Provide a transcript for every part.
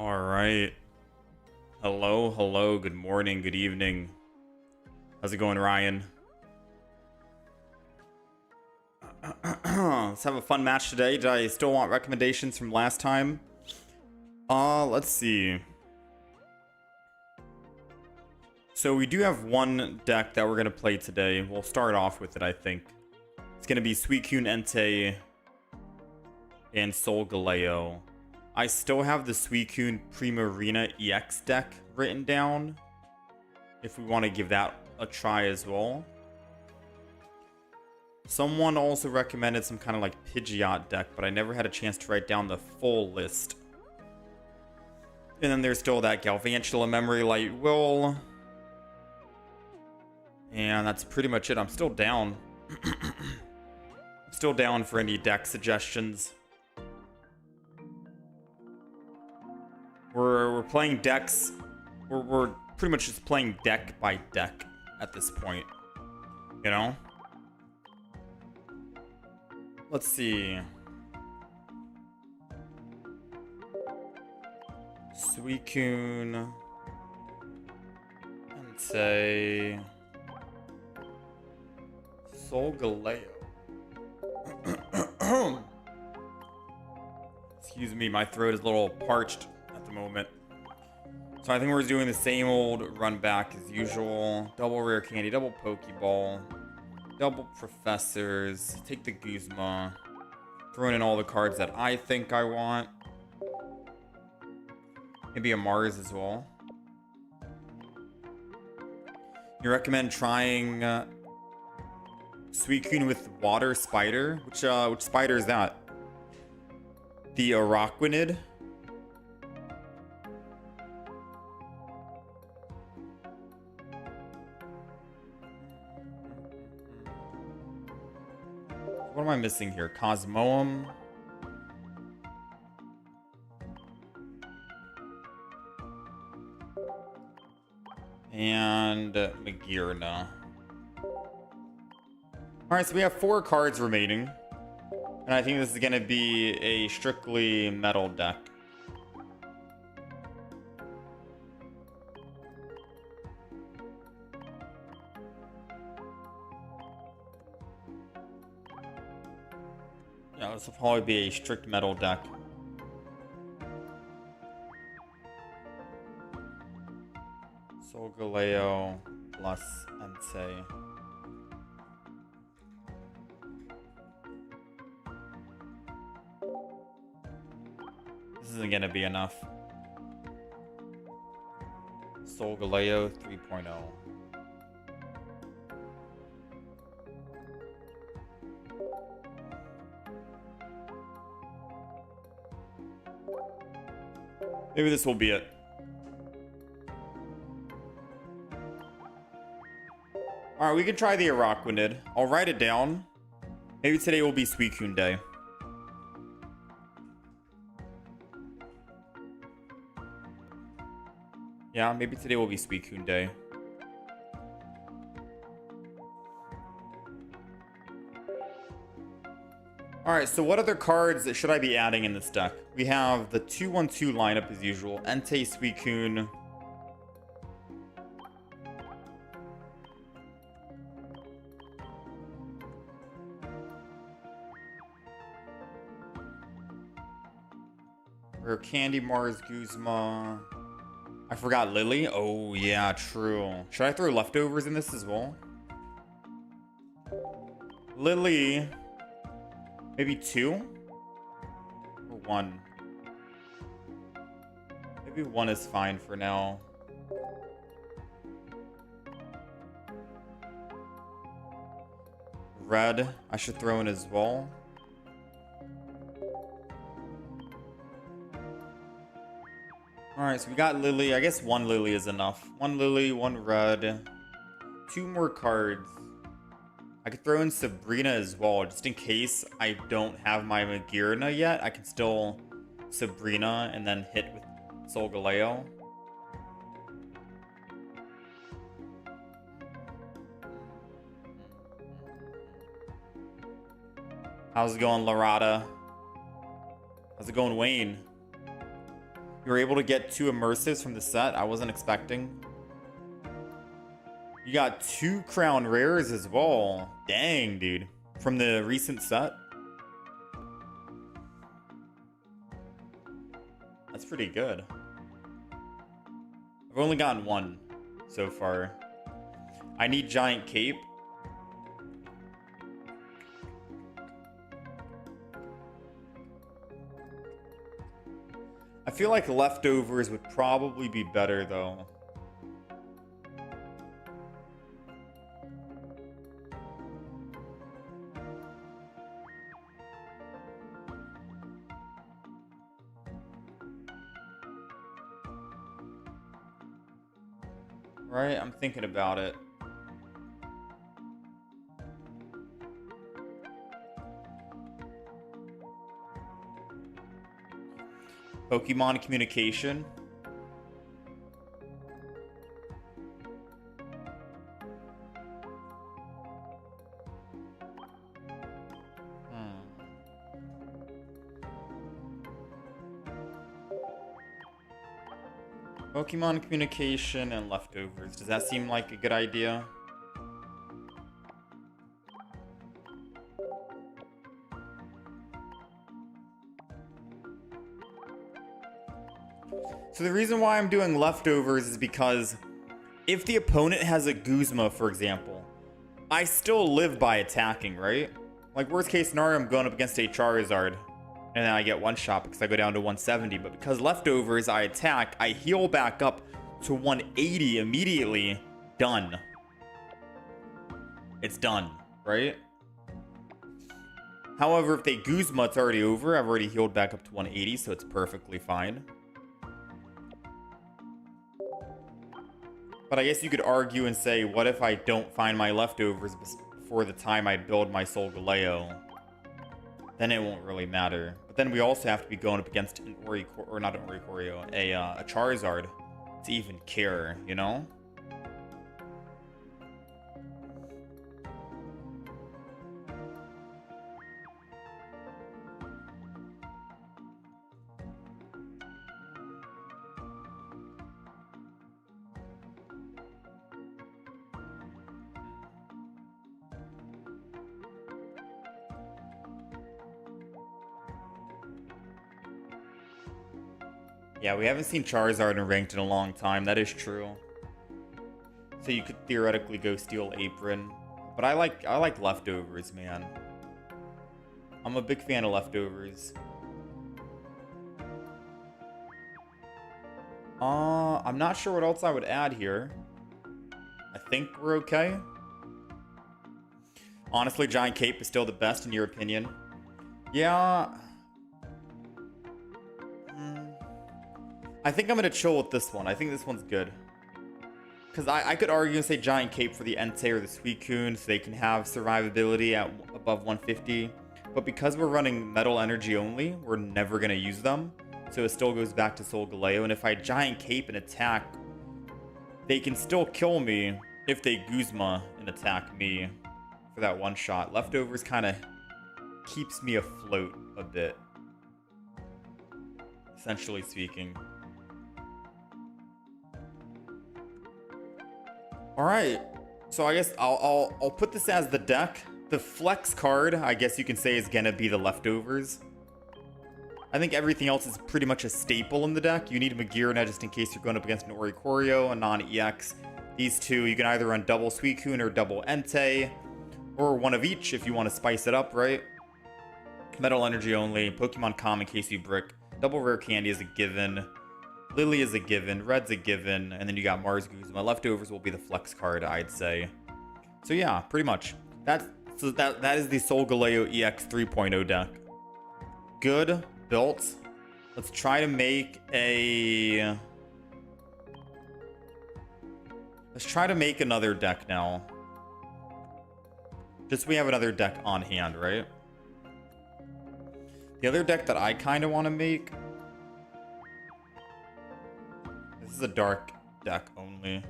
All right. Hello, hello, good morning, good evening. How's it going, Ryan? Let's have a fun match today. Did I still want recommendations from last time? Let's see. So we do have one deck that we're going to play today. We'll start off with it, I think. It's going to be Suicune Entei and Sol Galeo. I still have the Suicune Primarina EX deck written down, if we want to give that a try as well. Someone also recommended some kind of like Pidgeot deck, but I never had a chance to write down the full list. And then there's still that Galvantula Memory Light Will. And that's pretty much it. I'm still down. Still down for any deck suggestions. We're playing decks. We're pretty much just playing deck by deck at this point. You know? Let's see. Suicune. And say Sol Galeo. Excuse me, my throat is a little parched at the moment. So I think we're doing the same old run back as usual. Double rare candy, double Pokeball, double professors, take the Guzma, throwing in all the cards that I think I want. Maybe a Mars as well. You recommend trying Suicune with Water Spider? Which spider is that? The Araquinid? What am I missing here? Cosmoem? And Magearna. Alright, so we have 4 cards remaining. And I think this is going to be a strictly metal deck. Yeah, this will probably be a strict metal deck. Sol Galeo plus Entei. This isn't gonna be enough. Sol Galeo 3.0. Maybe this will be it. Alright, we can try the Araquinid. I'll write it down. Maybe today will be Suicune Day. Yeah, maybe today will be Suicune Day. Alright, so what other cards should I be adding in this deck? We have the 2-1-2 lineup as usual. Entei, Suicune. Rare Candy, Mars, Guzma. I forgot Lily. Oh, yeah, true. Should I throw leftovers in this as well? Lily. Maybe 2? Or 1? Maybe 1 is fine for now. Red, I should throw in as well. Alright, so we got Lily. I guess 1 Lily is enough. 1 Lily, 1 red. 2 more cards. I could throw in Sabrina as well, just in case I don't have my Magearna yet. I can still Sabrina and then hit with Sol Galeo. How's it going, Larada? How's it going, Wayne? You were able to get 2 immersives from the set. I wasn't expecting. You got 2 crown rares as well. Dang, dude. From the recent set. That's pretty good. I've only gotten 1 so far. I need Giant Cape. I feel like leftovers would probably be better though. Right? I'm thinking about it. Pokemon communication. Pokemon communication and leftovers. Does that seem like a good idea? So the reason why I'm doing leftovers is because if the opponent has a Guzma, for example, I still live by attacking, right? Like worst case scenario, I'm going up against a Charizard and then I get one shot because I go down to 170. But because leftovers, I attack, I heal back up to 180 immediately. Done. It's done, right? However, if they Guzma, it's already over. I've already healed back up to 180, so it's perfectly fine. But I guess you could argue and say, what if I don't find my leftovers before the time I build my Solgaleo? Then it won't really matter. But then we also have to be going up against an a Charizard to even care, you know? Yeah, we haven't seen Charizard in ranked in a long time. That is true. So you could theoretically go steal Apron. But I like leftovers, man. I'm a big fan of leftovers. I'm not sure what else I would add here. I think we're okay. Honestly, Giant Cape is still the best in your opinion. Yeah. I think I'm going to chill with this one. I think this one's good. Because I could argue and say Giant Cape for the Entei or the Suicune so they can have survivability at above 150. But because we're running Metal Energy only, we're never going to use them. So it still goes back to Solgaleo. And if I Giant Cape and attack, they can still kill me if they Guzma and attack me for that one shot. Leftovers kind of keeps me afloat a bit, essentially speaking. All right, so I guess I'll put this as the deck. The flex card, I guess you can say, is gonna be the leftovers. I think everything else is pretty much a staple in the deck. You need Magearna just in case you're going up against an Oricorio, a non-EX. These two, you can either run double Suicune or double Entei, or one of each if you want to spice it up, right? Metal Energy only, Pokemon Common, KC Brick, double Rare Candy is a given. Lily is a given, Red's a given, and then you got Mars Guzma. Leftovers will be the flex card, I'd say. So yeah, pretty much. That is the Solgaleo EX 3.0 deck. Good, built. Let's try to make a... Let's try to make another deck now. Just so we have another deck on hand, right? The other deck that I kind of want to make... This is a dark deck only.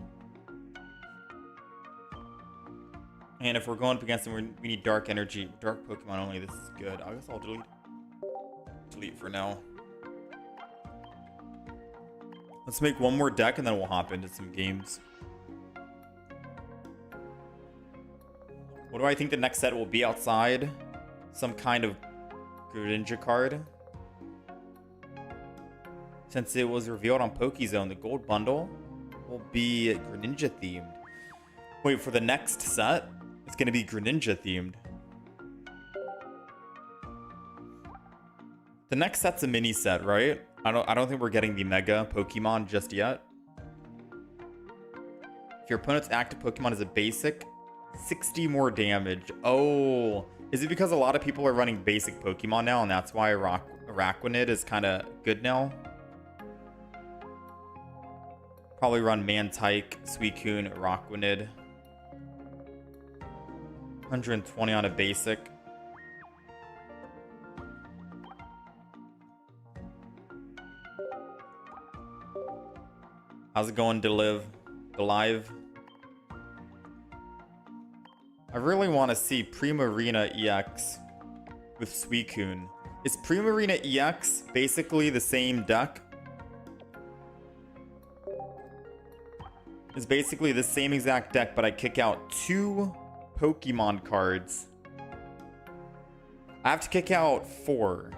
And if we're going up against them, we need dark energy. Dark Pokemon only. This is good. I guess I'll delete for now. Let's make one more deck and then we'll hop into some games. What do I think the next set will be outside? Some kind of Greninja card. Since it was revealed on PokéZone, the gold bundle will be Greninja themed. Wait, for the next set, it's going to be Greninja themed. The next set's a mini set, right? I don't think we're getting the Mega Pokemon just yet. If your opponent's active Pokemon is a basic, 60 more damage. Oh, is it because a lot of people are running basic Pokemon now and that's why Araquinid is kind of good now? Probably run Mantike, Suicune, Araquinid. 120 on a basic. How's it going, Delive? I really want to see Primarina EX with Suicune. Is Primarina EX basically the same deck? It's basically the same exact deck, but I kick out 2 Pokemon cards. I have to kick out 4.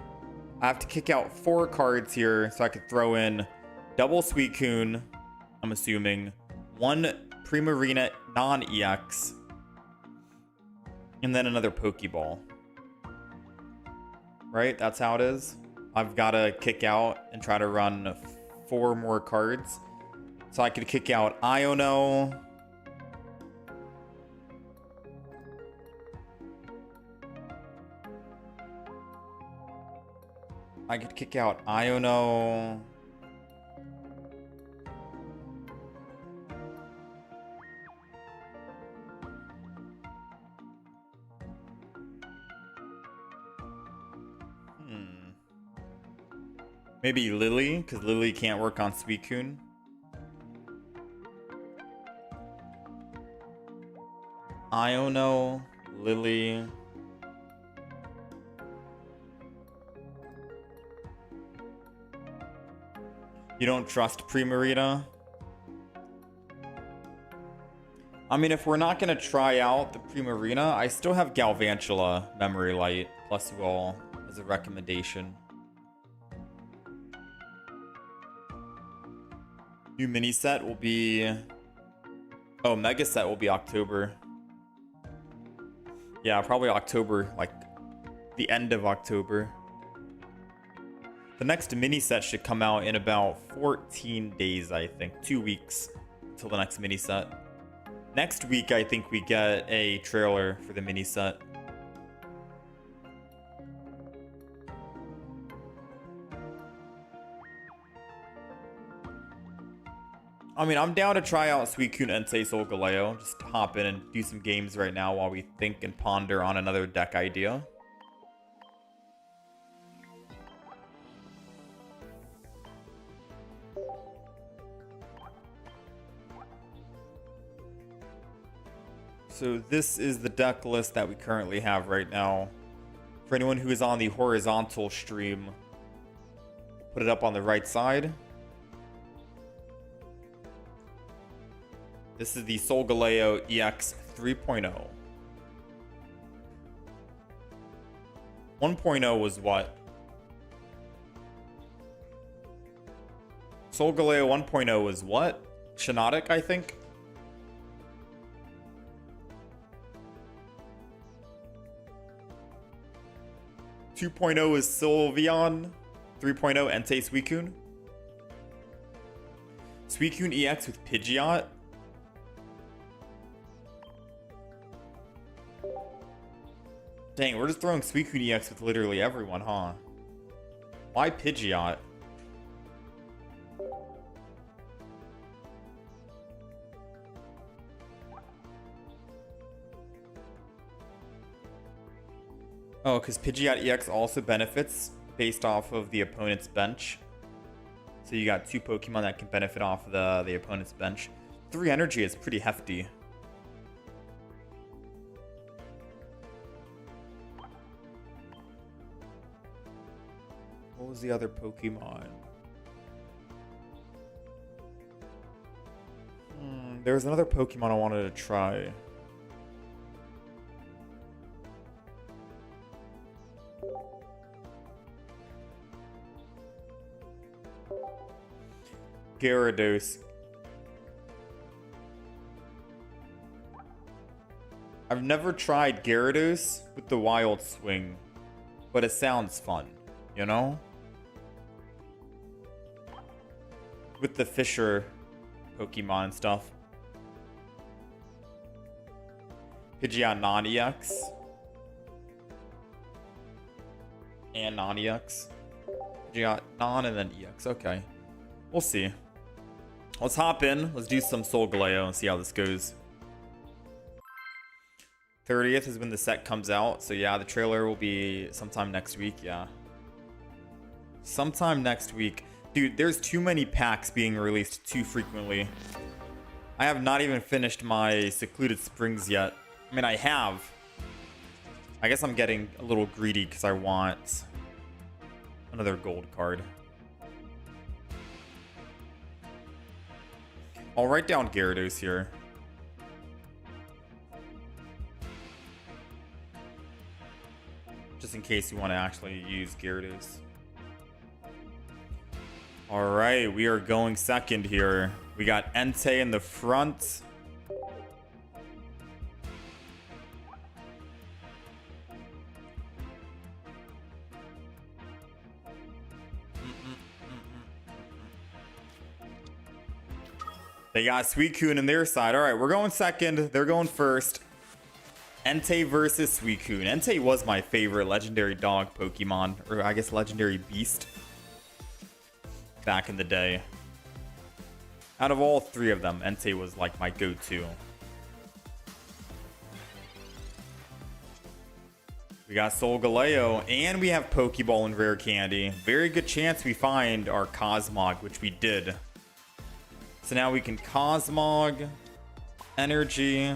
I have to kick out 4 cards here so I could throw in double Suicune, I'm assuming, 1 Primarina non-EX, and then another Pokeball. Right? That's how it is. I've got to kick out and try to run 4 more cards. So I could kick out Iono. I could kick out Iono. Maybe Lily, because Lily can't work on Suicune. Iono, Lily. You don't trust Primarina? I mean, if we're not going to try out the Primarina, I still have Galvantula Memory Light plus you all as a recommendation. New mini set will be... Oh, mega set will be October. Yeah, probably October, like the end of October. The next mini set should come out in about 14 days, I think. 2 weeks until the next mini set. Next week, I think we get a trailer for the mini set. I mean, I'm down to try out Suicune Entei Solgaleo. Just hop in and do some games right now while we think and ponder on another deck idea. So this is the deck list that we currently have right now. For anyone who is on the horizontal stream, put it up on the right side. This is the Solgaleo EX 3.0. 1.0 was what? Solgaleo 1.0 was what? Shiinotic, I think? Two 2.0 is Sylveon. 3.0 Entei Suicune. Suicune EX with Pidgeot. Dang, we're just throwing Suicune EX with literally everyone, huh? Why Pidgeot? Oh, because Pidgeot EX also benefits based off of the opponent's bench. So you got 2 Pokemon that can benefit off the opponent's bench. 3 energy is pretty hefty. What was the other Pokemon? There's another Pokemon I wanted to try. Gyarados. I've never tried Gyarados with the Wild Swing, but it sounds fun, you know? With the Fisher Pokemon and stuff. Pidgeot non-EX. And non-EX. Pidgeot non and then EX, okay. We'll see. Let's hop in. Let's do some Solgaleo and see how this goes. 30th is when the set comes out. So yeah, the trailer will be sometime next week. Yeah. Sometime next week. Dude, there's too many packs being released too frequently. I have not even finished my Secluded Springs yet. I mean, I have. I guess I'm getting a little greedy because I want another gold card. I'll write down Gyarados here. Just in case you want to actually use Gyarados. Alright, we are going second here. We got Entei in the front. They got Suicune in their side. Alright, we're going second. They're going first. Entei versus Suicune. Entei was my favorite legendary dog Pokemon. Or I guess legendary beast. Back in the day. Out of all three of them, Entei was like my go-to. We got Solgaleo, and we have Pokeball and Rare Candy. Very good chance we find our Cosmog, which we did. So now we can Cosmog, Energy.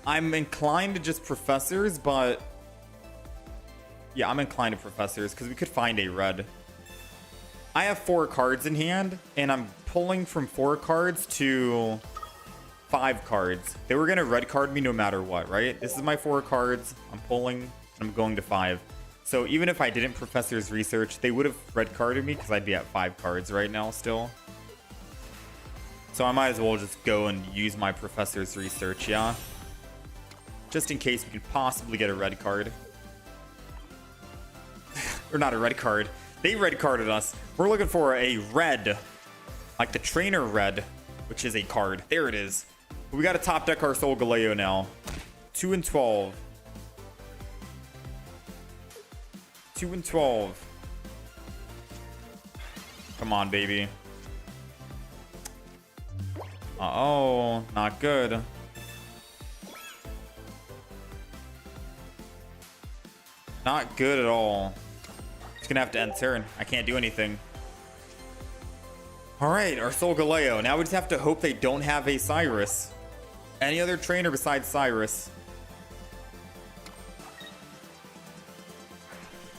I'm inclined to just Professors, but... yeah, I'm inclined to Professors, because we could find a red. I have 4 cards in hand, and I'm pulling from 4 cards to 5 cards. They were going to red card me no matter what, right? This is my 4 cards. I'm pulling, and I'm going to 5. So even if I didn't Professor's Research, they would have red carded me, because I'd be at 5 cards right now still. So I might as well just go and use my Professor's Research, yeah? Just in case we could possibly get a red card. Or not a red card. They red carded us. We're looking for a red. Like the trainer red, which is a card. There it is. We got to top deck our Solgaleo now. 2 and 12. 2 and 12. Come on, baby. Uh-oh. Not good. Not good at all. Just gonna have to end turn. I can't do anything. Alright, our Solgaleo. Now we just have to hope they don't have a Cyrus. Any other trainer besides Cyrus.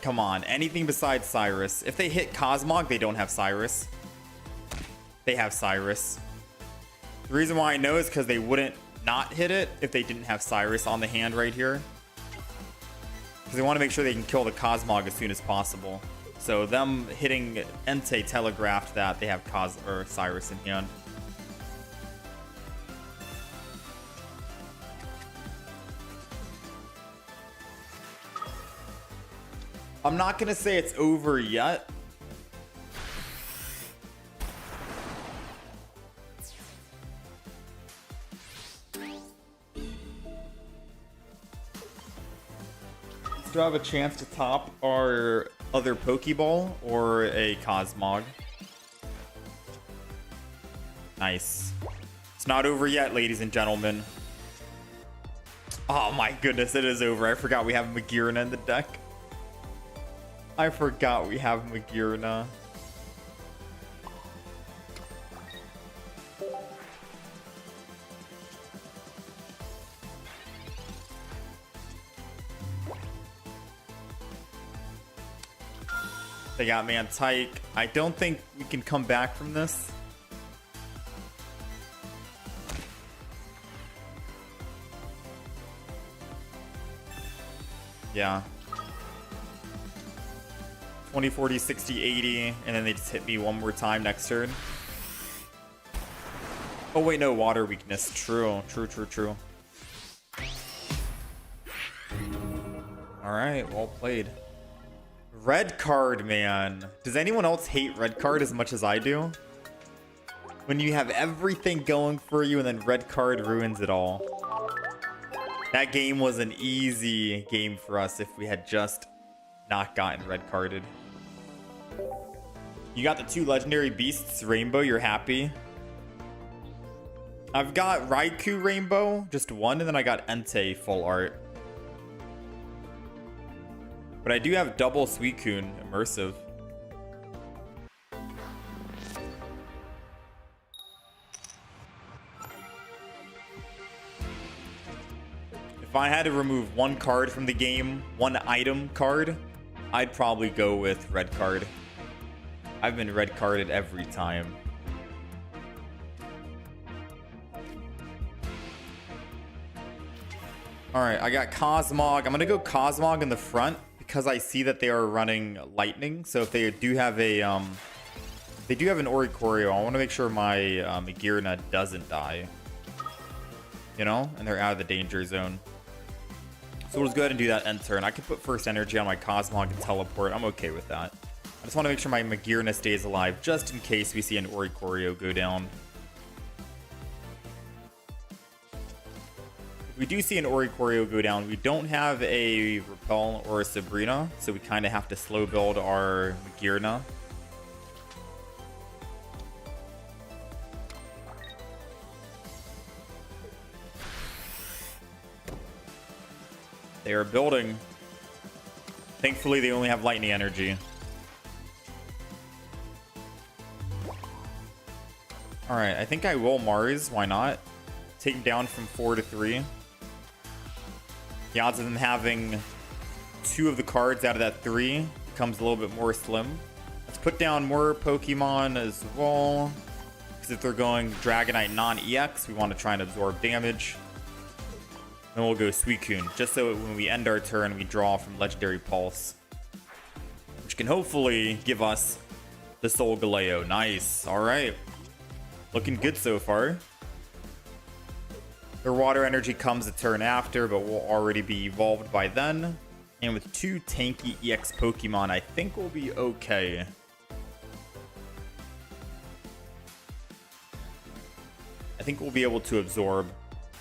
Come on, anything besides Cyrus. If they hit Cosmog, they don't have Cyrus. They have Cyrus. The reason why I know is because they wouldn't not hit it if they didn't have Cyrus on the hand right here. Because they want to make sure they can kill the Cosmog as soon as possible. So them hitting Entei telegraphed that they have Cyrus in hand. I'm not going to say it's over yet. Still have a chance to top our other Pokeball or a Cosmog. Nice. It's not over yet, ladies and gentlemen. Oh my goodness, it is over. I forgot we have Magearna in the deck. I forgot we have Magearna. They got Mantike. I don't think we can come back from this. Yeah. 20, 40, 60, 80, and then they just hit me one more time next turn. Oh wait, no, water weakness. True. Alright, well played. Red card, man. Does anyone else hate red card as much as I do? When you have everything going for you and then red card ruins it all. That game was an easy game for us if we had just not gotten red carded. You got the 2 legendary beasts rainbow, you're happy. I've got Raikou rainbow, just 1, and then I got Entei full art. But I do have double Suicune immersive. If I had to remove one card from the game, one item card, I'd probably go with red card. I've been red carded every time. Alright, I got Cosmog. I'm gonna go Cosmog in the front because I see that they are running lightning. So if they do have a an Oricorio, I want to make sure my Magearna doesn't die. You know? And they're out of the danger zone. So we'll just go ahead and do that end turn. I can put first energy on my Cosmog and teleport. I'm okay with that. I just want to make sure my Magearna stays alive just in case we see an Oricorio go down. If we do see an Oricorio go down, we don't have a Repel or a Sabrina, so we kind of have to slow build our Magearna. They are building. Thankfully, they only have lightning energy. Alright, I think I will Mars. Why not? Take him down from 4 to 3. The odds of them having 2 of the cards out of that 3 becomes a little bit more slim. Let's put down more Pokemon as well. Because if they're going Dragonite non-EX, we want to try and absorb damage. Then we'll go Suicune, just so when we end our turn, we draw from Legendary Pulse. Which can hopefully give us the Solgaleo. Nice. Alright. Looking good so far. Their water energy comes a turn after, but will already be evolved by then. And with 2 tanky EX Pokemon, I think we'll be okay. I think we'll be able to absorb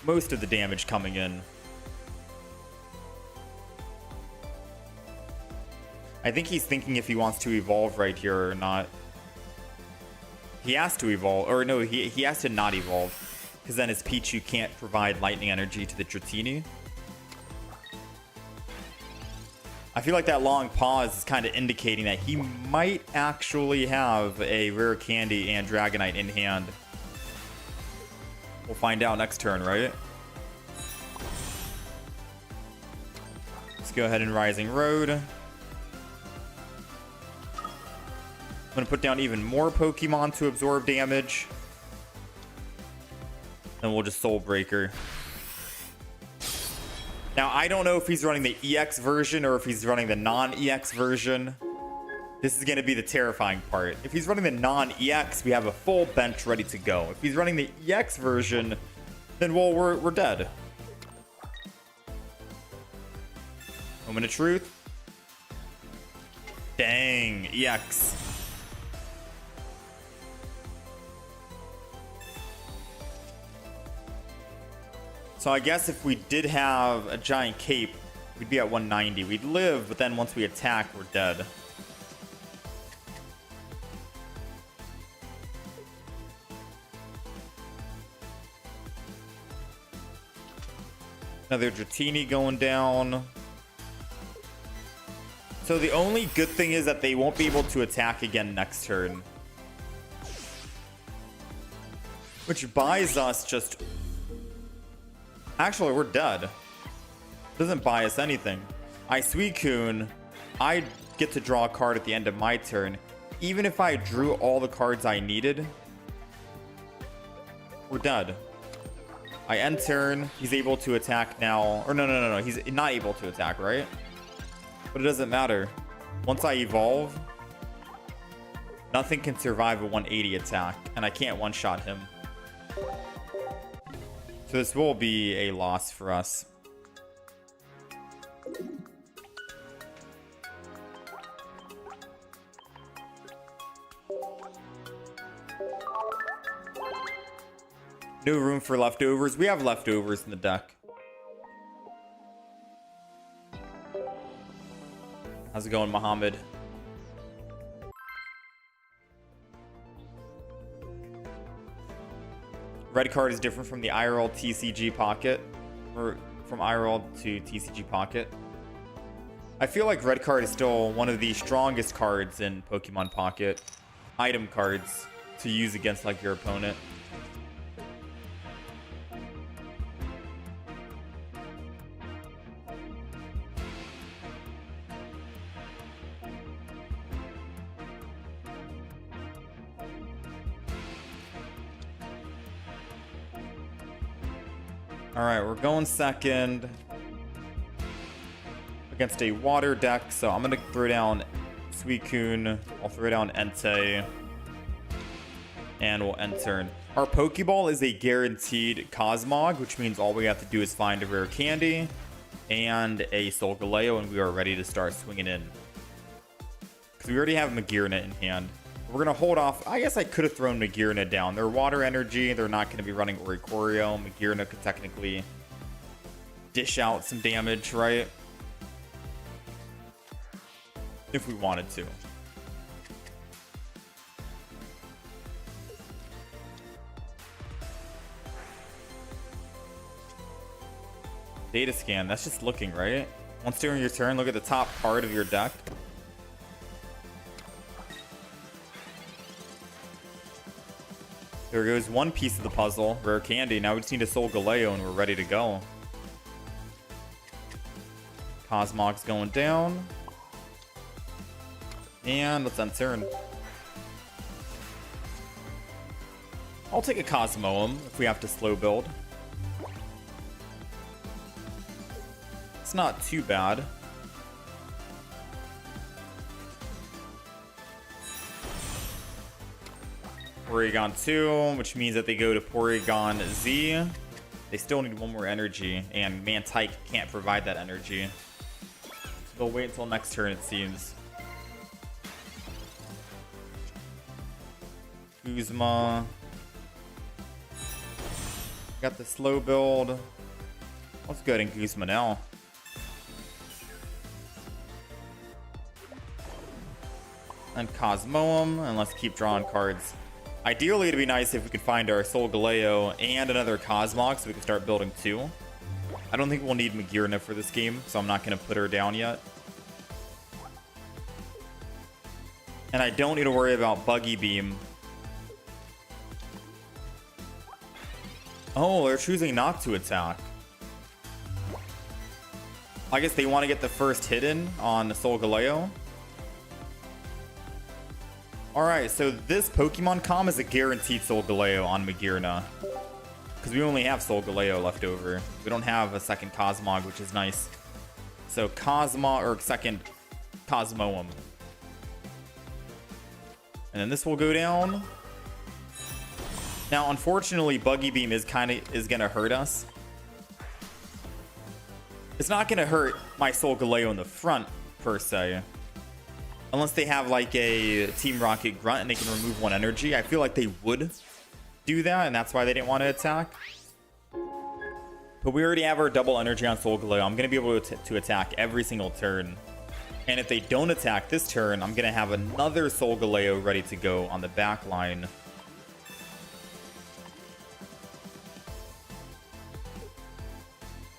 most of the damage coming in. I think he's thinking if he wants to evolve right here or not. He has to evolve, or no, he has to not evolve, because then his Pichu can't provide lightning energy to the Dratini. I feel like that long pause is kind of indicating that he might actually have a Rare Candy and Dragonite in hand. We'll find out next turn, right? Let's go ahead and Rising Road. I'm going to put down even more Pokemon to absorb damage. Then we'll just Soul Breaker. Now, I don't know if he's running the EX version or if he's running the non-EX version. This is going to be the terrifying part. If he's running the non-EX, we have a full bench ready to go. If he's running the EX version, then, well, we're dead. Moment of truth. Dang, EX. So I guess if we did have a giant cape, we'd be at 190. We'd live, but then once we attack, we're dead. Another Dratini going down. So the only good thing is that they won't be able to attack again next turn. Which buys us just... Actually, we're dead. Doesn't buy us anything. I Suicune, I get to draw a card at the end of my turn. Even if I drew all the cards I needed, we're dead. I end turn. He's able to attack now. Or no. He's not able to attack, right? But it doesn't matter. Once I evolve, nothing can survive a 180 attack, and I can't one-shot him. So this will be a loss for us. No room for leftovers. We have leftovers in the deck. How's it going, Mohammed? Red card is different from the IRL TCG pocket, or from IRL to TCG pocket. I feel like red card is still one of the strongest cards in Pokemon Pocket. Item cards to use against like your opponent. Alright, we're going second against a water deck, so I'm going to throw down Suicune, I'll throw down Entei, and we'll end turn. Our Pokeball is a guaranteed Cosmog, which means all we have to do is find a rare candy and a Solgaleo, and we are ready to start swinging in. Because we already have Magearna in hand. We're going to hold off. I guess I could have thrown Magearna down. They're water energy. They're not going to be running Oricorio. Magearna could technically dish out some damage, right? If we wanted to. Data scan. That's just looking, right? Once during your turn, look at the top part of your deck. There goes one piece of the puzzle. Rare candy. Now we just need a Solgaleo and we're ready to go. Cosmog's going down. And let's end turn. I'll take a Cosmoem if we have to slow build. It's not too bad. Porygon 2, which means that they go to Porygon Z. They still need one more energy, and Mantike can't provide that energy. So they'll wait until next turn, it seems. Guzma. Got the slow build. Let's go ahead and Guzma now. And Cosmoem, and let's keep drawing cards. Ideally, it'd be nice if we could find our Solgaleo and another Cosmog so we can start building two. I don't think we'll need Magearna for this game, so I'm not going to put her down yet. And I don't need to worry about Buggy Beam. Oh, they're choosing not to attack. I guess they want to get the first hit in on Solgaleo. Alright, so this Pokemon Com is a guaranteed Solgaleo on Magearna. Because we only have Solgaleo left over. We don't have a second Cosmog, which is nice. So or second Cosmoem. And then this will go down. Now, unfortunately, Buggy Beam is gonna hurt us. It's not gonna hurt my Solgaleo in the front, per se. Unless they have like a Team Rocket Grunt and they can remove one energy. I feel like they would do that, and that's why they didn't want to attack. But we already have our double energy on Solgaleo. I'm going to be able to attack every single turn. And if they don't attack this turn, I'm going to have another Solgaleo ready to go on the back line.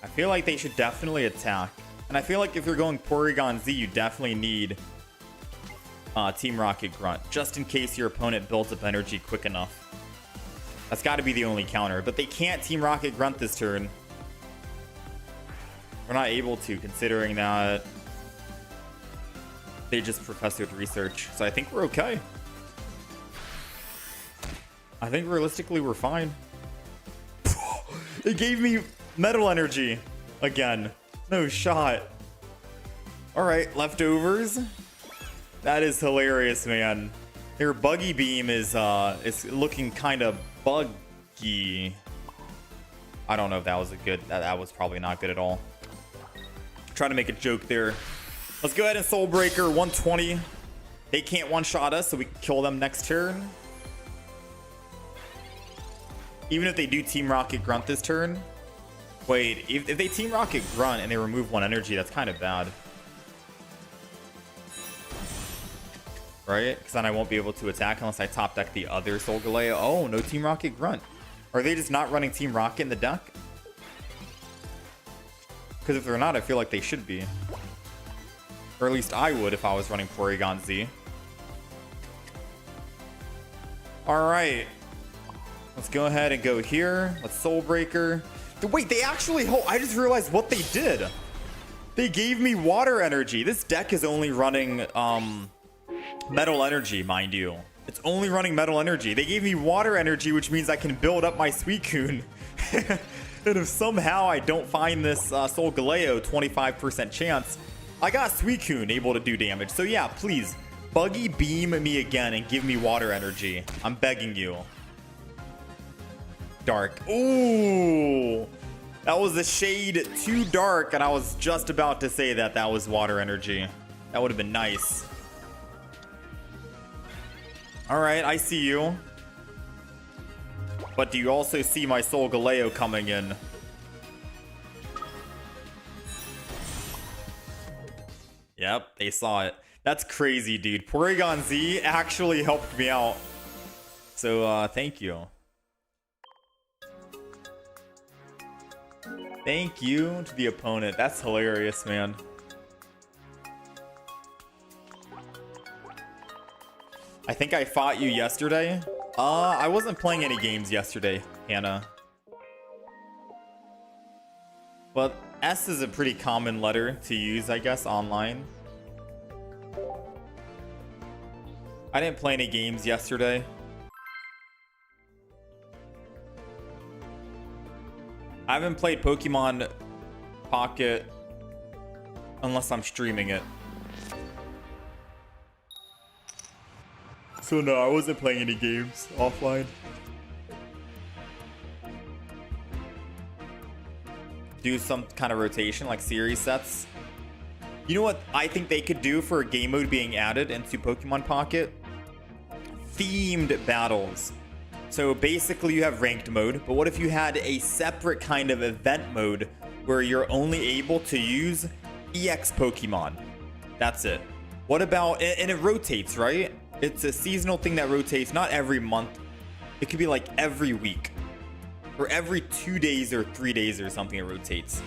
I feel like they should definitely attack. And I feel like if you're going Porygon Z, you definitely need Team Rocket Grunt, just in case your opponent builds up energy quick enough. That's got to be the only counter, but they can't Team Rocket Grunt this turn. We're not able to, considering that they just professored research. So I think we're okay. I think realistically we're fine. It gave me metal energy again. No shot. Alright, leftovers. That is hilarious, man. Their buggy beam is looking kind of buggy. I don't know if that was a good... That was probably not good at all. Trying to make a joke there. Let's go ahead and Soul Breaker 120. They can't one-shot us, so we can kill them next turn. Even if they do Team Rocket Grunt this turn. Wait, if they Team Rocket Grunt and they remove 1 energy, that's kind of bad. Right? Because then I won't be able to attack unless I top deck the other Soul Galeo. Oh, no Team Rocket Grunt. Are they just not running Team Rocket in the deck? Because if they're not, I feel like they should be. Or at least I would if I was running Porygon Z. Alright. Let's go ahead and go here. Let's Soul Breaker. Wait, they actually hold... I just realized what they did. They gave me water energy. This deck is only running metal energy, mind you. It's only running metal energy. They gave me water energy, which means I can build up my Suicune. And if somehow I don't find this Soul Galeo 25% chance, I got Suicune able to do damage. So yeah, please, Buggy Beam me again and give me water energy. I'm begging you. Dark. Ooh, that was a shade too dark, and I was just about to say that that was water energy. That would have been nice. All right, I see you. But do you also see my Soul Galeo coming in? Yep, they saw it. That's crazy, dude. Porygon Z actually helped me out. So, thank you. Thank you to the opponent. That's hilarious, man. I think I fought you yesterday. I wasn't playing any games yesterday, Hannah. But S is a pretty common letter to use, I guess, online. I didn't play any games yesterday. I haven't played Pokemon Pocket unless I'm streaming it. So no, I wasn't playing any games offline. Do some kind of rotation like series sets. You know what I think they could do for a game mode being added into Pokemon Pocket? Themed battles. So basically you have ranked mode, but what if you had a separate kind of event mode where you're only able to use EX Pokemon? That's it. What about, and it rotates, right? It's a seasonal thing that rotates, not every month. It could be like every week. Or every 2 days or 3 days or something it rotates.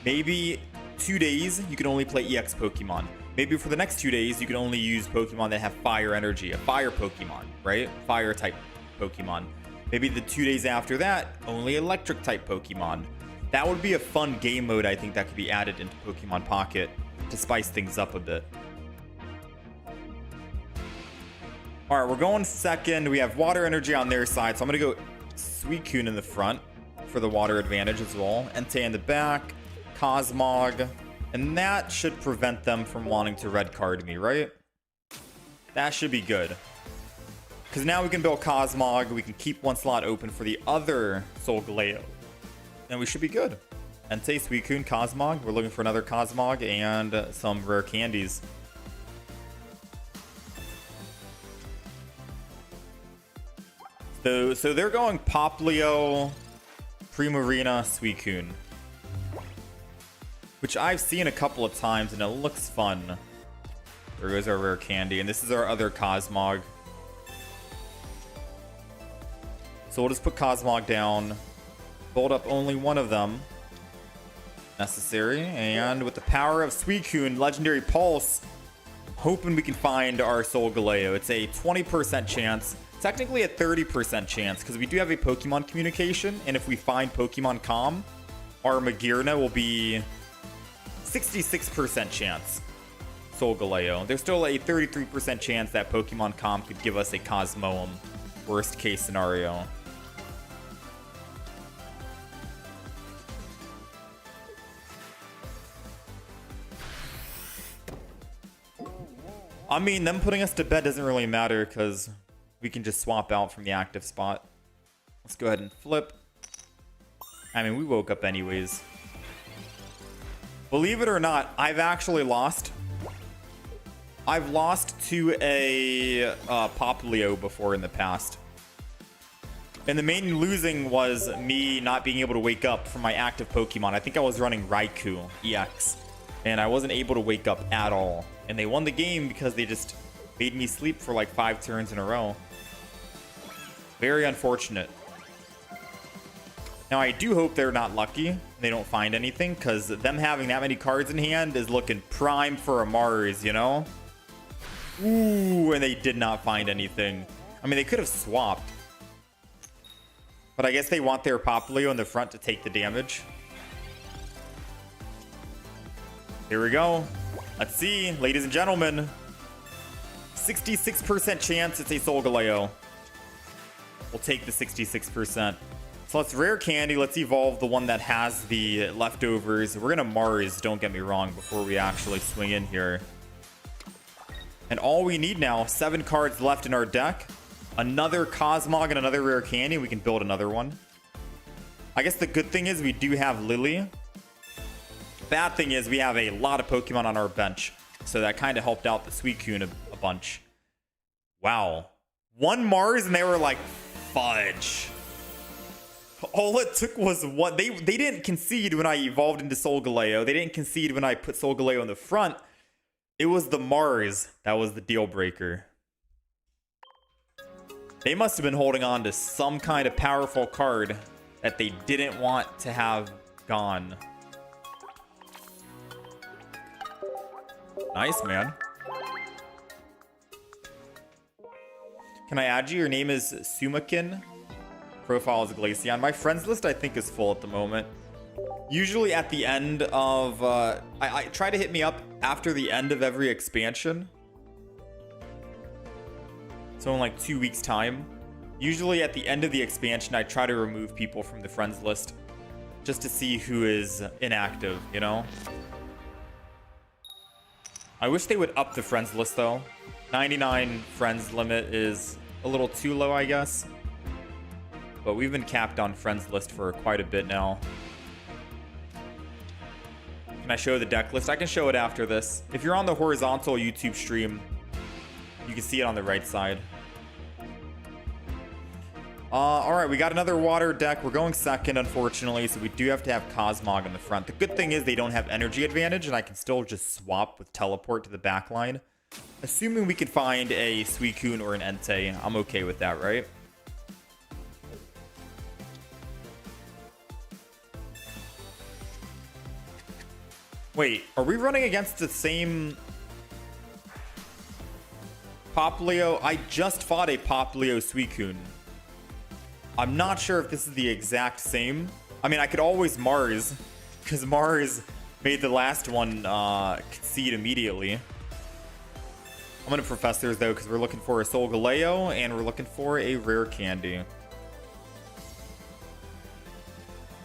Maybe 2 days you can only play EX Pokemon. Maybe for the next 2 days you can only use Pokemon that have fire energy, a fire Pokemon, right? Fire type Pokemon. Maybe the 2 days after that, only electric type Pokemon. That would be a fun game mode, I think, that could be added into Pokemon Pocket to spice things up a bit. All right, we're going second. We have water energy on their side, so I'm gonna go Suicune in the front for the water advantage as well. Entei in the back, Cosmog, and that should prevent them from wanting to red card me, right? That should be good. Because now we can build Cosmog, we can keep one slot open for the other Soul Galeo. And we should be good. Entei, Suicune, Cosmog. We're looking for another Cosmog and some rare candies. So they're going Poplio, Primarina, Suicune. Which I've seen a couple of times and it looks fun. There goes our rare candy. And this is our other Cosmog. So we'll just put Cosmog down. Build up only one of them. Necessary. And with the power of Suicune, Legendary Pulse, hoping we can find our Soul Galeo. It's a 20% chance. Technically a 30% chance, because we do have a Pokemon communication, and if we find Pokemon Com, our Magearna will be 66% chance. Soul Galeo. There's still a 33% chance that Pokemon Com could give us a Cosmoem. Worst case scenario. I mean, them putting us to bed doesn't really matter because we can just swap out from the active spot. Let's go ahead and flip. I mean, we woke up anyways. Believe it or not, I've actually lost. I've lost to a Poplio before in the past. And the main losing was me not being able to wake up from my active Pokemon. I think I was running Raikou EX. And I wasn't able to wake up at all. And they won the game because they just made me sleep for like 5 turns in a row. Very unfortunate. Now, I do hope they're not lucky and they don't find anything, because them having that many cards in hand is looking prime for a Mars, you know? Ooh, and they did not find anything. I mean, they could have swapped. But I guess they want their Poplio in the front to take the damage. Here we go. Let's see, ladies and gentlemen. 66% chance it's a Solgaleo. We'll take the 66%. So let's rare candy. Let's evolve the one that has the leftovers. We're going to Mars, don't get me wrong, before we actually swing in here. And all we need now, 7 cards left in our deck. Another Cosmog and another rare candy. We can build another one. I guess the good thing is we do have Lily. Bad thing is we have a lot of Pokemon on our bench. So that kind of helped out the Suicune a bunch. Wow. 1 Mars and they were like, fudge. All it took was one. They didn't concede when I evolved into Solgaleo. They didn't concede when I put Solgaleo in the front. It was the Mars that was the deal breaker. They must have been holding on to some kind of powerful card that they didn't want to have gone. Nice, man. Can I add you? Your name is Sumakin. Profile is Glaceon. My friends list, I think, is full at the moment. Usually at the end of... I try to hit me up after the end of every expansion. So in like 2 weeks' time. Usually at the end of the expansion, I try to remove people from the friends list. Just to see who is inactive, you know? I wish they would up the friends list, though. 99 friends limit is a little too low, I guess. But we've been capped on friends list for quite a bit now. Can I show the deck list? I can show it after this. If you're on the horizontal YouTube stream, you can see it on the right side. Alright, we got another water deck. We're going second, unfortunately, so we do have to have Cosmog in the front. The good thing is they don't have energy advantage, and I can still just swap with Teleport to the back line. Assuming we can find a Suicune or an Entei, I'm okay with that, right? Wait, are we running against the same Poplio? I just fought a Poplio Suicune. I'm not sure if this is the exact same. I mean, I could always Mars, because Mars made the last one concede immediately. I'm going to Professors, though, because we're looking for a Solgaleo, and we're looking for a rare candy.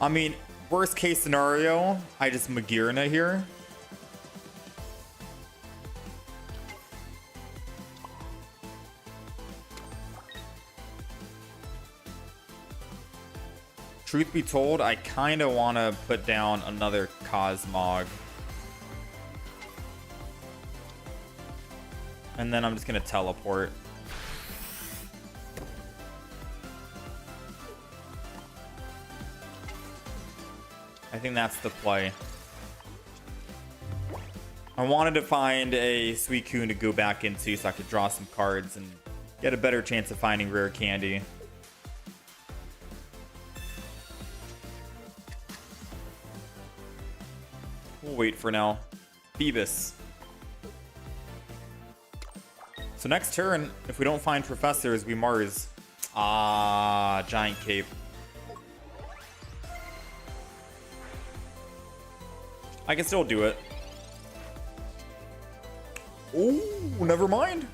I mean... worst case scenario, I just Magearna here. Truth be told, I kind of want to put down another Cosmog. And then I'm just going to Teleport. I think that's the play. I wanted to find a Suicune to go back into so I could draw some cards and get a better chance of finding rare candy. We'll wait for now. Phoebus. So next turn, if we don't find Professors, we Mars. Ah, Giant Cape. I can still do it. Oh, never mind.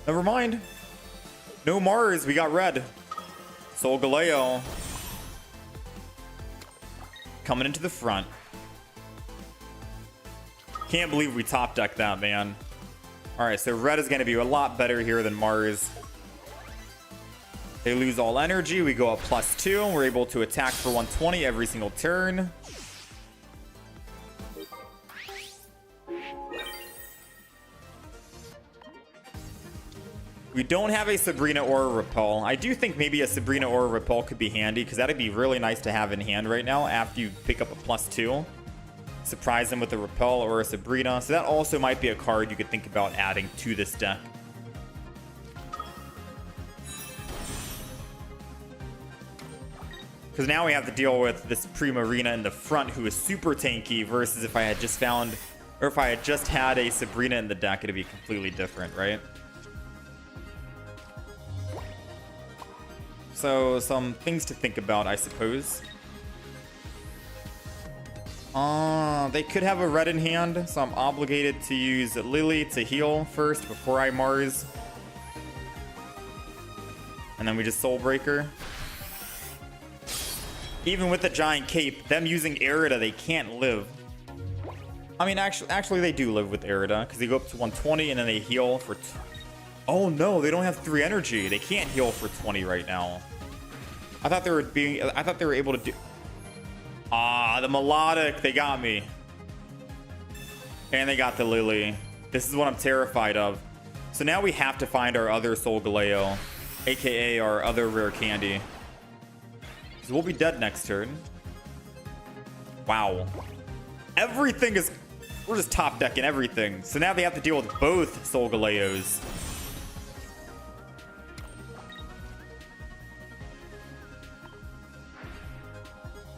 Never mind. No Mars, we got red. Solgaleo. Coming into the front. Can't believe we top decked that, man. All right, so red is going to be a lot better here than Mars. They lose all energy. We go up +2. We're able to attack for 120 every single turn. We don't have a Sabrina or a Repel. I do think maybe a Sabrina or a Repel could be handy, because that'd be really nice to have in hand right now after you pick up a +2. Surprise them with a Repel or a Sabrina. So that also might be a card you could think about adding to this deck. Because now we have to deal with this Primarina in the front who is super tanky, versus if I had just found, or if I had just had a Sabrina in the deck, it'd be completely different, right? So some things to think about, I suppose. They could have a red in hand, so I'm obligated to use Lily to heal first before I Mars. And then we just Soul Breaker. Even with the giant cape, them using Arida, they can't live. I mean, actually they do live with Arida, because they go up to 120 and then they heal for... Oh no, they don't have 3 energy. They can't heal for 20 right now. I thought they were able to do... Ah, the Melodic, they got me. And they got the Lily. This is what I'm terrified of. So now we have to find our other Soul Galeo, aka our other rare candy. So we'll be dead next turn. Wow. Everything is... We're just top decking everything. So now they have to deal with both Soul Galeos.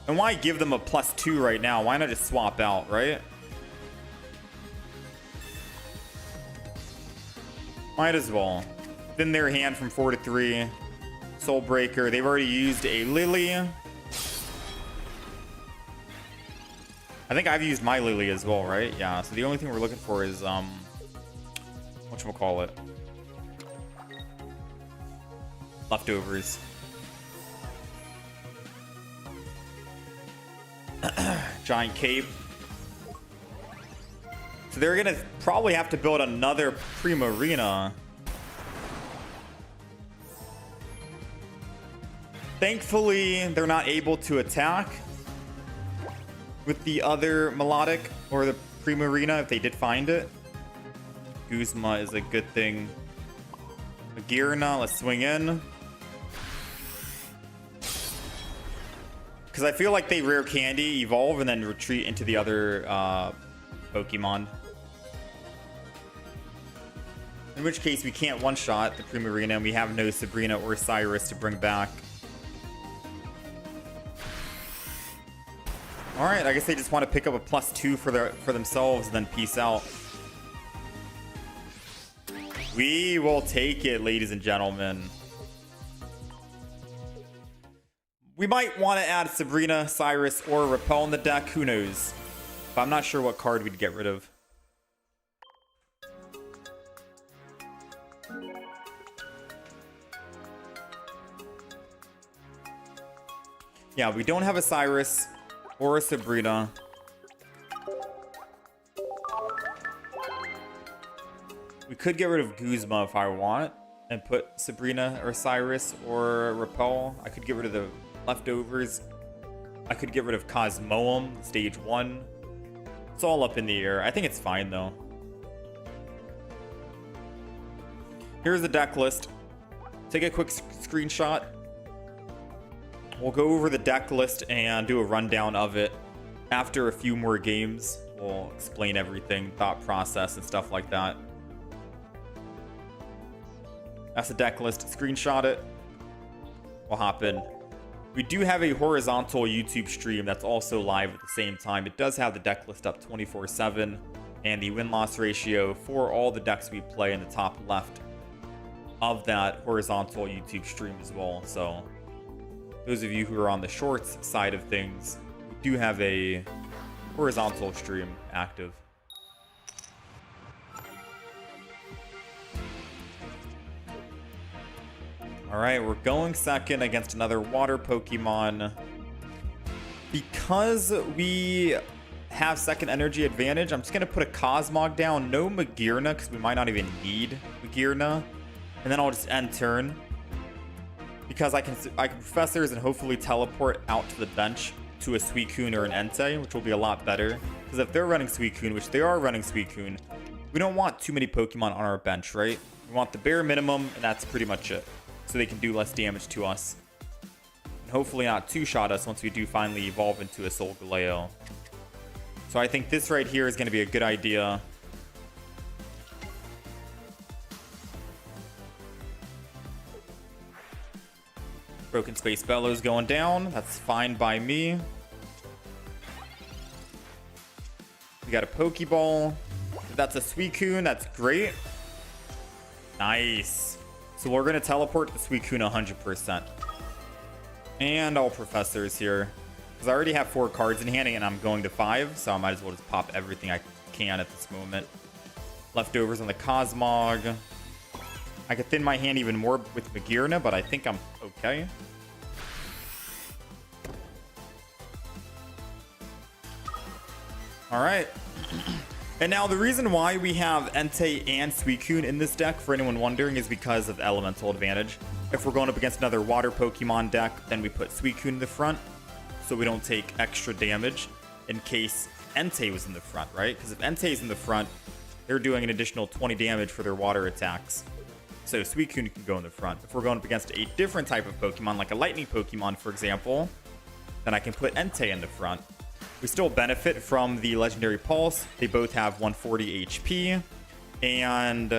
And why give them a +2 right now? Why not just swap out, right? Might as well. Thin their hand from 4 to 3. Soul Breaker. They've already used a Lily. I think I've used my Lily as well, right? Yeah, so the only thing we're looking for is, whatchamacallit? Leftovers. Giant cape. So they're gonna probably have to build another Primarina. Thankfully, they're not able to attack with the other Melodic or the Primarina if they did find it. Guzma is a good thing. Agirna, let's swing in. Because I feel like they rare candy, evolve, and then retreat into the other Pokemon. In which case, we can't one-shot the Primarina, and we have no Sabrina or Cyrus to bring back. Alright, I guess they just want to pick up a +2 for themselves, and then peace out. We will take it, ladies and gentlemen. We might want to add Sabrina, Cyrus, or Repel in the deck. Who knows? But I'm not sure what card we'd get rid of. Yeah, we don't have a Cyrus or a Sabrina. We could get rid of Guzma if I want and put Sabrina or Cyrus or Repel. I could get rid of the leftovers. I could get rid of Cosmoem, stage 1. It's all up in the air. I think it's fine though. Here's the deck list. Take a quick screenshot. We'll go over the deck list and do a rundown of it after a few more games. We'll explain everything, thought process and stuff like that. That's the deck list. Screenshot it. We'll hop in. We do have a horizontal YouTube stream that's also live at the same time. It does have the deck list up 24/7 and the win-loss ratio for all the decks we play in the top left of that horizontal YouTube stream as well. So those of you who are on the shorts side of things, we do have a horizontal stream active. Alright, we're going second against another water Pokemon. Because we have second energy advantage, I'm just going to put a Cosmog down. No Magearna, because we might not even need Magearna. And then I'll just end turn. Because I can Professors and hopefully teleport out to the bench to a Suicune or an Entei, which will be a lot better. Because if they're running Suicune, which they are running Suicune, we don't want too many Pokemon on our bench, right? We want the bare minimum, and that's pretty much it. So they can do less damage to us. And hopefully not two-shot us once we do finally evolve into a Solgaleo. So I think this right here is going to be a good idea. Broken Space Bellows going down. That's fine by me. We got a Pokeball. That's a Suicune. That's great. Nice. So we're going to teleport the Suicune 100%. And all Professors here. Because I already have 4 cards in hand and I'm going to 5. So I might as well just pop everything I can at this moment. Leftovers on the Cosmog. I could thin my hand even more with Magearna, but I think I'm okay. Alright. And now the reason why we have Entei and Suicune in this deck, for anyone wondering, is because of elemental advantage. If we're going up against another water Pokemon deck, then we put Suicune in the front, so we don't take extra damage in case Entei was in the front, right? Because if Entei is in the front, they're doing an additional 20 damage for their water attacks. So Suicune can go in the front. If we're going up against a different type of Pokemon, like a lightning Pokemon, for example, then I can put Entei in the front. We still benefit from the Legendary Pulse. They both have 140 HP. And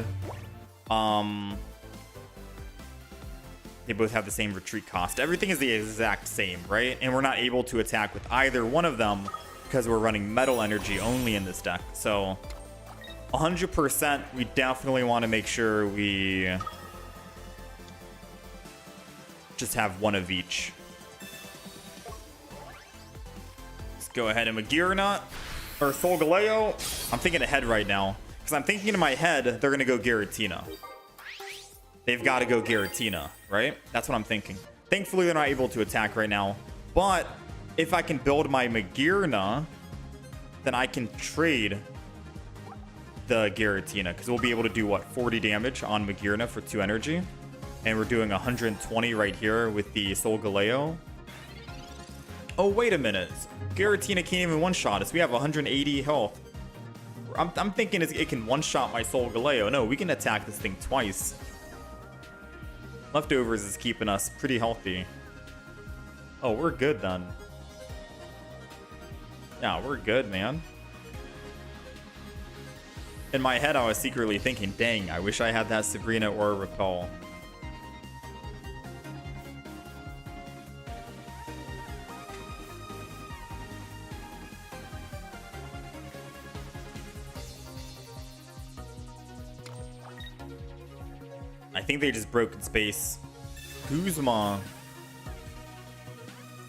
they both have the same retreat cost. Everything is the exact same, right? And we're not able to attack with either one of them because we're running Metal Energy only in this deck. So 100%, we definitely want to make sure we just have one of each. Let's go ahead and Magearna or Solgaleo. I'm thinking ahead right now because I'm thinking in my head they're going to go Giratina. They've got to go Giratina, right? That's what I'm thinking. Thankfully, they're not able to attack right now. But if I can build my Magearna, then I can trade the Giratina, because we'll be able to do, what, 40 damage on Magearna for 2 energy. And we're doing 120 right here with the Solgaleo. Oh, wait a minute. Giratina can't even one-shot us. We have 180 health. I'm thinking it can one-shot my Solgaleo. No, we can attack this thing twice. Leftovers is keeping us pretty healthy. Oh, we're good then. Yeah, we're good, man. In my head, I was secretly thinking, dang, I wish I had that Sabrina or a Repel. I think they just broke in space. Guzma.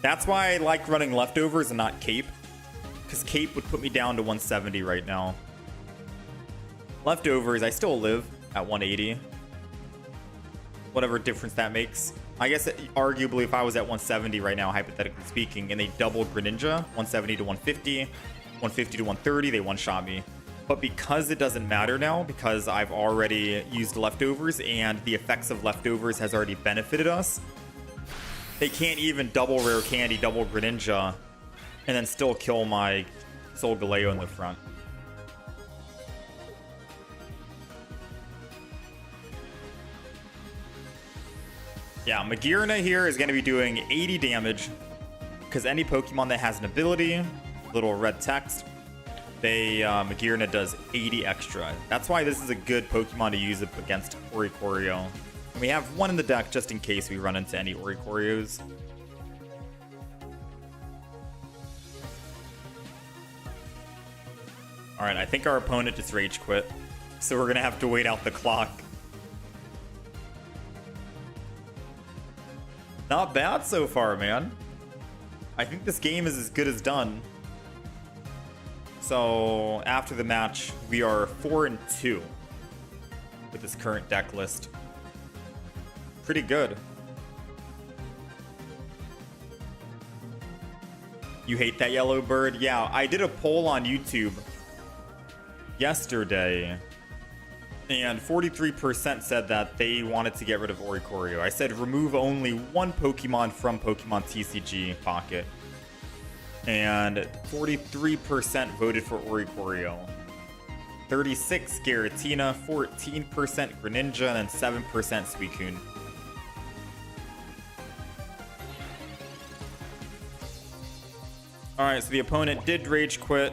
That's why I like running Leftovers and not Cape. Because Cape would put me down to 170 right now. Leftovers, I still live at 180. Whatever difference that makes. I guess arguably if I was at 170 right now, hypothetically speaking, and they doubled Greninja, 170 to 150, 150 to 130, they one-shot me. But because it doesn't matter now, because I've already used Leftovers and the effects of Leftovers has already benefited us, they can't even double Rare Candy, double Greninja, and then still kill my Solgaleo in the front. Yeah, Magearna here is going to be doing 80 damage because any Pokemon that has an ability, little red text, Magearna does 80 extra. That's why this is a good Pokemon to use up against Oricorio. And we have one in the deck just in case we run into any Oricorios. Alright, I think our opponent just rage quit. So we're going to have to wait out the clock. Not bad so far, man. I think this game is as good as done. So after the match, we are 4-2 with this current deck list. Pretty good. You hate that yellow bird? Yeah, I did a poll on YouTube yesterday, and 43% said that they wanted to get rid of Oricorio. I said remove only one Pokemon from Pokemon TCG Pocket, and 43% voted for Oricorio. 36 Giratina, 14% Greninja, and then 7% Suicune. Alright, so the opponent did rage quit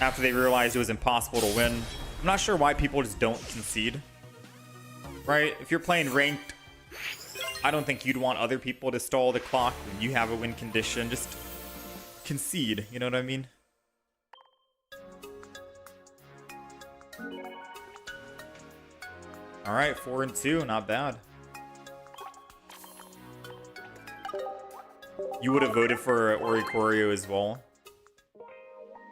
after they realized it was impossible to win. I'm not sure why people just don't concede. Right? If you're playing ranked, I don't think you'd want other people to stall the clock when you have a win condition. Just concede, you know what I mean? Alright, 4-2, not bad. You would have voted for Oricorio as well.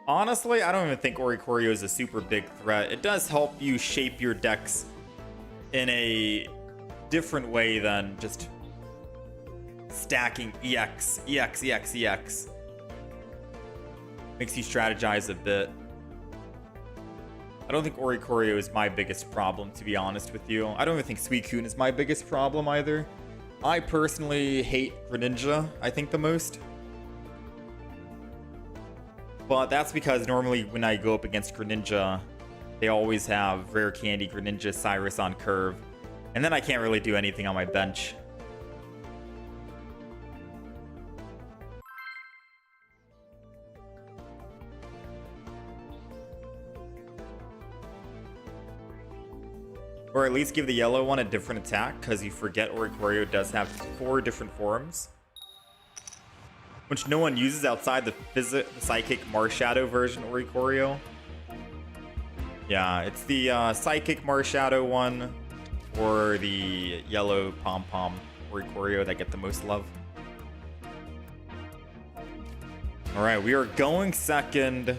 Honestly, I don't even think Oricorio is a super big threat. It does help you shape your decks in a different way than just stacking EX. Makes you strategize a bit. I don't think Oricorio is my biggest problem, to be honest with you. I don't even think Suicune is my biggest problem either. I personally hate Greninja, I think, the most. But that's because normally when I go up against Greninja, they always have Rare Candy, Greninja, Cyrus on curve. And then I can't really do anything on my bench. Or at least give the yellow one a different attack, because you forget Oricorio does have 4 different forms, which no one uses outside the Psychic Marshadow version Oricorio. Yeah, it's the Psychic Marshadow one or the yellow Pom-Pom Oricorio that get the most love. Alright, we are going second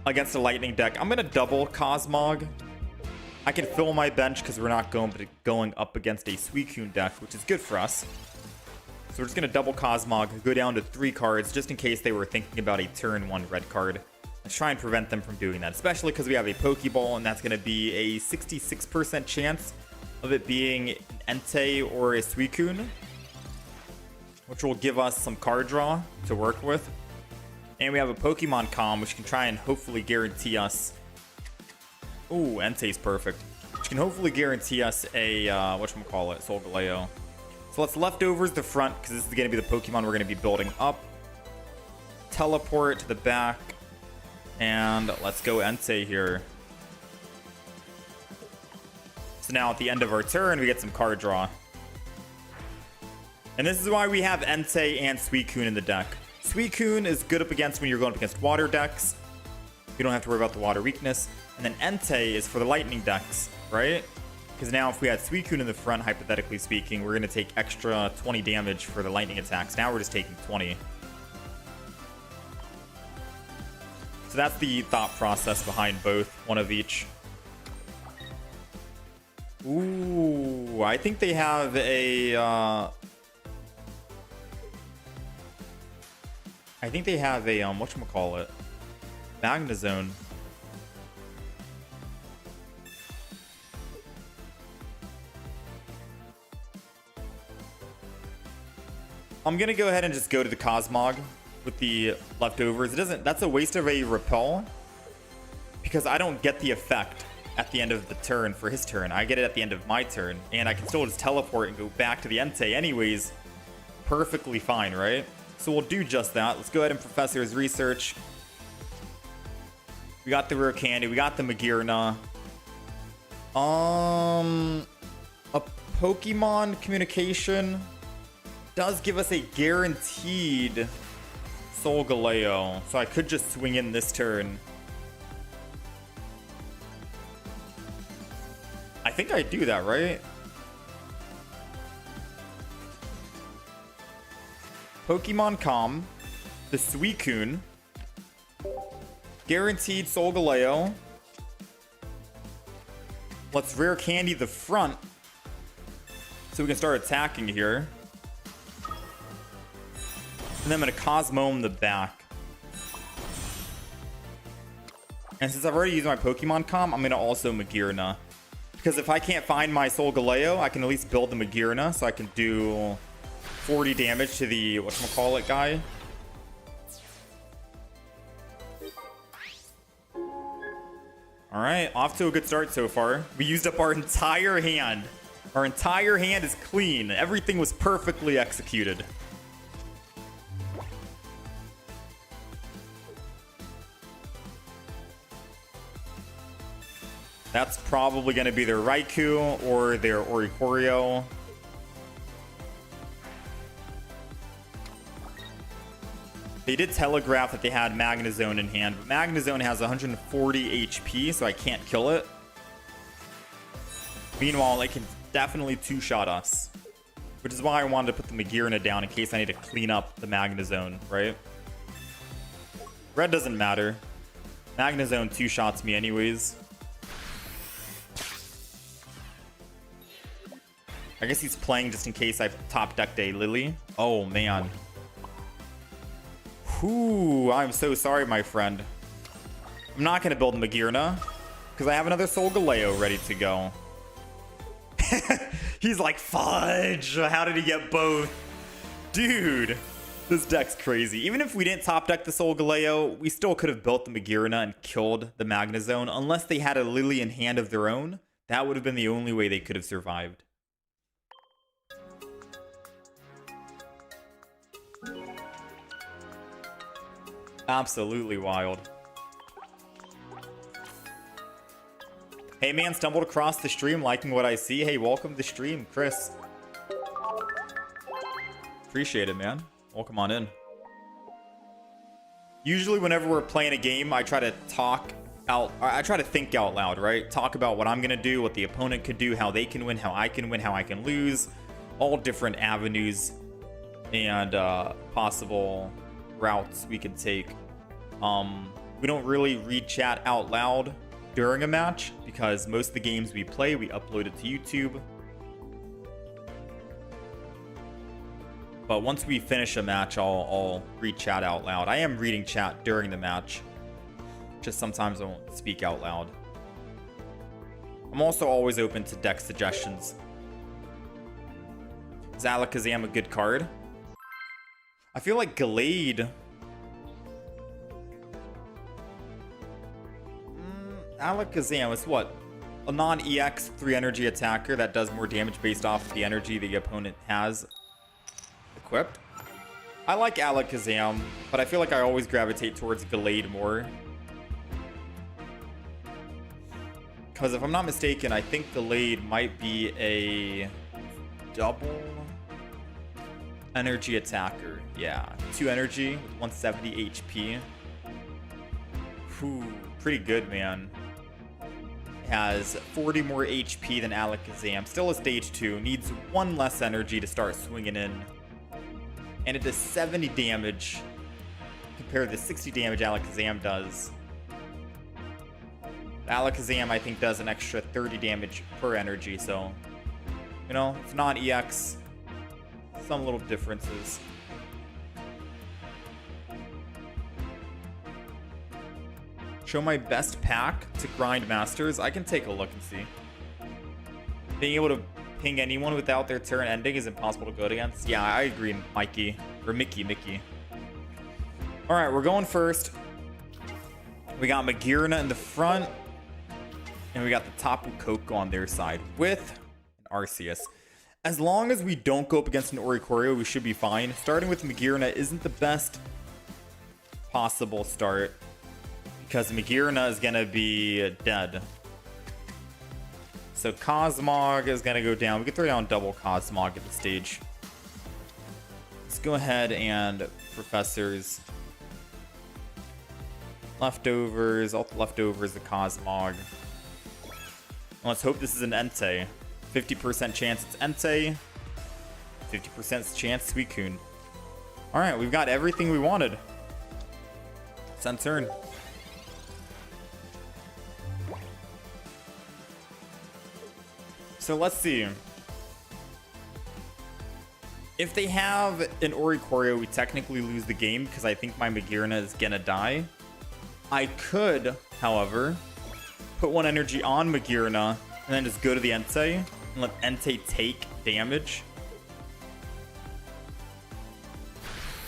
against a Lightning deck. I'm going to double Cosmog. I can fill my bench because we're not going up against a Suicune deck, which is good for us. So we're just going to double Cosmog, go down to 3 cards, just in case they were thinking about a turn 1 red card. Let's try and prevent them from doing that, especially because we have a Pokeball, and that's going to be a 66% chance of it being an Entei or a Suicune, which will give us some card draw to work with. And we have a Pokemon Calm, which can try and hopefully guarantee us... Ooh, Entei's perfect. Which can hopefully guarantee us a, whatchamacallit, Solgaleo. So let's leftovers the front, because this is going to be the Pokemon we're going to be building up. Teleport to the back. And let's go Entei here. So now at the end of our turn, we get some card draw. And this is why we have Entei and Suicune in the deck. Suicune is good up against when you're going up against water decks. You don't have to worry about the water weakness. And then Entei is for the lightning decks, right? Because now if we had Suicune in the front, hypothetically speaking, we're going to take extra 20 damage for the lightning attacks. Now we're just taking 20. So that's the thought process behind both, one of each. Ooh, I think they have a... I think they have a, whatchamacallit, Magnezone. I'm gonna go ahead and just go to the Cosmog with the leftovers. It doesn't, that's a waste of a repel because I don't get the effect at the end of the turn for his turn. I get it at the end of my turn, and I can still just teleport and go back to the Entei anyways. Perfectly fine, right? So we'll do just that. Let's go ahead and Professor's Research. We got the Rare Candy. We got the Magearna. A Pokemon Communication does give us a guaranteed Solgaleo, so I could just swing in this turn. I think I do that, right? Pokemon Calm, the Suicune, guaranteed Solgaleo. Let's Rare Candy the front so we can start attacking here. And then I'm going to Cosmome the back. And since I've already used my Pokemon comp, I'm going to also Magearna. Because if I can't find my Solgaleo, I can at least build the Magearna, so I can do 40 damage to the whatchamacallit guy. Alright, off to a good start so far. We used up our entire hand. Our entire hand is clean. Everything was perfectly executed. That's probably going to be their Raikou or their Oricorio. They did telegraph that they had Magnezone in hand, but Magnezone has 140 HP, so I can't kill it. Meanwhile, it can definitely two-shot us, which is why I wanted to put the Magearna down in case I need to clean up the Magnezone, right? Red doesn't matter. Magnezone two-shots me anyways. I guess he's playing just in case I've top decked a Lily. Oh, man. Whew, I'm so sorry, my friend. I'm not going to build Magearna because I have another Solgaleo ready to go. He's like, fudge. How did he get both? Dude, this deck's crazy. Even if we didn't top deck the Solgaleo, we still could have built the Magearna and killed the Magnezone. Unless they had a Lily in hand of their own, that would have been the only way they could have survived. Absolutely wild. Hey man, stumbled across the stream, liking what I see. Hey, welcome to the stream, Chris. Appreciate it, man. Welcome on in. Usually whenever we're playing a game, I try to think out loud, right? Talk about what I'm gonna do, what the opponent could do, how they can win, how I can win, how I can lose. All different avenues and possible routes we can take. We don't really read chat out loud during a match because most of the games we play, we upload it to YouTube. But once we finish a match, I'll read chat out loud. I am reading chat during the match. Just sometimes I won't speak out loud. I'm also always open to deck suggestions. Is Alakazam a good card? I feel like Gallade... Alakazam is what? A non-EX 3 energy attacker that does more damage based off the energy the opponent has equipped. I like Alakazam, but I feel like I always gravitate towards Gallade more. Because if I'm not mistaken, I think Gallade might be a double energy attacker. Yeah, 2 energy with 170 HP. Whew, pretty good, man. Has 40 more HP than Alakazam. Still a stage 2. Needs 1 less energy to start swinging in. And it does 70 damage compared to the 60 damage Alakazam does. Alakazam, I think, does an extra 30 damage per energy. So, you know, it's non-EX. Some little differences. Show my best pack to grind masters. I can take a look and see. Being able to ping anyone without their turn ending is impossible to go against. Yeah, I agree, Mikey. Or Mickey. Alright, we're going first. We got Magearna in the front. And we got the Tapu Koko on their side with an Arceus. As long as we don't go up against an Oricorio, we should be fine. Starting with Magearna isn't the best possible start, because Magearna is going to be dead. So Cosmog is going to go down. We can throw down double Cosmog at the stage. Let's go ahead and Professors. Leftovers. All the leftovers, the Cosmog. Let's hope this is an Entei. 50% chance it's Entei. 50% chance Suicune. Alright, we've got everything we wanted. It's end turn. So let's see. If they have an Oricorio, we technically lose the game because I think my Magearna is gonna die. I could, however, put one energy on Magearna and then just go to the Entei and let Entei take damage.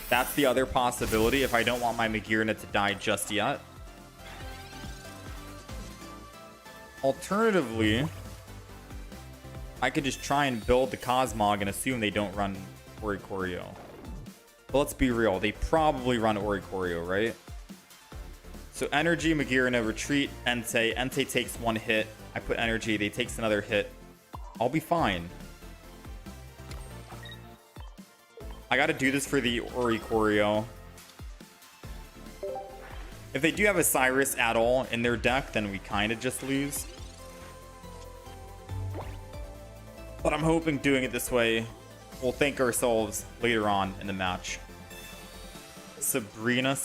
That's the other possibility if I don't want my Magearna to die just yet. Alternatively, I could just try and build the Cosmog and assume they don't run Oricorio. But let's be real, they probably run Oricorio, right? So energy, Magearna, retreat, Entei. Entei takes one hit. I put energy, they takes another hit. I'll be fine. I gotta do this for the Oricorio. If they do have a Cyrus at all in their deck, then we kind of just lose. But I'm hoping doing it this way, we'll thank ourselves later on in the match. Sabrina.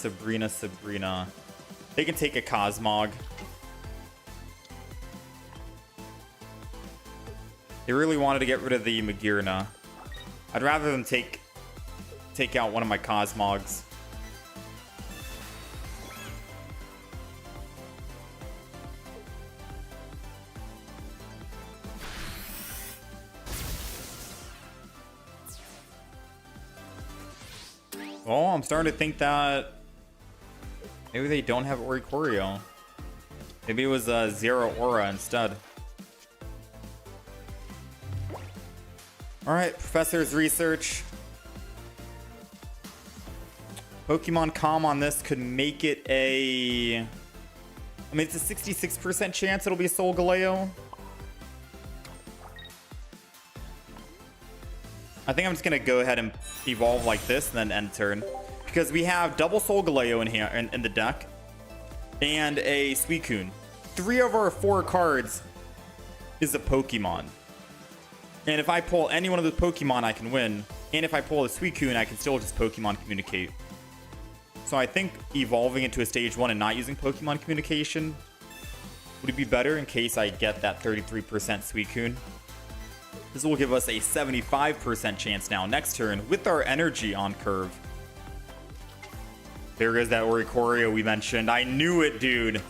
They can take a Cosmog. They really wanted to get rid of the Magearna. I'd rather them take out one of my Cosmogs. Oh, I'm starting to think that maybe they don't have Oricorio. Maybe it was Zero Aura instead. Alright, Professor's research. Pokemon Calm on this could make it a... I mean, it's a 66% chance it'll be Solgaleo. I think I'm just going to go ahead and evolve like this and then end turn. Because we have double Solgaleo in here in the deck. And a Suicune. 3 of our 4 cards is a Pokemon. And if I pull any one of those Pokemon, I can win. And if I pull a Suicune, I can still just Pokemon Communicate. So I think evolving into a stage 1 and not using Pokemon Communication would be better in case I get that 33% Suicune. This will give us a 75% chance now next turn with our energy on curve. There goes that Oricorio we mentioned. I knew it, dude.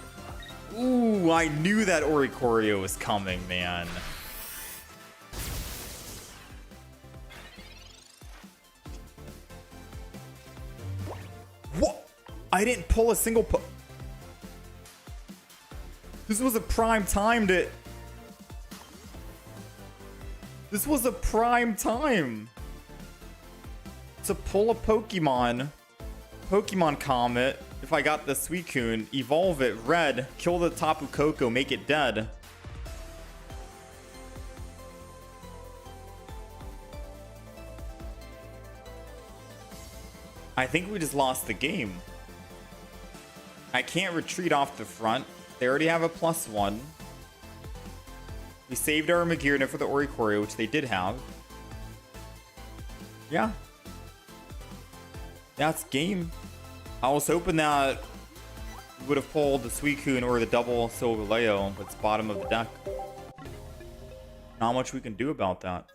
Ooh, I knew that Oricorio was coming, man. What? I didn't pull a single This was a prime time to... This was a prime time to pull a Pokemon Comet. If I got the Suicune, evolve it, red, kill the Tapu Koko, make it dead. I think we just lost the game. I can't retreat off the front. They already have a +1. We saved our Magearna for the Oricorio, which they did have. Yeah. That's game. I was hoping that we would have pulled the Suicune or the double Solgaleo, but it's bottom of the deck. Not much we can do about that.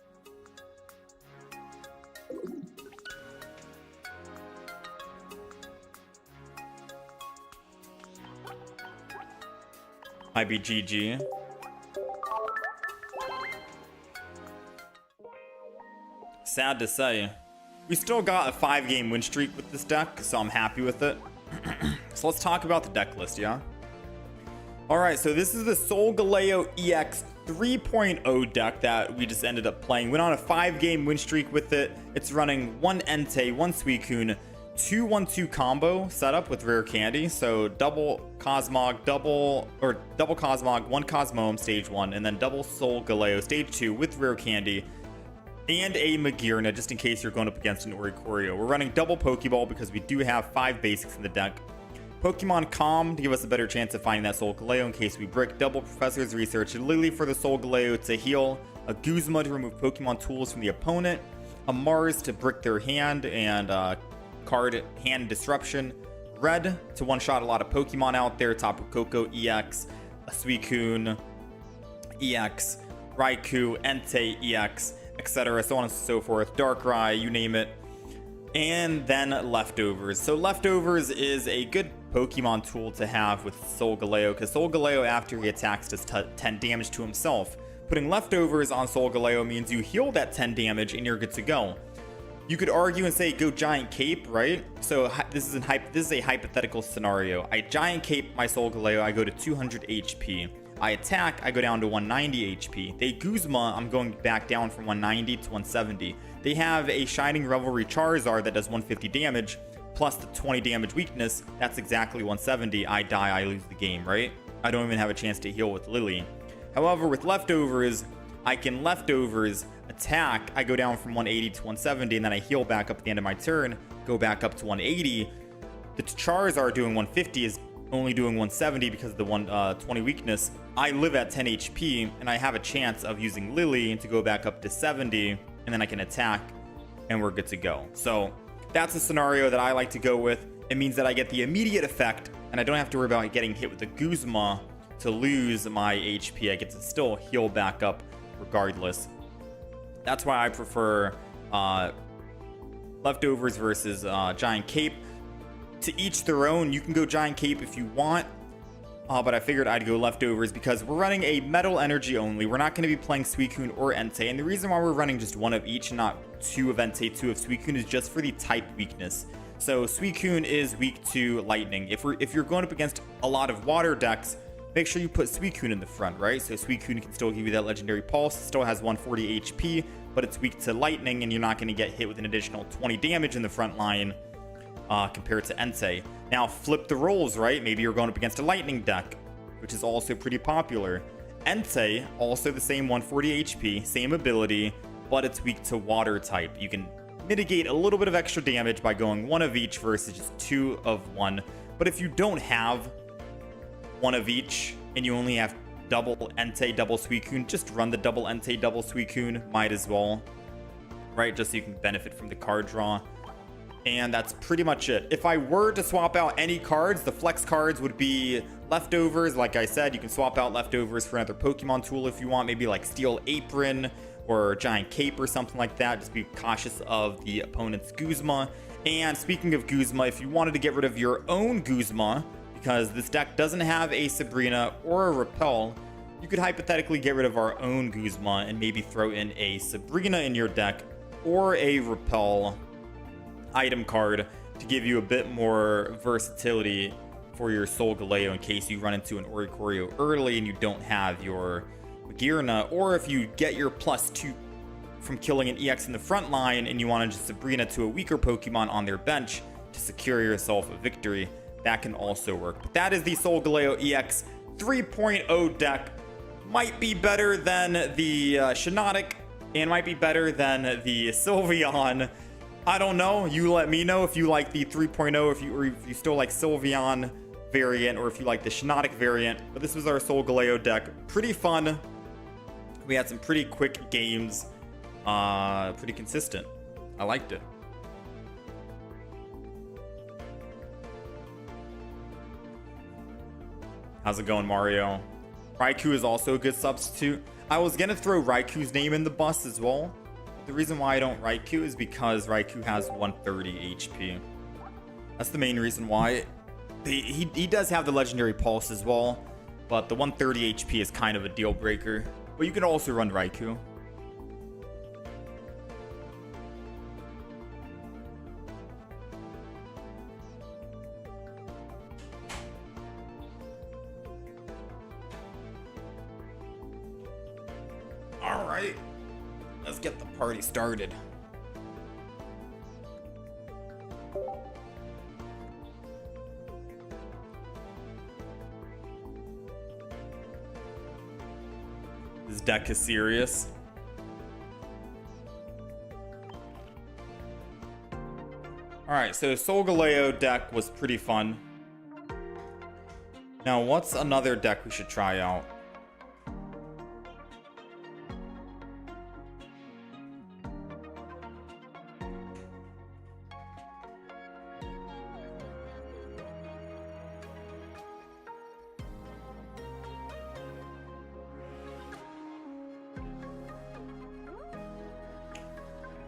Might be GG. Sad to say. We still got a 5-game win streak with this deck, so I'm happy with it. So let's talk about the deck list, yeah? Alright, so this is the Solgaleo EX 3.0 deck that we just ended up playing. Went on a 5-game win streak with it. It's running 1 Entei, 1 Suicune, 2-1-2 combo setup with Rare Candy. So double Cosmog, double Cosmog, 1 Cosmoem stage 1, and then double Solgaleo stage 2 with Rare Candy. And a Magearna, just in case you're going up against an Oricorio. We're running double Pokeball because we do have 5 basics in the deck. Pokemon Calm to give us a better chance of finding that Solgaleo in case we brick. Double Professor's Research, a Lily for the Solgaleo to heal. A Guzma to remove Pokemon tools from the opponent. A Mars to brick their hand and card hand disruption. Red to one-shot a lot of Pokemon out there. Tapu Koko EX. A Suicune EX. Raikou, Entei EX. etc., so on and so forth. Darkrai, you name it. And then Leftovers. So Leftovers is a good Pokemon tool to have with Solgaleo, because Solgaleo, after he attacks, does 10 damage to himself. Putting Leftovers on Solgaleo means you heal that 10 damage and you're good to go. You could argue and say go Giant Cape, right? So this is a hypothetical scenario. I Giant Cape my Solgaleo, I go to 200 HP. I attack, I go down to 190 HP. They Guzma, I'm going back down from 190 to 170. They have a Shining Revelry Charizard that does 150 damage, plus the 20 damage weakness. That's exactly 170. I die, I lose the game, right? I don't even have a chance to heal with Lily. However, with Leftovers, I can Leftovers attack. I go down from 180 to 170, and then I heal back up at the end of my turn, go back up to 180. The Charizard doing 150 is only doing 170 because of the 120 weakness. I live at 10 HP, and I have a chance of using Lily to go back up to 70, and then I can attack, and we're good to go. So that's a scenario that I like to go with. It means that I get the immediate effect, and I don't have to worry about getting hit with the Guzma to lose my HP. I get to still heal back up regardless. That's why I prefer Leftovers versus Giant Cape. To each their own. You can go Giant Cape if you want, but I figured I'd go Leftovers because we're running a Metal Energy only. We're not going to be playing Suicune or Entei, and the reason why we're running just one of each and not two of Entei, two of Suicune is just for the type weakness. So Suicune is weak to Lightning. If you're going up against a lot of water decks, make sure you put Suicune in the front, right? So Suicune can still give you that Legendary Pulse, still has 140 HP, but it's weak to Lightning, and you're not going to get hit with an additional 20 damage in the front line compared to Entei. Now flip the roles, right? Maybe you're going up against a Lightning deck, which is also pretty popular. Entei, also the same 140 HP, same ability, but it's weak to Water type. You can mitigate a little bit of extra damage by going one of each versus just two of one. But if you don't have one of each and you only have double Entei, double Suicune, just run the double Entei, double Suicune, might as well, right? Just so you can benefit from the card draw. And that's pretty much it. If I were to swap out any cards, the flex cards would be Leftovers. Like I said, you can swap out Leftovers for another Pokemon tool if you want, maybe like Steel Apron or Giant Cape or something like that. Just be cautious of the opponent's Guzma. And speaking of Guzma, if you wanted to get rid of your own Guzma, because this deck doesn't have a Sabrina or a Repel, you could hypothetically get rid of our own Guzma and maybe throw in a Sabrina in your deck or a Repel item card to give you a bit more versatility for your Solgaleo in case you run into an Oricorio early and you don't have your Magearna, or if you get your +2 from killing an EX in the front line and you want to just Sabrina to a weaker Pokemon on their bench to secure yourself a victory, that can also work. But that is the Solgaleo EX 3.0 deck. Might be better than the Shiinotic and might be better than the Sylveon. I don't know. You let me know if you like the 3.0, if you still like Sylveon variant, or if you like the Shiinotic variant. But this was our Solgaleo deck. Pretty fun. We had some pretty quick games. Pretty consistent. I liked it. How's it going, Mario? Raikou is also a good substitute. I was gonna throw Raikou's name in the bus as well. The reason why I don't Raikou is because Raikou has 130 HP. That's the main reason why. He does have the Legendary Pulse as well, but the 130 HP is kind of a deal breaker. But you can also run Raikou. Alright, let's get the party started. This deck is serious. Alright, so Solgaleo deck was pretty fun. Now, what's another deck we should try out?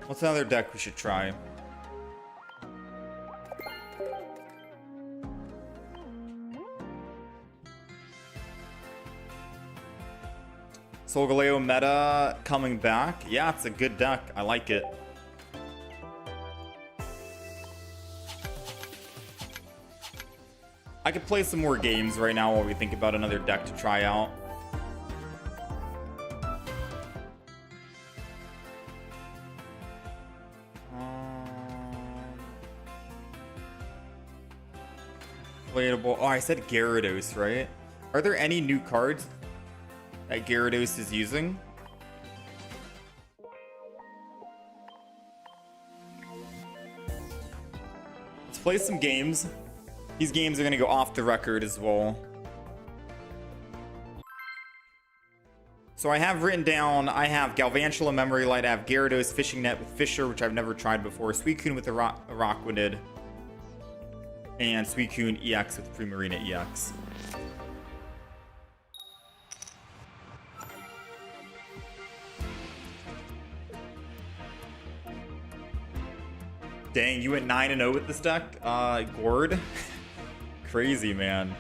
What's another deck we should try? Solgaleo meta coming back. Yeah, it's a good deck. I like it. I could play some more games right now while we think about another deck to try out. Playable. Oh, I said Gyarados, right? Are there any new cards that Gyarados is using? Let's play some games. These games are going to go off the record as well. So I have written down, I have Galvantula Memory Light, I have Gyarados, Fishing Net with Fisher, which I've never tried before, Suicune with Araquinid, and Suicune EX with Primarina EX. Dang, you went 9-0 with this deck? Gord? Crazy, man.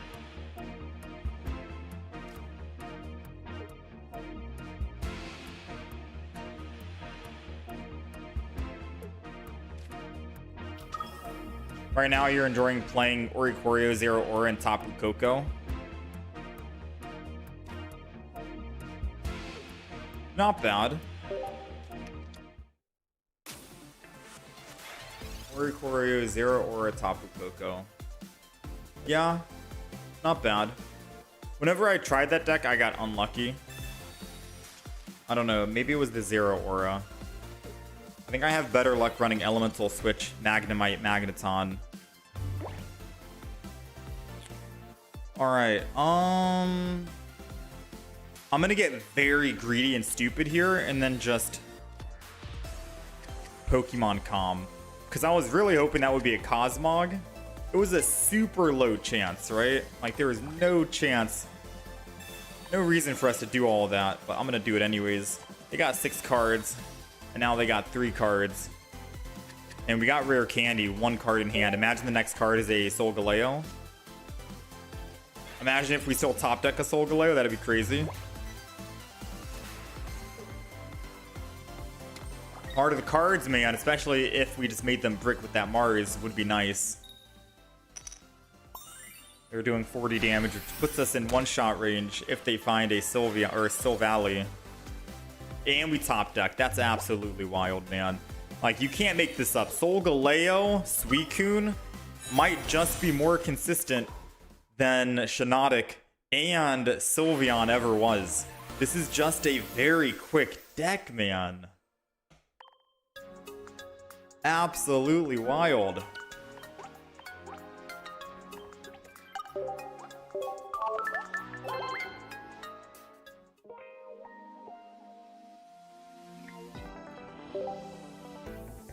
Right now, you're enjoying playing Oricorio, Zero Aura, and Tapu Koko. Not bad. Oricorio, Zero Aura, Tapu Koko. Yeah, not bad. Whenever I tried that deck, I got unlucky. I don't know, maybe it was the Zero Aura. I think I have better luck running Elemental Switch, Magnemite, Magneton. Alright, I'm gonna get very greedy and stupid here and then just Pokemon Calm. Because I was really hoping that would be a Cosmog. It was a super low chance, right? Like, there was no chance, no reason for us to do all of that, but I'm gonna do it anyways. They got 6 cards, and now they got 3 cards. And we got Rare Candy, 1 card in hand. Imagine the next card is a Solgaleo. Imagine if we still top deck a Solgaleo, that'd be crazy. Part of the cards, man, especially if we just made them brick with that Mars, would be nice. They're doing 40 damage, which puts us in one-shot range if they find a Sylvia or a Silvally. And we top deck. That's absolutely wild, man. Like, you can't make this up. Solgaleo, Suicune might just be more consistent than Shiinotic and Sylveon ever was. This is just a very quick deck, man. Absolutely wild.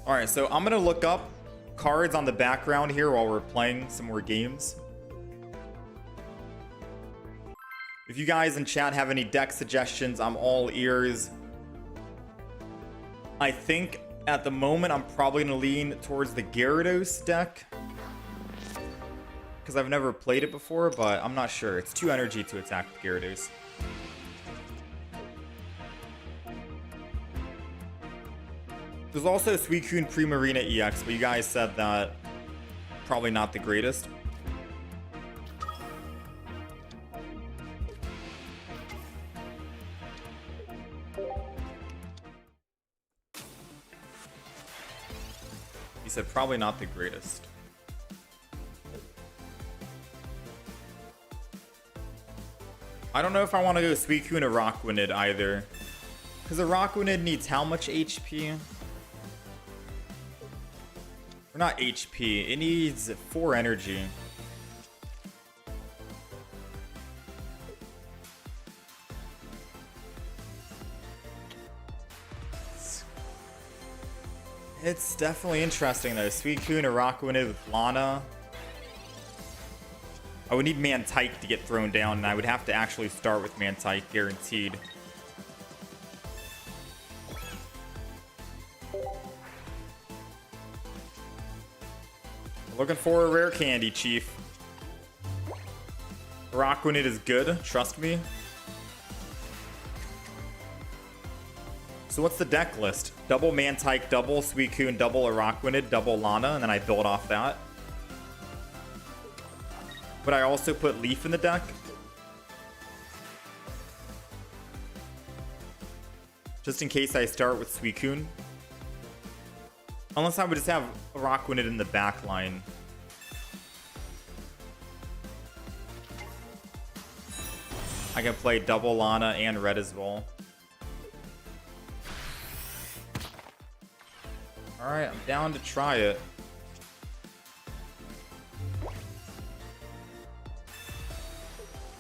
Alright, so I'm gonna look up cards on the background here while we're playing some more games. If you guys in chat have any deck suggestions, I'm all ears. I think at the moment I'm probably gonna lean towards the Gyarados deck, because I've never played it before, but I'm not sure. It's 2 energy to attack with Gyarados. There's also Suicune Primarina EX, but you guys said that probably not the greatest. You said probably not the greatest. I don't know if I want to go Suicune or Araquinid either. Because Araquinid needs how much HP? Or not HP, it needs 4 energy. It's definitely interesting though. Suicune, Araquinid with Lana. I would need Mantike to get thrown down, and I would have to actually start with Mantike, guaranteed. Looking for a rare candy, Chief. Araquinid is good, trust me. So what's the deck list? Double Mantike, double Suicune, double Araquinid, double Lana, and then I build off that. But I also put Leaf in the deck. Just in case I start with Suicune. Unless I would just have Araquinid in the back line. I can play double Lana and Red as well. Alright, I'm down to try it.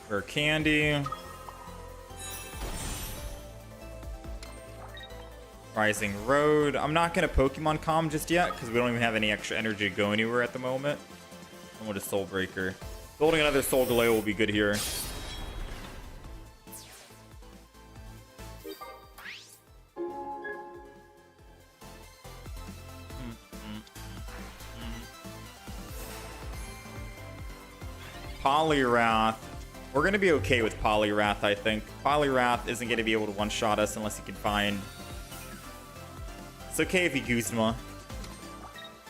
Rare candy. Rising Road. I'm not going to Pokemon Calm just yet because we don't even have any extra energy to go anywhere at the moment. And we'll just Soul Breaker. Building another Soul Galeo will be good here. Poliwrath. We're going to be okay with Poliwrath, I think. Poliwrath isn't going to be able to one-shot us unless he can find... It's okay if he Guzma.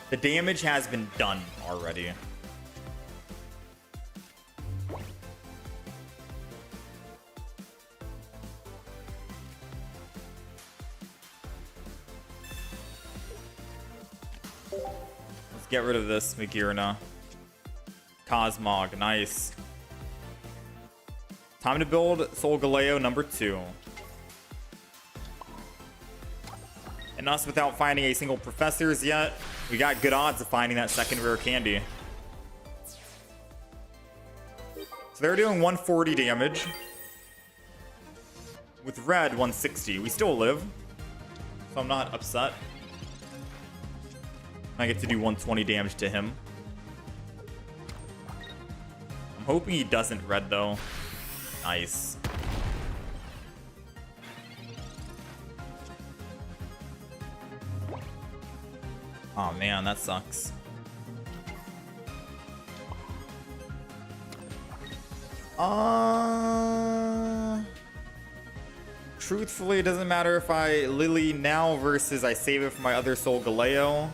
The damage has been done already. Let's get rid of this Magirna. Cosmog, nice. Time to build Soul Galeo number 2. And us without finding a single Professors yet. We got good odds of finding that second rare candy. So they're doing 140 damage. With red, 160. We still live. So I'm not upset. I get to do 120 damage to him. I'm hoping he doesn't red though. Nice. Oh man, that sucks. Truthfully, it doesn't matter if I Lily now versus I save it for my other Soul Galeo.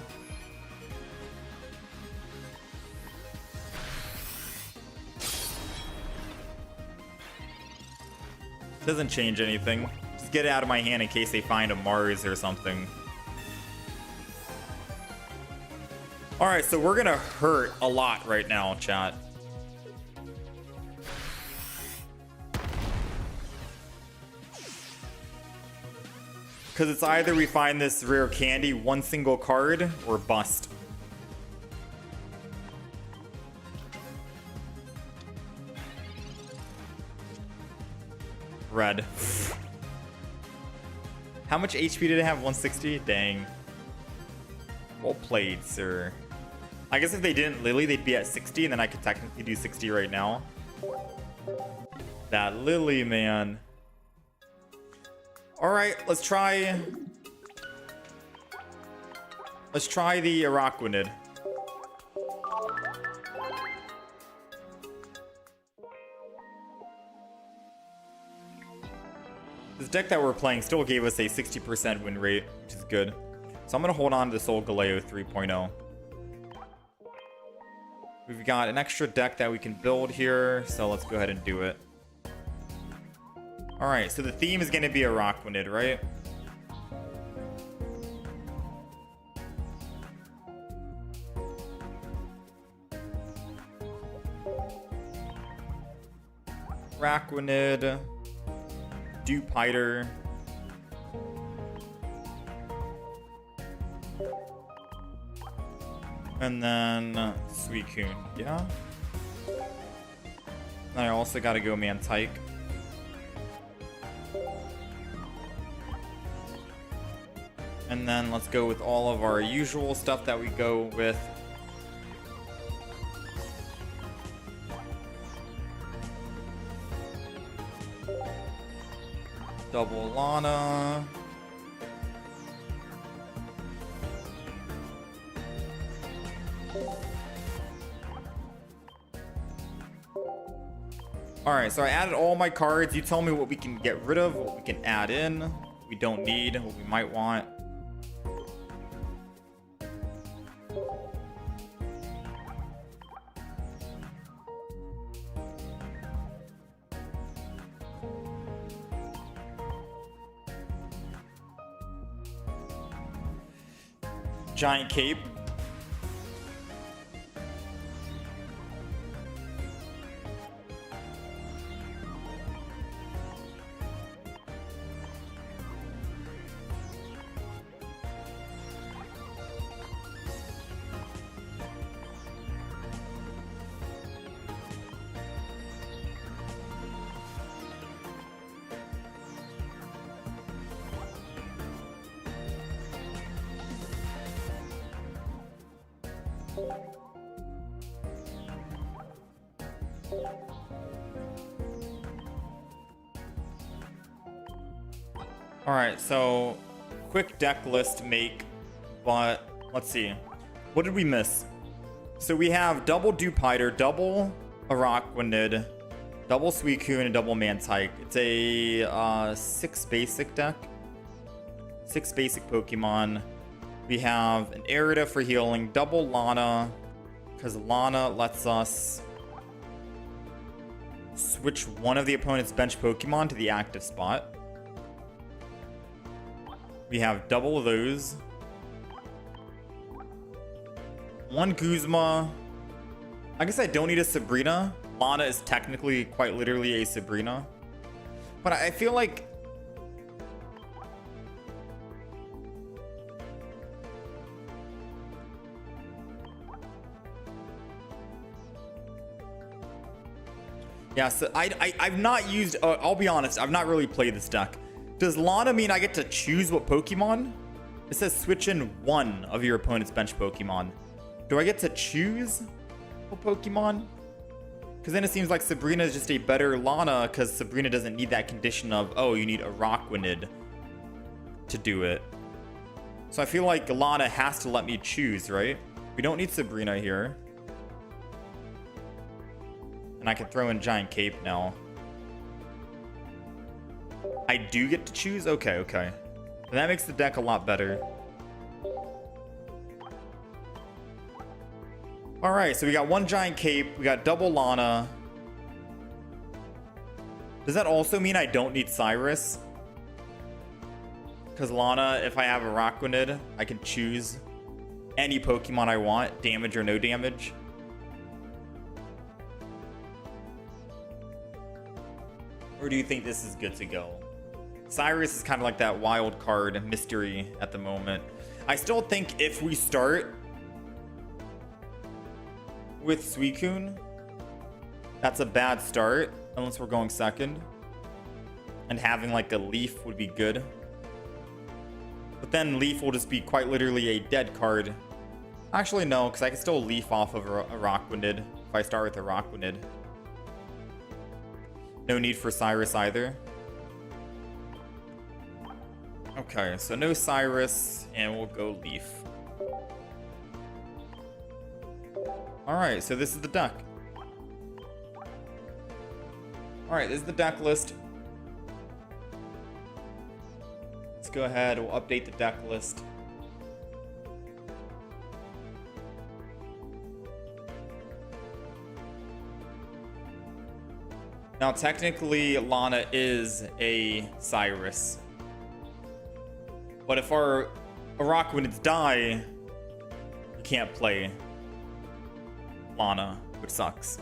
Doesn't change anything. Just get it out of my hand in case they find a Mars or something. Alright, so we're gonna hurt a lot right now, chat. Because it's either we find this rare candy, one single card, or bust. Red. How much HP did it have? 160? Dang. Well played, sir. I guess if they didn't Lily, they'd be at 60, and then I could technically do 60 right now. That Lily, man. Alright, let's try... Let's try the Araquinid. This deck that we're playing still gave us a 60% win rate, which is good. So I'm going to hold on to the Soul Galeo 3.0. We've got an extra deck that we can build here, so let's go ahead and do it. Alright, so the theme is going to be Araquinid, right? Araquinid. Dupiter. And then Suicune, yeah? And I also gotta go Mantike. And then let's go with all of our usual stuff that we go with. Double Lana. All right, so I added all my cards. You tell me what we can get rid of, what we can add in, what we don't need, what we might want. Giant Cape. All right, so quick deck list make, but let's see. What did we miss? So we have double Dupiter, double Araquinid, double Suicune, and double Mantike. It's a 6 basic deck. 6 basic Pokemon. We have an Arida for healing, double Lana, because Lana lets us switch one of the opponent's bench Pokemon to the active spot. We have double of those. One Guzma. I guess I don't need a Sabrina. Lana is technically quite literally a Sabrina. But I feel like... yeah, so I've not used... I'll be honest, I've not really played this deck. Does Lana mean I get to choose what Pokemon? It says switch in one of your opponent's bench Pokemon. Do I get to choose what Pokemon? Because then it seems like Sabrina is just a better Lana, because Sabrina doesn't need that condition of, oh, you need Araquinid to do it. So I feel like Lana has to let me choose, right? We don't need Sabrina here. And I can throw in Giant Cape now. I do get to choose? Okay, okay. And that makes the deck a lot better. Alright, so we got one Giant Cape. We got double Lana. Does that also mean I don't need Cyrus? Because Lana, if I have Araquinid, I can choose any Pokemon I want, damage or no damage. Or do you think this is good to go? Cyrus is kind of like that wild card mystery at the moment. I still think if we start with Suicune, that's a bad start, unless we're going second. And having like a Leaf would be good. But then Leaf will just be quite literally a dead card. Actually, no, because I can still Leaf off of Araquinid if I start with Araquinid. No need for Cyrus either. Okay, so no Cyrus, and we'll go Leaf. Alright, so this is the deck. Alright, this is the deck list. Let's go ahead, we'll update the deck list. Now, technically, Lana is a Cyrus. But if our Araquinids die, you can't play Lana, which sucks.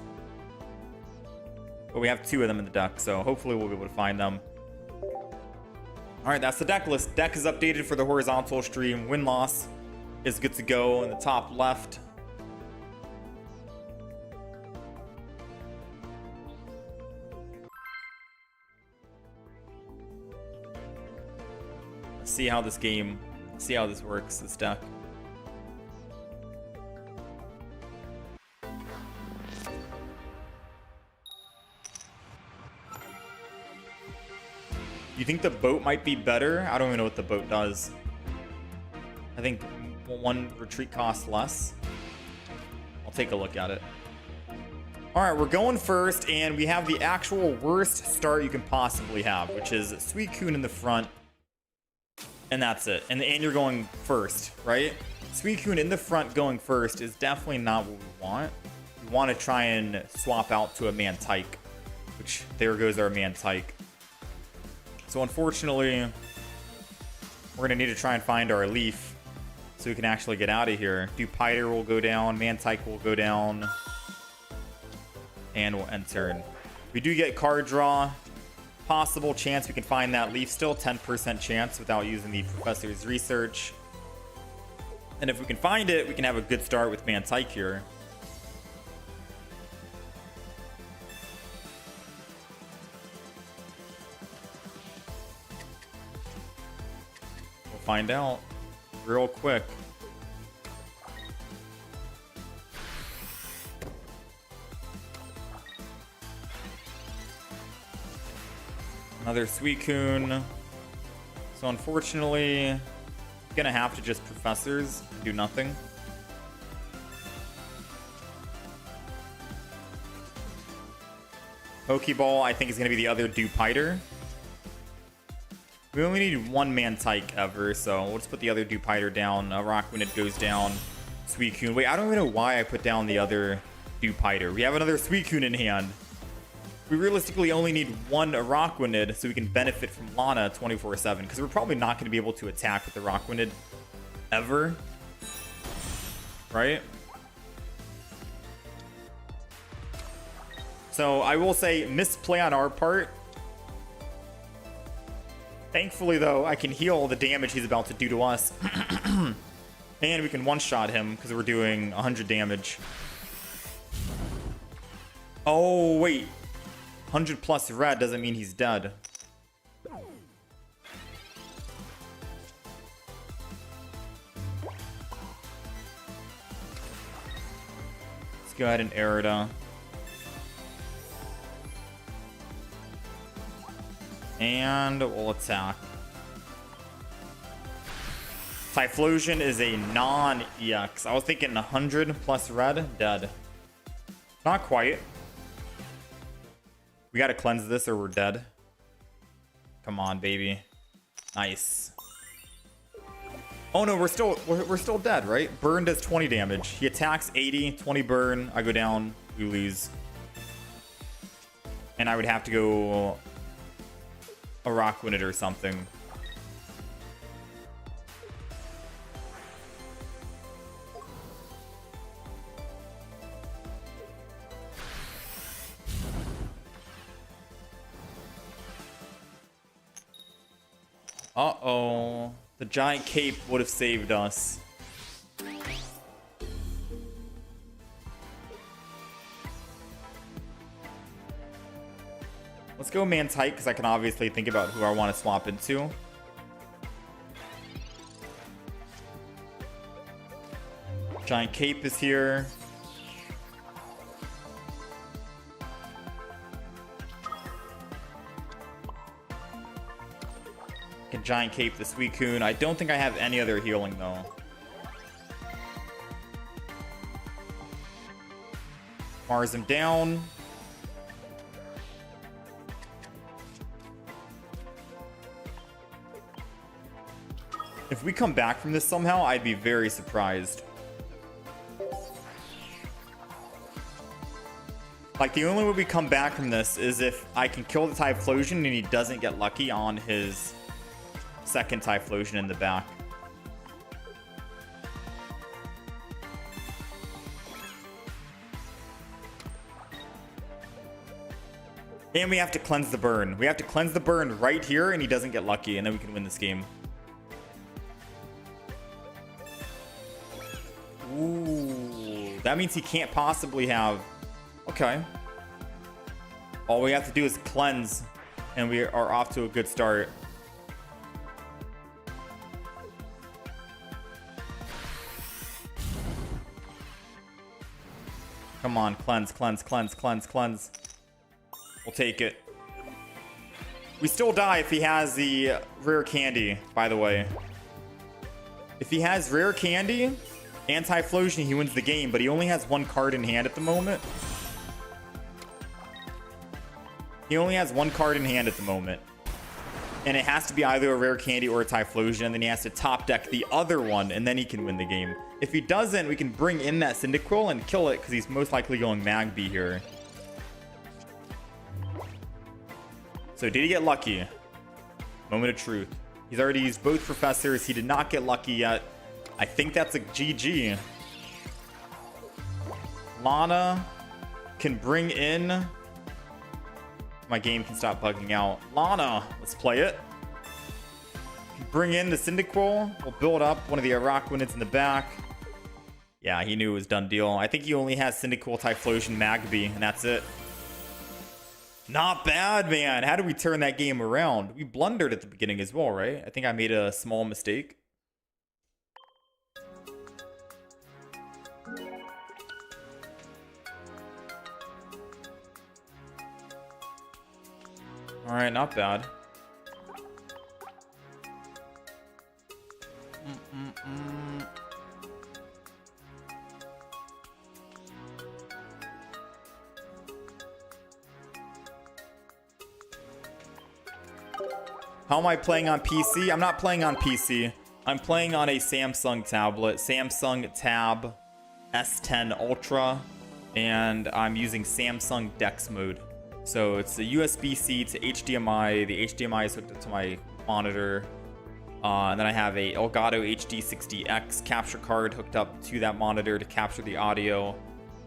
But we have 2 of them in the deck, so hopefully we'll be able to find them. Alright, that's the deck list. Deck is updated for the horizontal stream. Win-loss is good to go in the top left. Let's see how this game, see how this works, this deck. You think the boat might be better? I don't even know what the boat does. I think 1 retreat costs less. I'll take a look at it. All right, we're going first, and we have the actual worst start you can possibly have, which is Suicune in the front, and that's it. And you're going first, right? Suicune in the front going first is definitely not what we want. We want to try and swap out to a Mantike, which there goes our Mantike. So unfortunately, we're going to need to try and find our Leaf so we can actually get out of here. Dupiter will go down, Mantike will go down. And we'll end turn. We do get card draw. Possible chance we can find that Leaf. Still 10% chance without using the Professor's Research. And if we can find it, we can have a good start with Mantike here. We'll find out real quick. Another Suicune. So unfortunately, gonna have to just Professors, do nothing. Pokeball, I think, is gonna be the other Dupiter. We only need one Mantike ever, so we'll just put the other Dupiter down. Araquinid goes down. Suicune. Wait, I don't even know why I put down the other Dupiter. We have another Suicune in hand. We realistically only need one Araquinid so we can benefit from Lana 24/7, because we're probably not going to be able to attack with Araquinid ever, right? So I will say misplay on our part. Thankfully, though, I can heal the damage he's about to do to us. And we can one-shot him because we're doing 100 damage. Oh, wait. 100 plus red doesn't mean he's dead. Let's go ahead and Arida. And we'll attack. Typhlosion is a non-EX. I was thinking 100 plus red, dead. Not quite. We gotta cleanse this or we're dead. Come on, baby. Nice. Oh no, we're still dead, right? Burn does 20 damage. He attacks 80, 20 burn. I go down, we lose. And I would have to go Araquinid or something. Uh-oh. The giant cape would have saved us. Let's go Mantike, because I can obviously think about who I want to swap into. Giant cape is here. Can giant cape the Suicune. I don't think I have any other healing though. Mars him down. If we come back from this somehow, I'd be very surprised. Like, the only way we come back from this is if I can kill the Typhlosion and he doesn't get lucky on his second Typhlosion in the back. And we have to cleanse the burn. We have to cleanse the burn right here and he doesn't get lucky, and then we can win this game. Ooh, that means he can't possibly have... Okay. All we have to do is cleanse, and we are off to a good start. Come on, cleanse, cleanse, cleanse, cleanse, cleanse. We'll take it. We still die if he has the rare candy, by the way. If he has rare candy and Typhlosion, he wins the game, but he only has one card in hand at the moment. He only has one card in hand at the moment. And it has to be either a rare candy or a Typhlosion, and then he has to top deck the other one, and then he can win the game. If he doesn't, we can bring in that Cyndaquil and kill it, because he's most likely going Magby here. So did he get lucky? Moment of truth. He's already used both Professors. He did not get lucky yet. I think that's a GG. Lana can bring in... My game can stop bugging out. Lana, let's play it. Can bring in the Cyndaquil. We'll build up one of the Araquinids in the back. Yeah, he knew it was done deal. I think he only has Cyndaquil, Typhlosion, Magby, and that's it. Not bad, man. How did we turn that game around? We blundered at the beginning as well, right? I think I made a small mistake. All right, not bad. How am I playing on PC? I'm not playing on PC. I'm playing on a Samsung tablet, Samsung Tab S10 Ultra, and I'm using Samsung Dex mode. So it's a USB-C to HDMI. The HDMI is hooked up to my monitor. And then I have a Elgato HD60X capture card hooked up to that monitor to capture the audio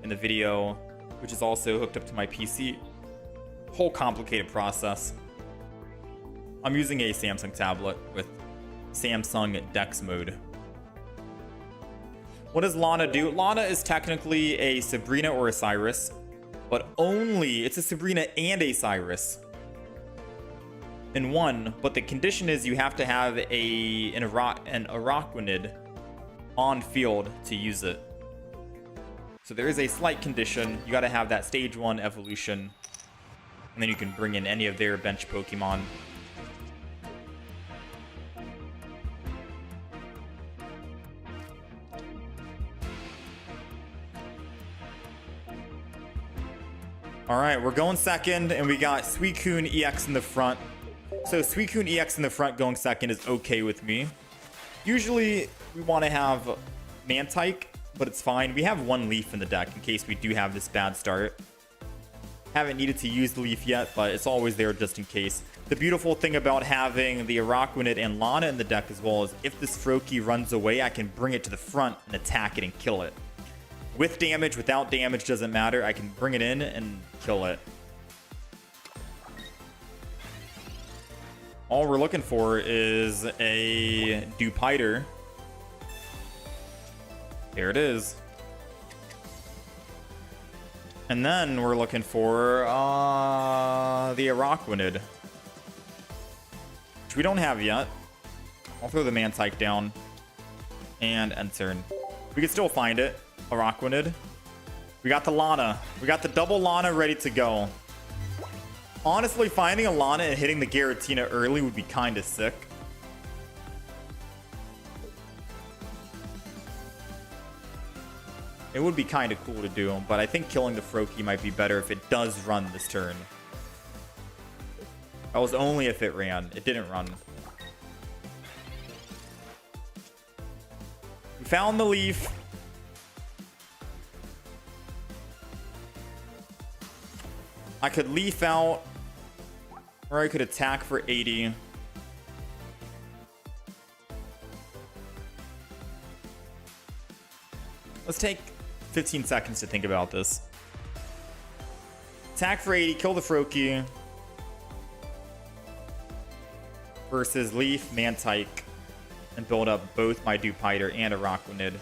and the video, which is also hooked up to my PC. Whole complicated process. I'm using a Samsung tablet with Samsung Dex mode. What does Lana do? Lana is technically a Sabrina or a Cyrus, but only it's a Sabrina and a Cyrus in one. But the condition is you have to have an Araquinid on field to use it. So there is a slight condition. You got to have that stage 1 evolution, and then you can bring in any of their bench Pokemon. All right, we're going second, and we got Suicune EX in the front. So Suicune EX in the front going second is okay with me. Usually we want to have Mantike, but it's fine. We have one Leaf in the deck in case we do have this bad start. Haven't needed to use the Leaf yet, but it's always there just in case. The beautiful thing about having the Araquinid and Lana in the deck as well is if this Froakie runs away, I can bring it to the front and attack it and kill it. With damage, without damage, doesn't matter. I can bring it in and kill it. All we're looking for is a Dewpider. There it is. And then we're looking for the Araquinid, which we don't have yet. I'll throw the Mantike down and enter. We can still find it. Araquinid. We got the Lana. We got the double Lana ready to go. Honestly, finding a Lana and hitting the Giratina early would be kind of sick. It would be kind of cool to do, but I think killing the Froakie might be better if it does run this turn. That was only if it ran. It didn't run. We found the Leaf. I could Leaf out, or I could attack for 80. Let's take 15 seconds to think about this. Attack for 80, kill the Froakie. Versus Leaf, Mantike, and build up both my Dewpider and Araquinid.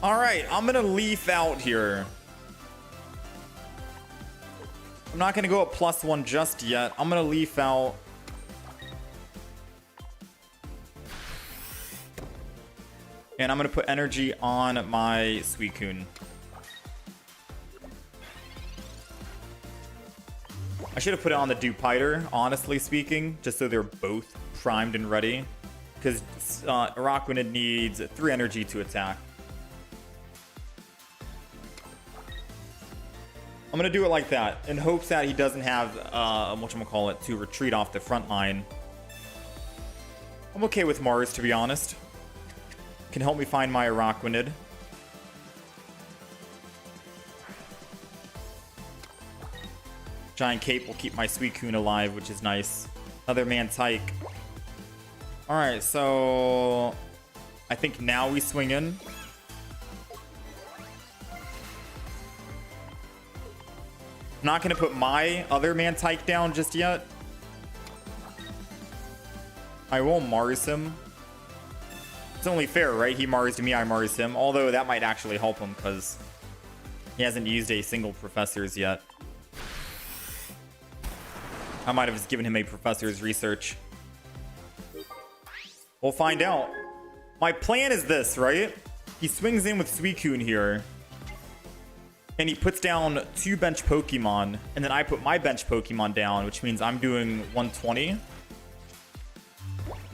All right, I'm gonna Leaf out here. I'm not gonna go up +1 just yet. I'm gonna Leaf out. And I'm going to put energy on my Suicune. I should have put it on the Dewpider, honestly speaking, just so they're both primed and ready. Because Araquinid needs 3 energy to attack. I'm going to do it like that, in hopes that he doesn't have, whatchamacallit, to retreat off the front line. I'm okay with Mars, to be honest. Can help me find my Araquinid. Giant Cape will keep my Suicune alive, which is nice. Another Mantike. Alright, so I think now we swing in. I'm not going to put my other Mantike down just yet. I will Mars him. It's only fair, right? He Marsed me, I Marsed him. Although that might actually help him because he hasn't used a single Professor's yet. I might have just given him a Professor's research. We'll find out. My plan is this, right? He swings in with Suicune here. And he puts down 2 bench Pokemon. And then I put my bench Pokemon down, which means I'm doing 120.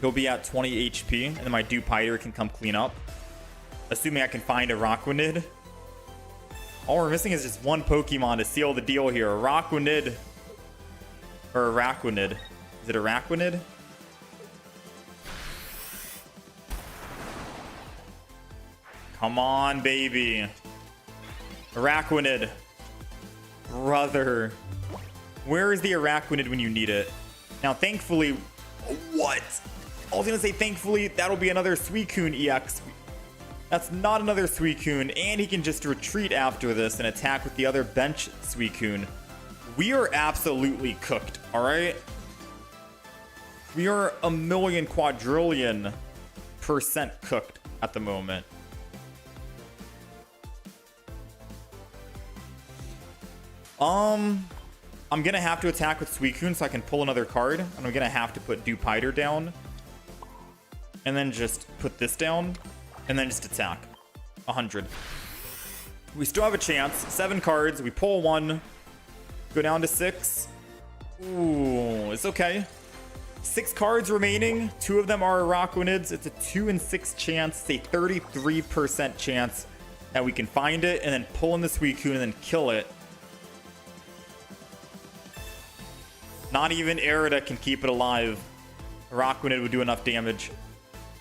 He'll be at 20 HP. And then my Dewpider can come clean up. Assuming I can find a Araquinid. All we're missing is just 1 Pokemon to seal the deal here. Araquinid. Or Araquinid. Is it Araquinid? Come on, baby. Araquinid. Brother. Where is the Araquinid when you need it? Now, thankfully... What? I was going to say, thankfully, that'll be another Suicune EX. That's not another Suicune. And he can just retreat after this and attack with the other bench Suicune. We are absolutely cooked, alright? We are a million quadrillion % cooked at the moment. I'm gonna have to attack with Suicune so I can pull another card. And I'm gonna have to put Dewpider down. And then just put this down. And then just attack. 100. We still have a chance. 7 cards. We pull 1. Go down to 6. Ooh, it's okay. 6 cards remaining. 2 of them are Araquinids. It's a 2 in 6 chance. It's a 33% chance that we can find it and then pull in the Suicune and then kill it. Not even Arida can keep it alive. Araquinid would do enough damage.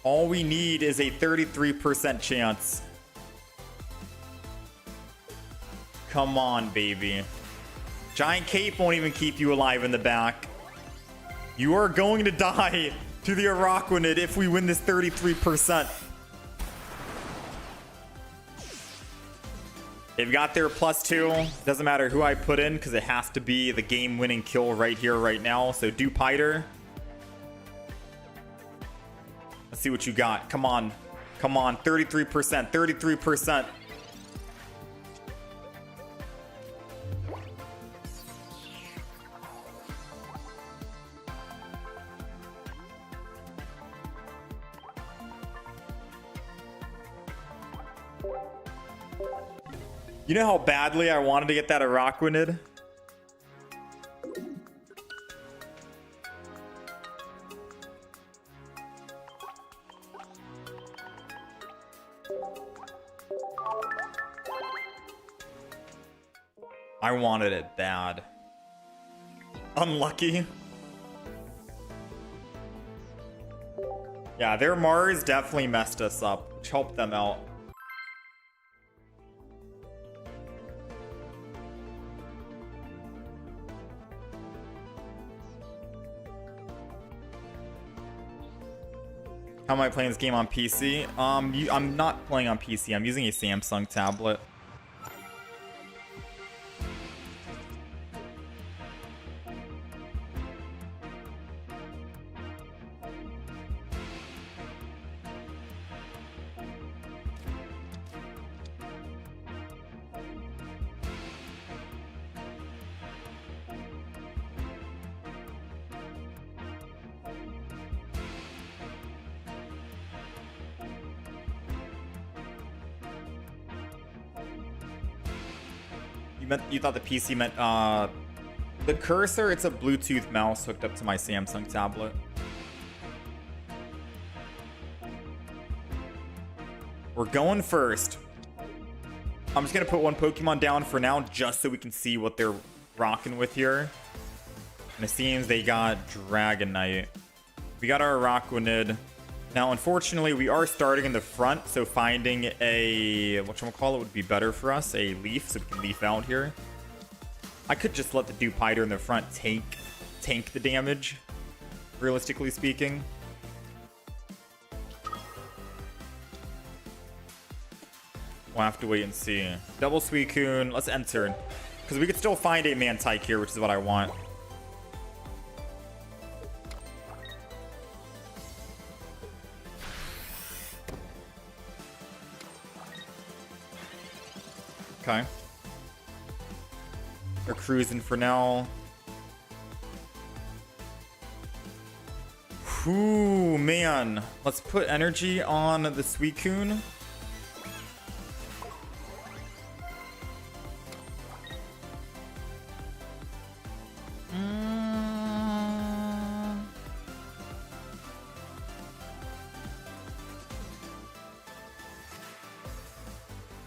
All we need is a 33% chance. Come on, baby. Giant Cape won't even keep you alive in the back. You are going to die to the Araquinid if we win this 33%. They've got their +2. Doesn't matter who I put in because it has to be the game-winning kill right here, right now. So Dewpider. Let's see what you got. Come on. Come on. 33%. 33%. You know how badly I wanted to get that Araquinid? I wanted it bad. Unlucky. Yeah, their Mars definitely messed us up, which helped them out. How am I playing this game on PC? I'm not playing on PC. I'm using a Samsung tablet. you thought the PC meant the cursor. It's a Bluetooth mouse hooked up to my Samsung tablet. We're going first. I'm just gonna put one Pokemon down for now, just so we can see what they're rocking with here. And it seems they got Dragonite. We got our Araquinid. Now, unfortunately, we are starting in the front, so finding a whatchamacallit would be better for us. A leaf, so we can leaf out here. I could just let the Dewpider in the front tank the damage, realistically speaking. We'll have to wait and see. Double Suicune. Let's enter. Because we could still find a Mantike here, which is what I want. Okay. We're cruising for now. Ooh, man. Let's put energy on the Suicune.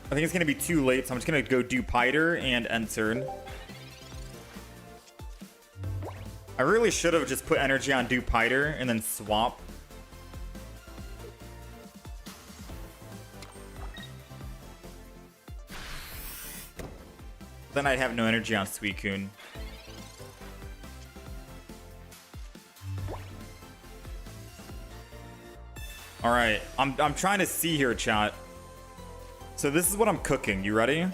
I think it's going to be too late, so I'm just going to go Dewpider and enter. I really should have just put energy on Dewpider and then swap. Then I'd have no energy on Suicune. Alright, I'm trying to see here, chat. So this is what I'm cooking. You ready?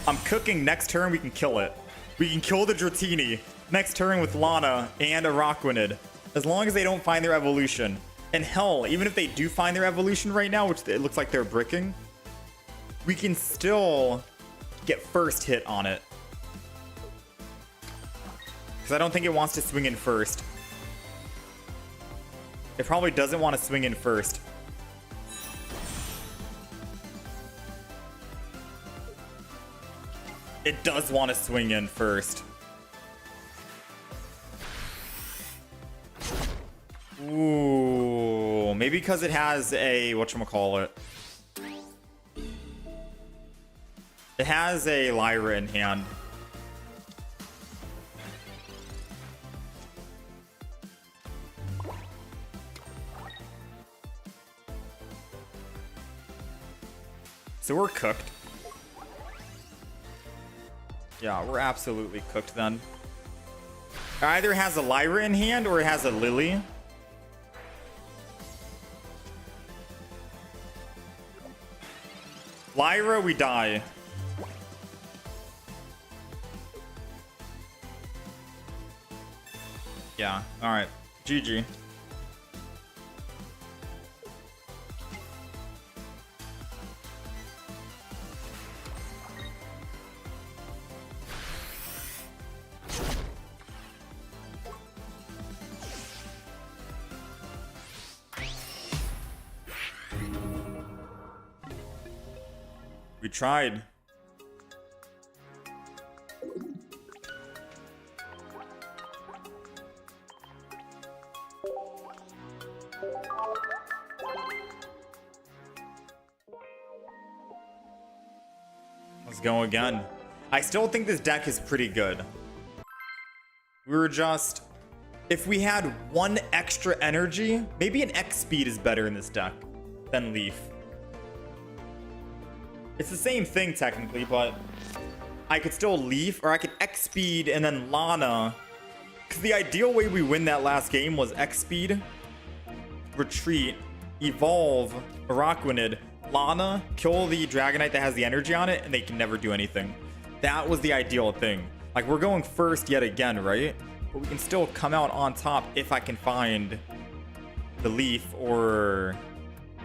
I'm cooking next turn we can kill it. We can kill the Dratini next turn with Lana and Araquinid. As long as they don't find their evolution. And hell, even if they do find their evolution right now, which it looks like they're bricking, we can still get first hit on it. Because I don't think it wants to swing in first. It probably doesn't want to swing in first. It does want to swing in first. Ooh, maybe because it has a whatchamacallit. It has a Lyra in hand. So we're cooked. Yeah, we're absolutely cooked then. It either has a Lyra in hand or it has a Lily. Lyra, we die. Yeah, alright. GG. We tried. Let's go again. I still think this deck is pretty good. We were just... If we had one extra energy, maybe an X speed is better in this deck than Leaf. It's the same thing technically, but I could still Leaf, or I could X speed and then Lana. Because the ideal way we win that last game was X speed, retreat, evolve Araquinid, Lana, kill the Dragonite that has the energy on it, and they can never do anything. That was the ideal thing. Like, we're going first yet again, right? But we can still come out on top if I can find the Leaf or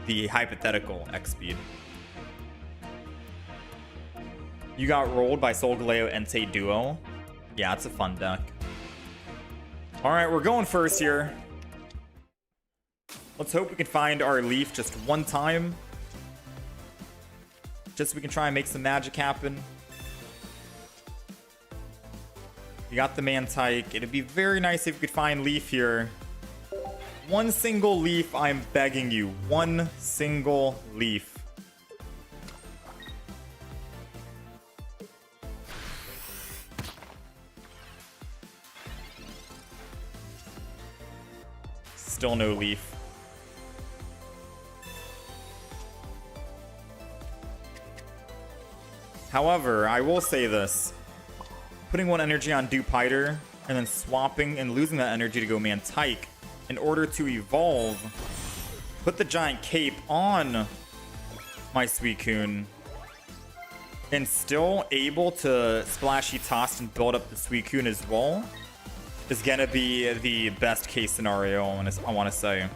the hypothetical X speed. You got rolled by Solgaleo Entei Duo. Yeah, it's a fun deck. Alright, we're going first here. Let's hope we can find our Leaf just one time. just so we can try and make some magic happen. We got the Mantike. It'd be very nice if we could find Leaf here. One single Leaf, I'm begging you. One single Leaf. Still no Leaf. However, I will say this. Putting one energy on Dupiter and then swapping and losing that energy to go Mantike in order to evolve, put the giant cape on my Suicune, and still able to splashy toss and build up the Suicune as well, is gonna be the best case scenario, I want to say.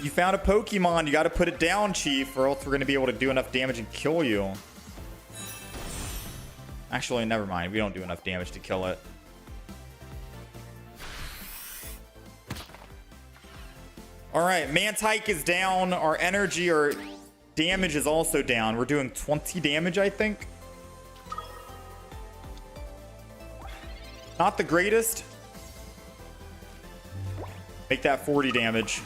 You found a Pokemon. You got to put it down, Chief, or else we're going to be able to do enough damage and kill you. Actually, never mind. We don't do enough damage to kill it. Alright, Mantike is down. Our energy or damage is also down. We're doing 20 damage, I think. Not the greatest. Make that 40 damage.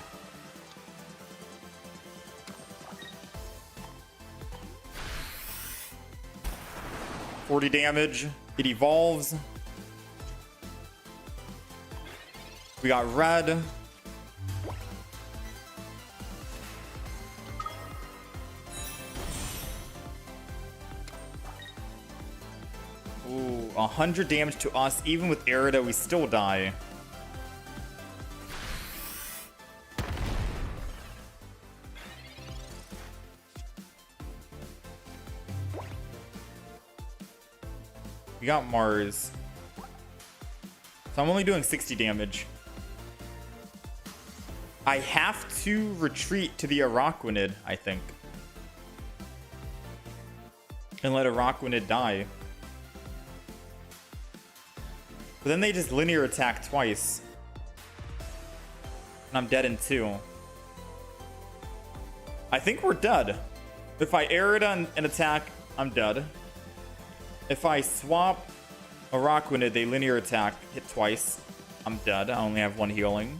It evolves. We got red. Ooh, 100 damage to us. Even with Arida, we still die. We got Mars. So I'm only doing 60 damage. I have to retreat to the Araquinid, I think. And let Araquinid die. But then they just linear attack twice. And I'm dead in 2. I think we're dead. If I Arida and attack, I'm dead. If I swap Araquinid, they linear attack, hit twice. I'm dead. I only have 1 healing.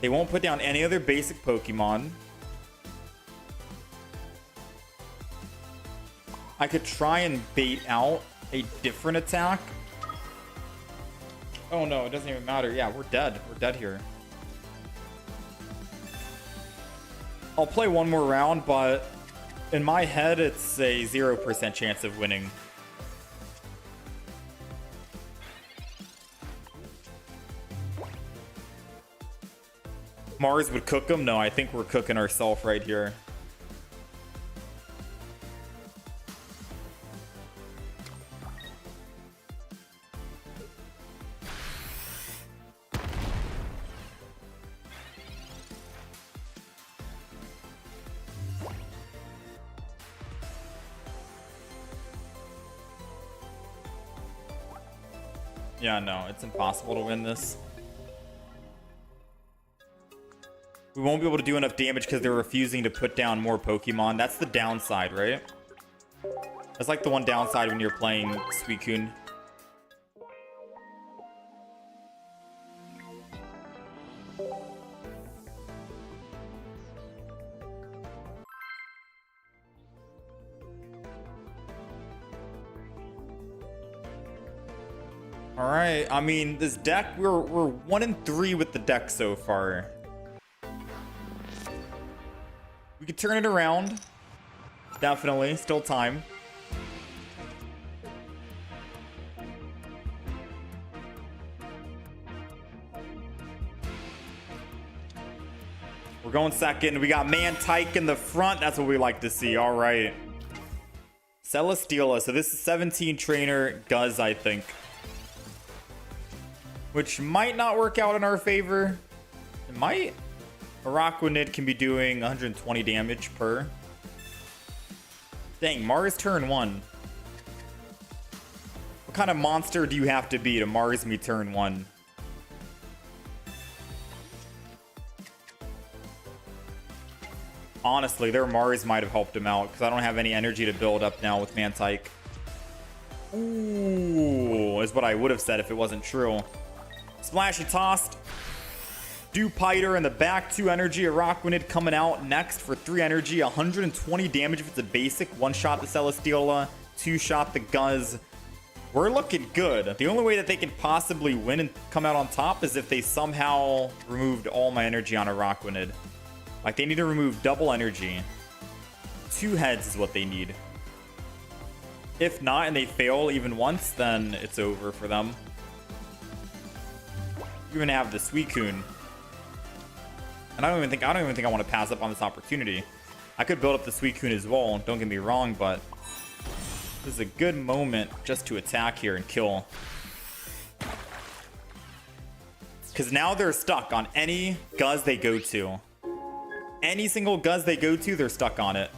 They won't put down any other basic Pokemon. I could try and bait out a different attack. Oh no, it doesn't even matter. Yeah, we're dead. We're dead here. I'll play one more round, but in my head, it's a 0% chance of winning. Mars would cook them? No, I think we're cooking ourselves right here. Yeah, no, it's impossible to win this. We won't be able to do enough damage because they're refusing to put down more Pokemon. That's the downside, right? That's like the one downside when you're playing Suicune. All right, I mean, this deck, we're 1-3 with the deck so far. We could turn it around. Definitely, still time. We're going second. We got Mantike in the front. That's what we like to see. All right. Celesteela. So this is 17 trainer Guz, I think. Which might not work out in our favor. It might. Araquinid can be doing 120 damage per. Dang, Mars turn 1. What kind of monster do you have to be to Mars me turn 1? Honestly, their Mars might have helped him out because I don't have any energy to build up now with Mantike. Ooh, is what I would have said if it wasn't true. Splashy tossed. Dupiter in the back, 2 energy. Araquinid coming out next for 3 energy. 120 damage if it's a basic. 1-shot the Celestiola, 2-shot the Guzz. We're looking good. The only way that they can possibly win and come out on top is if they somehow removed all my energy on Araquinid. Like, they need to remove double energy. 2 heads is what they need. If not, and they fail even once, then it's over for them. You're gonna have the Suicune. And I don't even think I want to pass up on this opportunity. I could build up the Suicune as well, don't get me wrong, but this is a good moment just to attack here and kill. Because now they're stuck on any Guzz they go to. Any single Guzz they go to, they're stuck on it.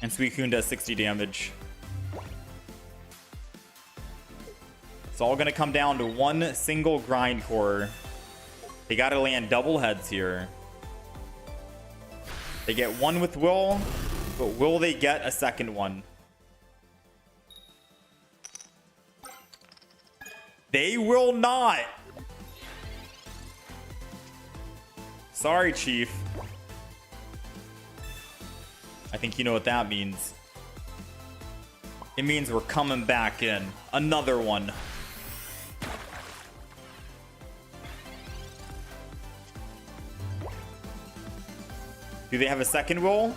And Suicune does 60 damage. It's all going to come down to one single grind core. They got to land double heads here. They get one with Will, but will they get a second one? They will not. Sorry, Chief. I think you know what that means. It means we're coming back in. Another one. Do they have a second will?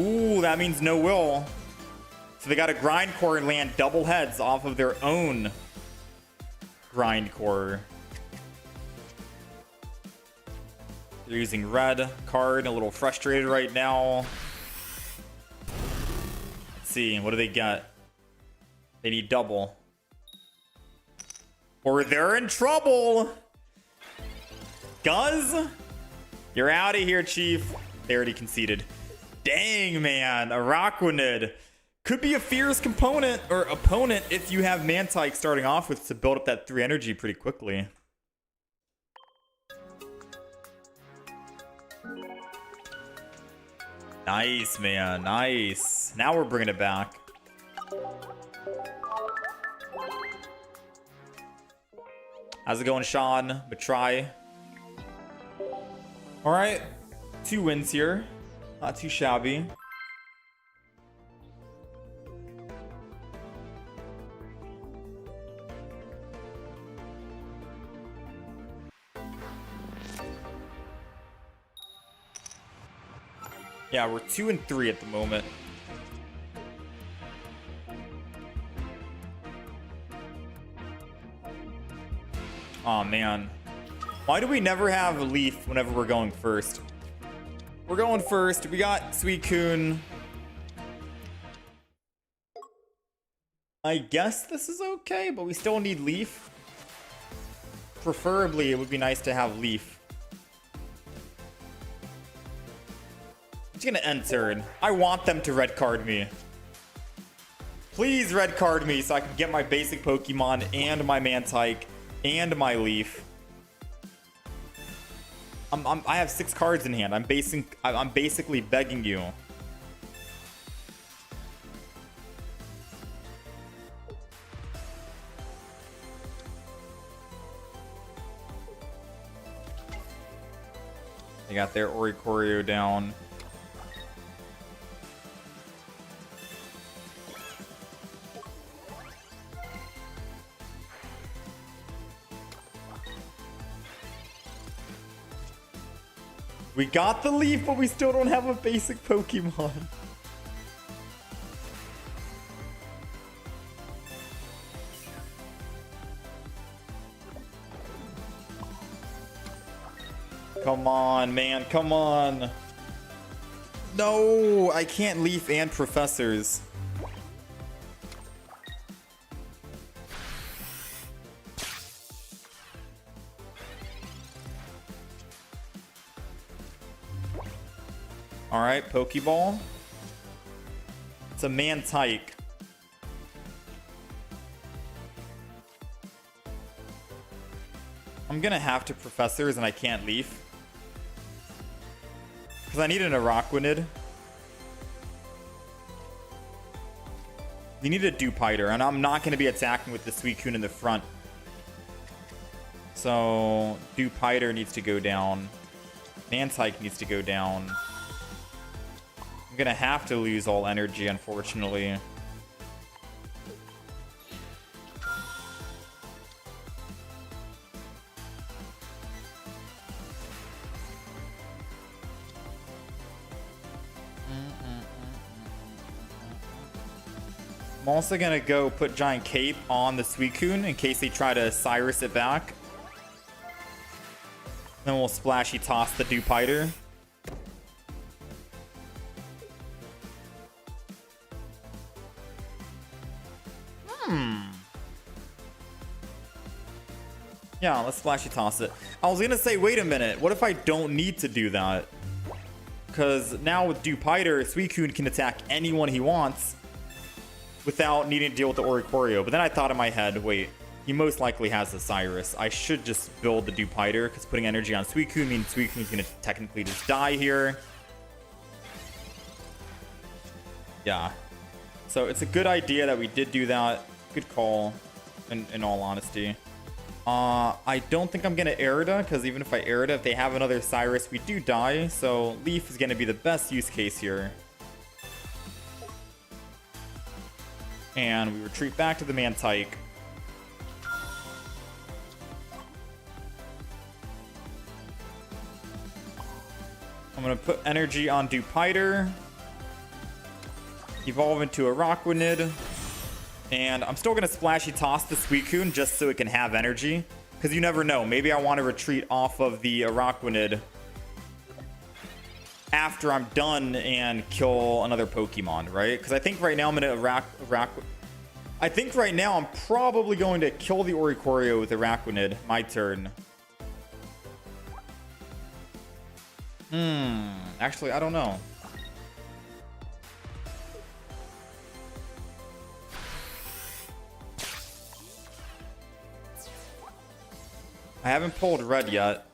Ooh, that means no will. So they got a grind core and land double heads off of their own grind core. They're using red card, a little frustrated right now. Let's see, what do they get? They need double. Or they're in trouble. Guzz? You're out of here, Chief. They already conceded. Dang, man. Araquinid could be a fierce component or opponent if you have Mantike starting off with to build up that 3 energy pretty quickly. Nice, man. Nice. Now we're bringing it back. How's it going, Sean? But try. All right. 2 wins here. Not too shabby. Yeah, we're 2 and 3 at the moment. Oh man. Why do we never have a Leaf whenever we're going first? We're going first. We got Suicune. I guess this is okay, but we still need Leaf. Preferably, it would be nice to have Leaf. It's gonna end turn. I want them to red card me. Please red card me so I can get my basic Pokemon and my Mantike and my Leaf. I have 6 cards in hand. I'm basically begging you. They got their Oricorio down. We got the Leaf, but we still don't have a basic Pokemon. Come on, man. Come on. No, I can't Leaf and Professors. Alright, Pokeball. It's a Mantike. I'm gonna have to Professors and I can't Leaf. Because I need an Araquinid. We need a Dewpider, and I'm not gonna be attacking with the Suicune in the front. So Dewpider needs to go down. Mantike needs to go down. I'm gonna have to lose all energy, unfortunately. I'm also gonna go put Giant Cape on the Suicune in case they try to Cyrus it back. Then we'll Splashy Toss the Dewpider. Yeah, let's Splashy Toss it. I was gonna say, wait a minute, what if I don't need to do that? Because now with Dewpider, Suicune can attack anyone he wants without needing to deal with the Oricorio. But then I thought in my head, wait, he most likely has the Cyrus. I should just build the Dewpider, because putting energy on Suicune means Suicune's going to technically just die here. Yeah. So it's a good idea that we did do that. Good call, in all honesty. I don't think I'm going to Erida, because even if I Erida, if they have another Cyrus, we do die. So Leaf is going to be the best use case here. And we retreat back to the Mantike. I'm going to put energy on Dewpider. Evolve into a Araquinid. And I'm still going to Splashy Toss the Suicune just so it can have energy. Because you never know. Maybe I want to retreat off of the Araquinid after I'm done and kill another Pokemon, right? Because I think right now I'm going to I think right now I'm probably going to kill the Oricorio with Araquinid. My turn. Actually, I don't know. I haven't pulled red yet.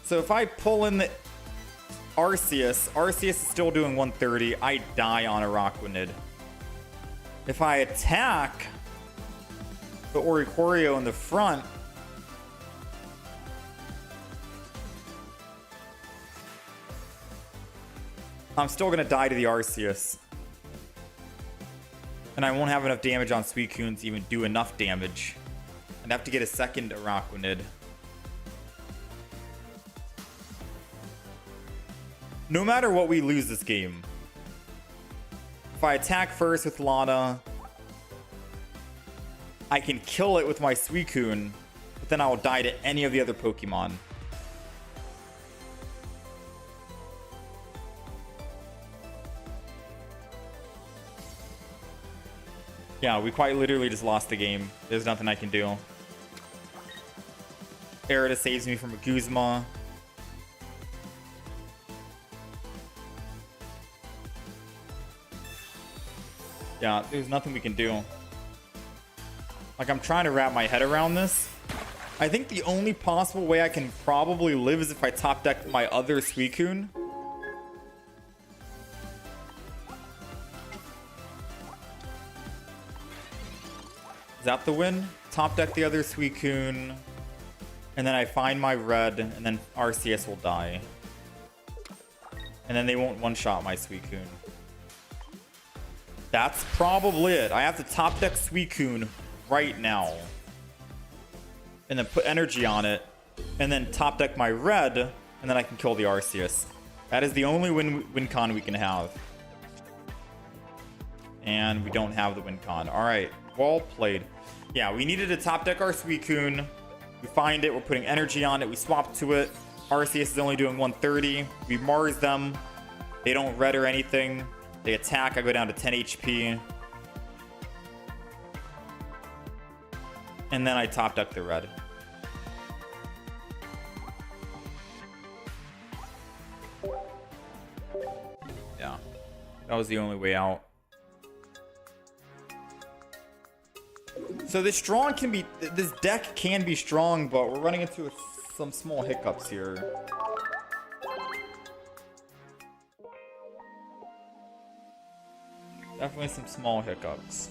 So if I pull in the Arceus is still doing 130. I die on Araquinid. If I attack the Oricorio in the front, I'm still going to die to the Arceus. And I won't have enough damage on Suicune to even do enough damage. I'd have to get a second Araquinid. No matter what, we lose this game. If I attack first with Lana, I can kill it with my Suicune, but then I'll die to any of the other Pokemon. Yeah, we quite literally just lost the game. There's nothing I can do. Erida saves me from a Guzma. Yeah, there's nothing we can do. Like, I'm trying to wrap my head around this. I think the only possible way I can probably live is if I top deck my other Suicune. Is that the win? Top deck the other Suicune. And then I find my red, and then Arceus will die. And then they won't one-shot my Suicune. That's probably it. I have to top deck Suicune right now. And then put energy on it. And then top deck my red. And then I can kill the Arceus. That is the only win con we can have. And we don't have the win con. Alright, well played. Yeah, we needed to top deck our Suicune. We find it, we're putting energy on it, we swap to it. Arceus is only doing 130. We Mars them. They don't red or anything. They attack, I go down to 10 HP. And then I top deck the red. Yeah. That was the only way out. So this deck can be strong, but we're running into some small hiccups here. Definitely some small hiccups.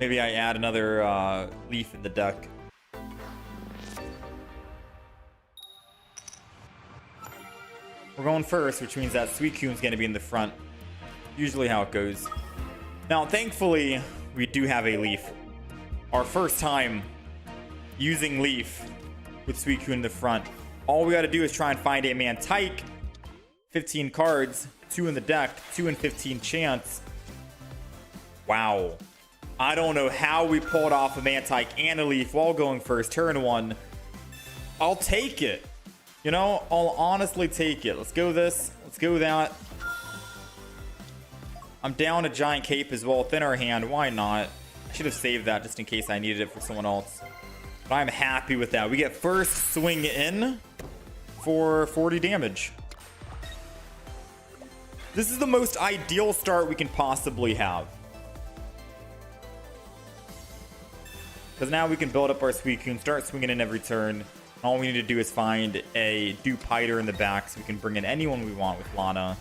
Maybe I add another leaf in the deck. We're going first, which means that Suicune's going to be in the front. Usually how it goes. Now, thankfully, we do have a leaf. Our first time using leaf with Suicune in the front. All we got to do is try and find a Mantike. 15 cards, 2 in the deck, 2 in 15 chance. Wow. I don't know how we pulled off a Mantike and a leaf while going first. Turn 1. I'll take it. You know, I'll honestly take it. Let's go this. Let's go that. I'm down a giant cape as well. Thin our hand. Why not? I should have saved that just in case I needed it for someone else. But I'm happy with that. We get first swing in for 40 damage. This is the most ideal start we can possibly have. Because now we can build up our Suicune, start swinging in every turn. All we need to do is find a dupe hider in the back so we can bring in anyone we want with Lana.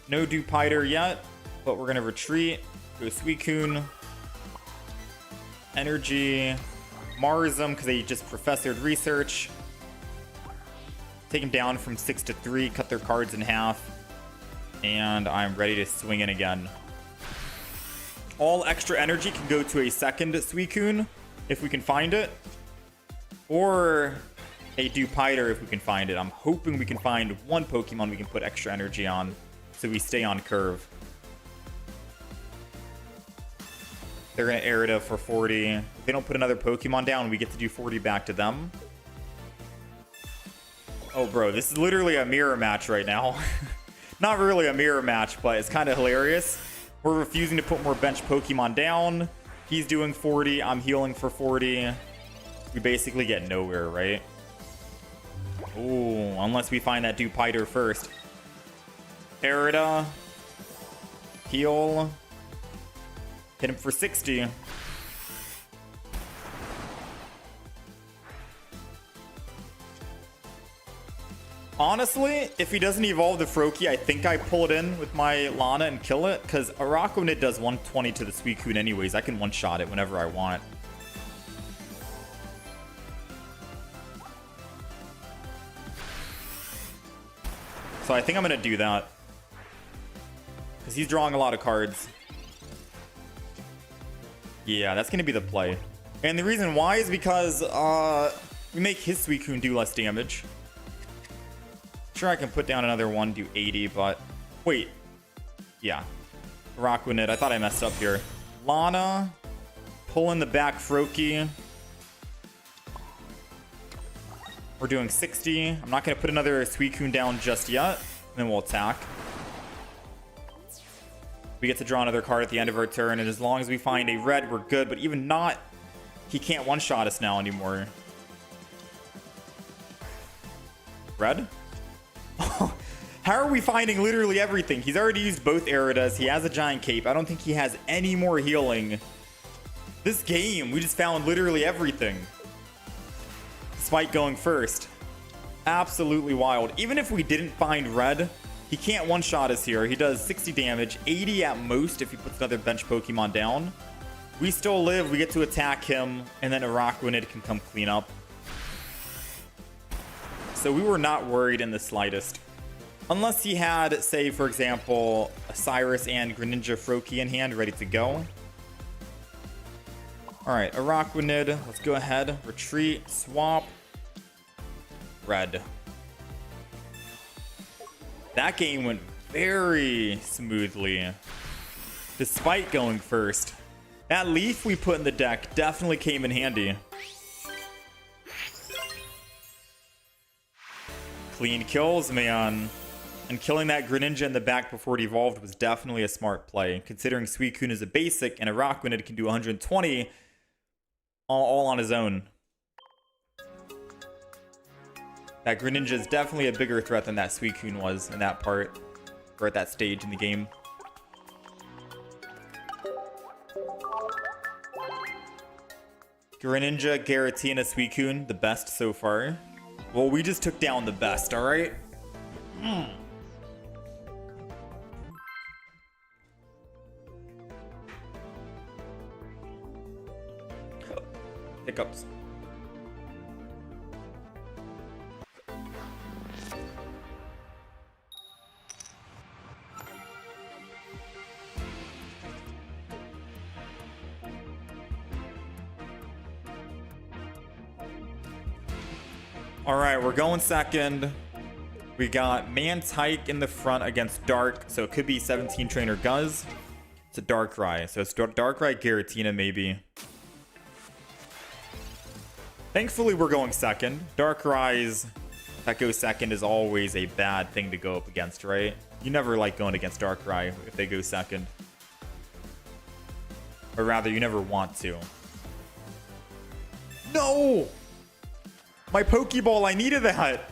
No dupe hider yet, but we're going to retreat. Go Suicune. Energy. Mars them because they just professored research. Take them down from 6 to 3, cut their cards in half. And I'm ready to swing in again. All extra energy can go to a second Suicune if we can find it. Or a dupe hider if we can find it. I'm hoping we can find one Pokemon we can put extra energy on so we stay on curve. They're going to Arida for 40. If they don't put another Pokemon down, we get to do 40 back to them. Oh, bro, this is literally a mirror match right now. Not really a mirror match, but it's kind of hilarious. We're refusing to put more bench Pokemon down. He's doing 40. I'm healing for 40. We basically get nowhere, right? Ooh, unless we find that dupe hider first. Arida. Heal. Hit him for 60. Honestly, if he doesn't evolve the Froakie, I think I pull it in with my Lana and kill it. Because Araquinid does 120 to the Suicune anyways. I can one-shot it whenever I want. So I think I'm going to do that. Because he's drawing a lot of cards. Yeah, that's going to be the play. And the reason why is because we make his Suicune do less damage. Sure, I can put down another one, do 80, but... Wait. Yeah. Araquinid. I thought I messed up here. Lana. Pull in the back Froakie. We're doing 60. I'm not going to put another Suicune down just yet. And then we'll attack. We get to draw another card at the end of our turn, and as long as we find a red, we're good. But even not, he can't one-shot us now anymore. Red? How are we finding literally everything? He's already used both Aridas. He has a giant cape. I don't think he has any more healing. This game, we just found literally everything. Despite going first. Absolutely wild. Even if we didn't find red, he can't one-shot us here. He does 60 damage, 80 at most if he puts another bench Pokemon down. We still live. We get to attack him, and then Araquinid can come clean up. So we were not worried in the slightest. Unless he had, say, for example, a Cyrus and Greninja Froakie in hand ready to go. Alright, Araquinid. Let's go ahead. Retreat. Swap. Red. That game went very smoothly, despite going first. That leaf we put in the deck definitely came in handy. Clean kills, man. And killing that Greninja in the back before it evolved was definitely a smart play, considering Suicune is a basic and Araquinid can do 120 all on his own. That Greninja is definitely a bigger threat than that Suicune was in that part, or at that stage in the game. Greninja, Giratina, Suicune, the best so far. Well, we just took down the best, alright? Hiccups. All right, we're going second. We got Mantike in the front against Dark, so it could be 17 Trainer Guz. It's a Darkrai, so it's Darkrai Giratina maybe. Thankfully, we're going second. Darkrai's that goes second is always a bad thing to go up against, right? You never like going against Darkrai if they go second. Or rather, you never want to. No! My Pokeball, I needed that.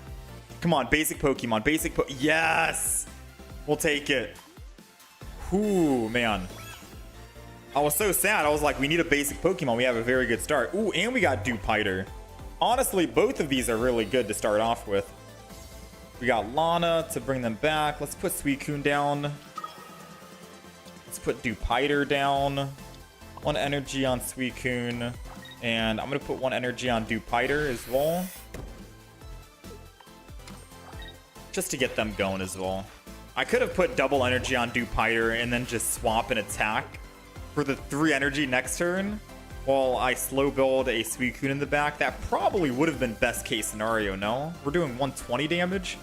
Come on, basic Pokemon. Yes! We'll take it. Ooh, man. I was so sad. I was like, we need a basic Pokemon. We have a very good start. Ooh, and we got Dewpider. Honestly, both of these are really good to start off with. We got Lana to bring them back. Let's put Suicune down. Let's put Dewpider down. 1 energy on Suicune. And I'm going to put 1 energy on Dewpider as well. Just to get them going as well. I could have put double energy on Dewpider and then just swap an attack for the 3 energy next turn while I slow build a Suicune in the back. That probably would have been best case scenario, no? We're doing 120 damage.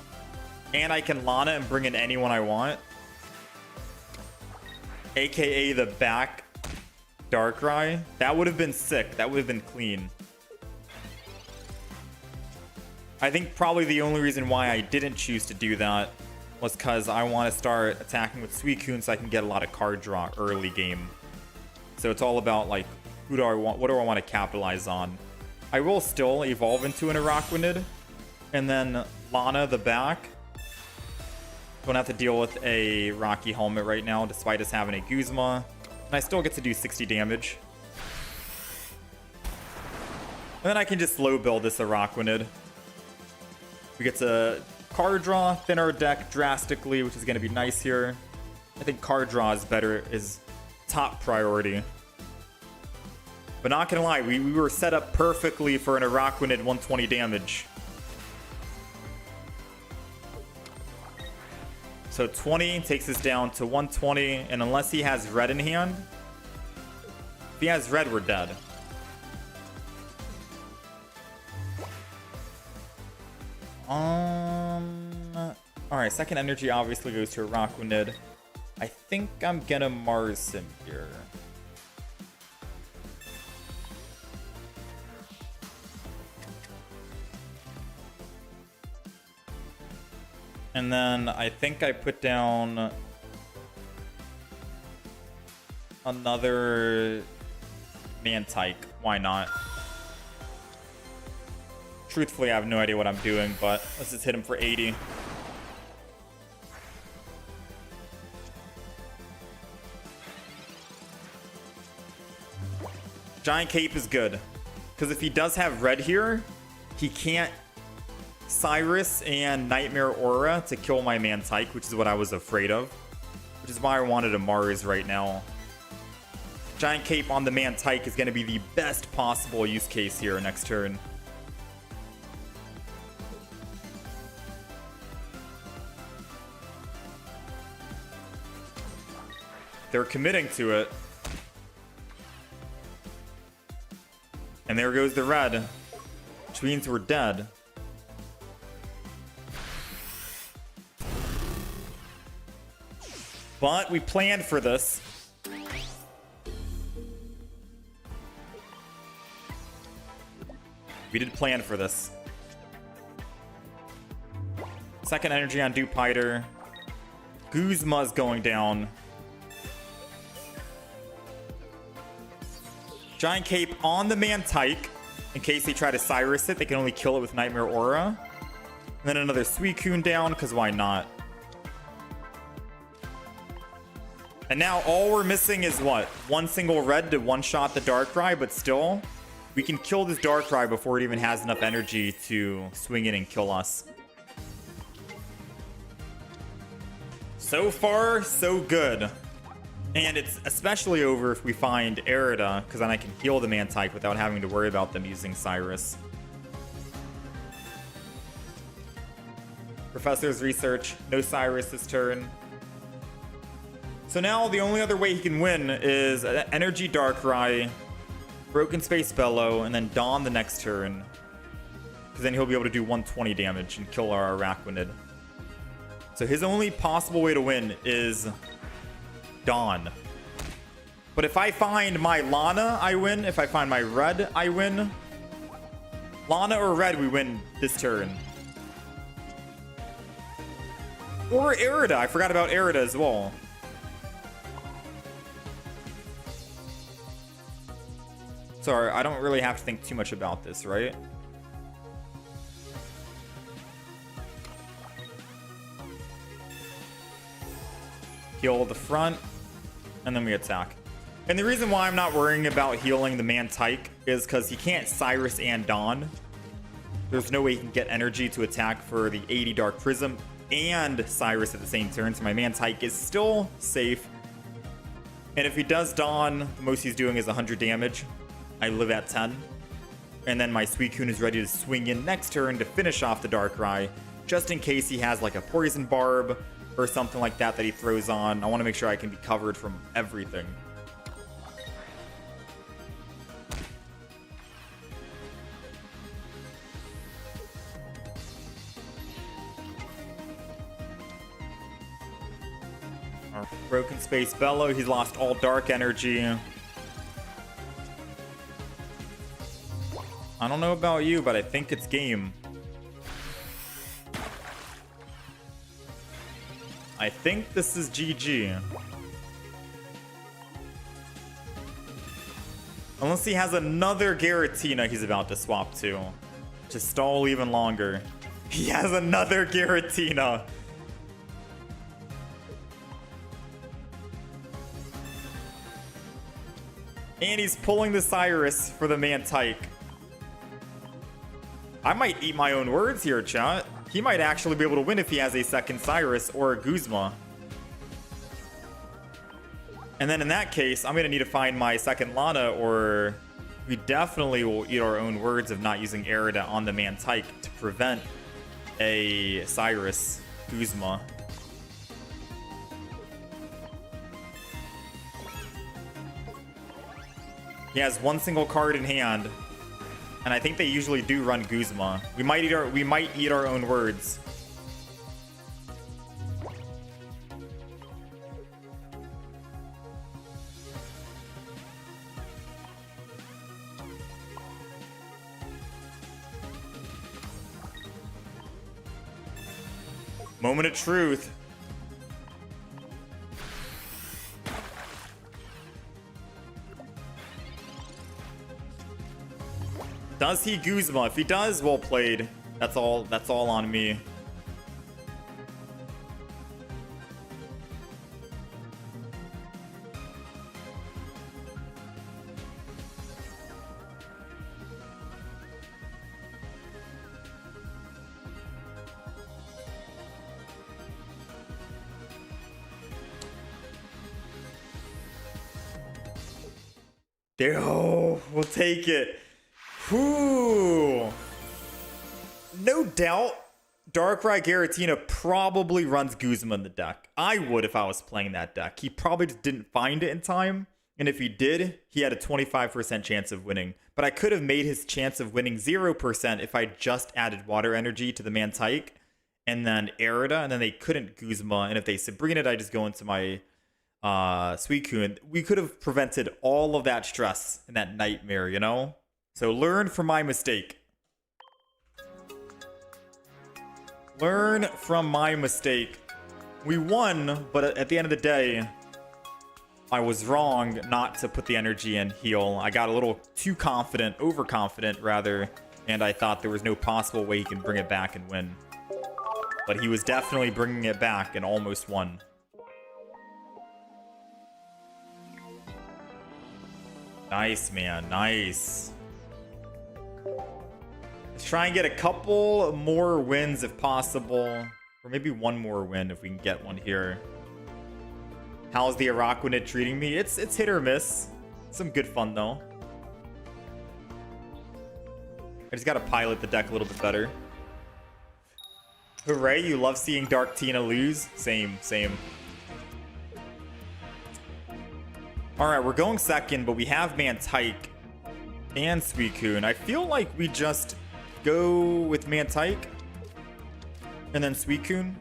And I can Lana and bring in anyone I want. AKA the back Darkrai. That would have been sick. That would have been clean. I think probably the only reason why I didn't choose to do that was because I want to start attacking with Suicune so I can get a lot of card draw early game. So it's all about like, who do I want? What do I want to capitalize on? I will still evolve into an Araquinid, and then Lana the back. Don't have to deal with a Rocky Helmet right now, despite us having a Guzma. And I still get to do 60 damage. And then I can just slow build this Araquinid. We get to card draw, thin our deck drastically, which is going to be nice here. I think card draw is better, is top priority. But not gonna lie, we were set up perfectly for an Araquinid 120 damage. So 20 takes us down to 120, and unless he has red in hand, if he has red, we're dead. Alright, second energy obviously goes to Araquinid. I think I'm gonna Mars him here. And then I think I put down another Mantike. Why not? Truthfully, I have no idea what I'm doing, but let's just hit him for 80. Giant Cape is good, because if he does have red here, he can't Cyrus and Nightmare Aura to kill my Mantike, which is what I was afraid of. Which is why I wanted a Mars right now. Giant Cape on the Mantike is going to be the best possible use case here next turn. They're committing to it. And there goes the red, which means we're dead. But we planned for this. We did plan for this. Second energy on Dupiter. Guzma's going down. Giant Cape on the Mantike. In case they try to Cyrus it, they can only kill it with Nightmare Aura. And then another Suicune down, because why not? And now all we're missing is what? One single red to one-shot the Darkrai, but still, we can kill this Darkrai before it even has enough energy to swing in and kill us. So far, so good. And it's especially over if we find Arida, because then I can heal the Mantike without having to worry about them using Cyrus. Professor's research, no Cyrus this turn. So now the only other way he can win is Energy Darkrai, Broken Space Bellow, and then Dawn the next turn. Because then he'll be able to do 120 damage and kill our Araquinid. So his only possible way to win is Dawn. But if I find my Lana, I win. If I find my Red, I win. Lana or Red, we win this turn. Or Arida. I forgot about Arida as well. Sorry, I don't really have to think too much about this, right? Heal the front, and then we attack. And the reason why I'm not worrying about healing the Mantike is because he can't Cyrus and Dawn. There's no way he can get energy to attack for the 80 Dark Prism and Cyrus at the same turn, so my Mantike is still safe. And if he does Dawn, the most he's doing is 100 damage. I live at 10. And then my Suicune is ready to swing in next turn to finish off the Darkrai, just in case he has like a Poison Barb or something like that that he throws on. I want to make sure I can be covered from everything. Our Broken Space Bellow, he's lost all dark energy. I don't know about you, but I think it's game. I think this is GG. Unless he has another Giratina he's about to swap to stall even longer. He has another Giratina. And he's pulling the Cyrus for the Mantike. I might eat my own words here, chat. He might actually be able to win if he has a second Cyrus or a Guzma. And then in that case, I'm going to need to find my second Lana, or we definitely will eat our own words of not using Arida on the Mantike to prevent a Cyrus Guzma. He has one single card in hand. And I think they usually do run Guzma. We might eat our own words. Moment of truth. Does he Guzma? If he does, well played. That's all on me. Oh, we'll take it. Whew. No doubt, Darkrai Giratina probably runs Guzma in the deck. I would if I was playing that deck. He probably just didn't find it in time. And if he did, he had a 25% chance of winning. But I could have made his chance of winning 0% if I just added Water Energy to the Mantike and then Arida, and then they couldn't Guzma. And if they Sabrina, I just go into my Suicune. We could have prevented all of that stress and that nightmare, you know? So learn from my mistake. Learn from my mistake. We won, but at the end of the day, I was wrong not to put the energy in heal. I got a little too confident, overconfident rather, and I thought there was no possible way he can bring it back and win. But he was definitely bringing it back and almost won. Nice, man. Nice. Let's try and get a couple more wins if possible. Or maybe one more win if we can get one here. How's the Araquinid treating me? It's hit or miss. Some good fun, though. I just gotta pilot the deck a little bit better. Hooray, you love seeing Dark Tina lose? Same, same. Alright, we're going second, but we have Mantike and Suicune. I feel like we just go with Mantike and then Suicune.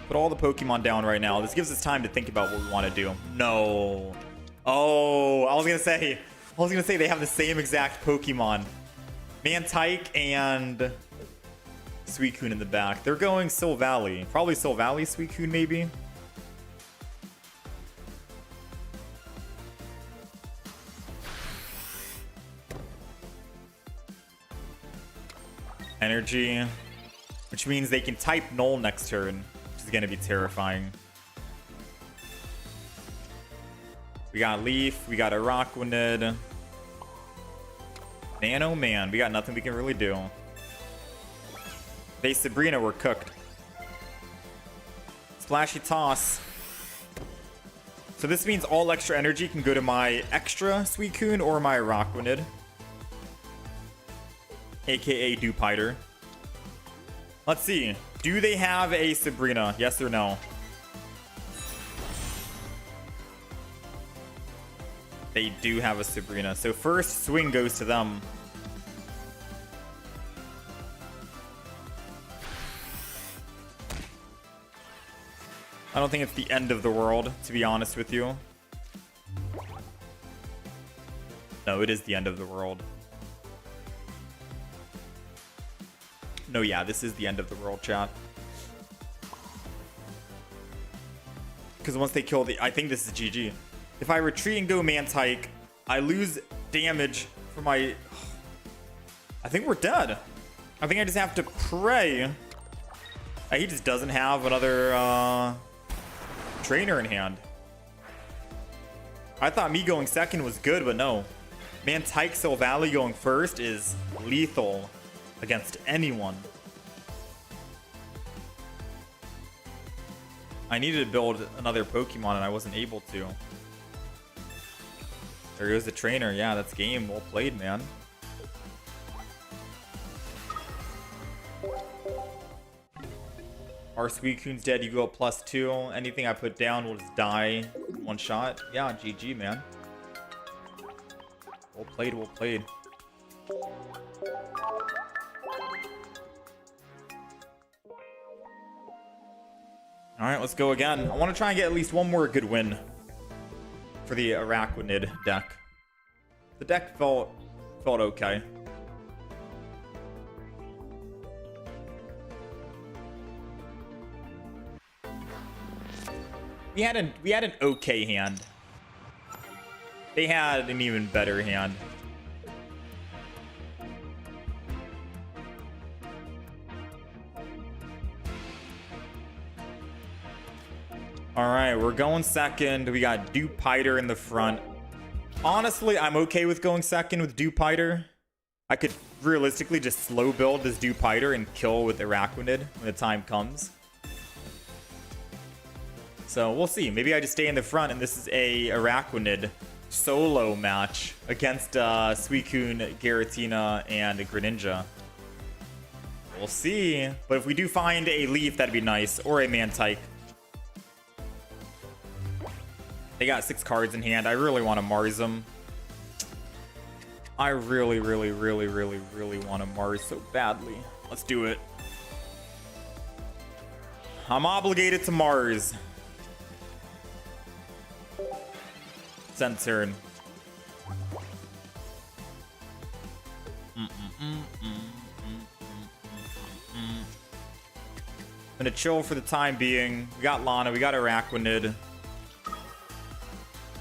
Put all the Pokemon down right now. This gives us time to think about what we want to do. No. Oh, I was gonna say they have the same exact Pokemon. Mantike and Suicune in the back. They're going Sil Valley. Probably Sil Valley Suicune, maybe. Energy. Which means they can type Null next turn. Which is going to be terrifying. We got Leaf. We got Araquinid. Man, oh man. We got nothing we can really do. They Sabrina were cooked. Splashy Toss. So this means all extra energy can go to my extra Suicune or my Araquinid. AKA Dewpider. Let's see. Do they have a Sabrina? Yes or no? They do have a Sabrina. So first swing goes to them. I don't think it's the end of the world, to be honest with you. No, it is the end of the world. No, yeah, this is the end of the world, chat. Because once they kill the... I think this is GG. If I retreat and go Mantike, I lose damage for my... I think we're dead. I think I just have to pray. He just doesn't have another trainer in hand. I thought me going second was good, but no. Mantike Sil Valley going first is lethal against anyone. I needed to build another Pokemon and I wasn't able to. There goes the trainer. Yeah, that's game. Well played, man. Our Suicune's dead. You go up +2. Anything I put down will just die in one shot. Yeah, GG, man. Well played, well played. Alright, let's go again. I want to try and get at least one more good win for the Araquinid deck. The deck felt okay. We had an okay hand. They had an even better hand. Alright, we're going second. We got Dewpider in the front. Honestly, I'm okay with going second with Dewpider. I could realistically just slow build this Dewpider and kill with Araquinid when the time comes. So we'll see. Maybe I just stay in the front and this is a Araquinid solo match against Suicune, Giratina, and Greninja. We'll see. But if we do find a Leaf, that'd be nice. Or a Mantike. They got 6 cards in hand. I really want to Mars them. I really want to Mars so badly. Let's do it. I'm obligated to Mars. It's end turn. I'm gonna chill for the time being. We got Lana, we got Araquinid.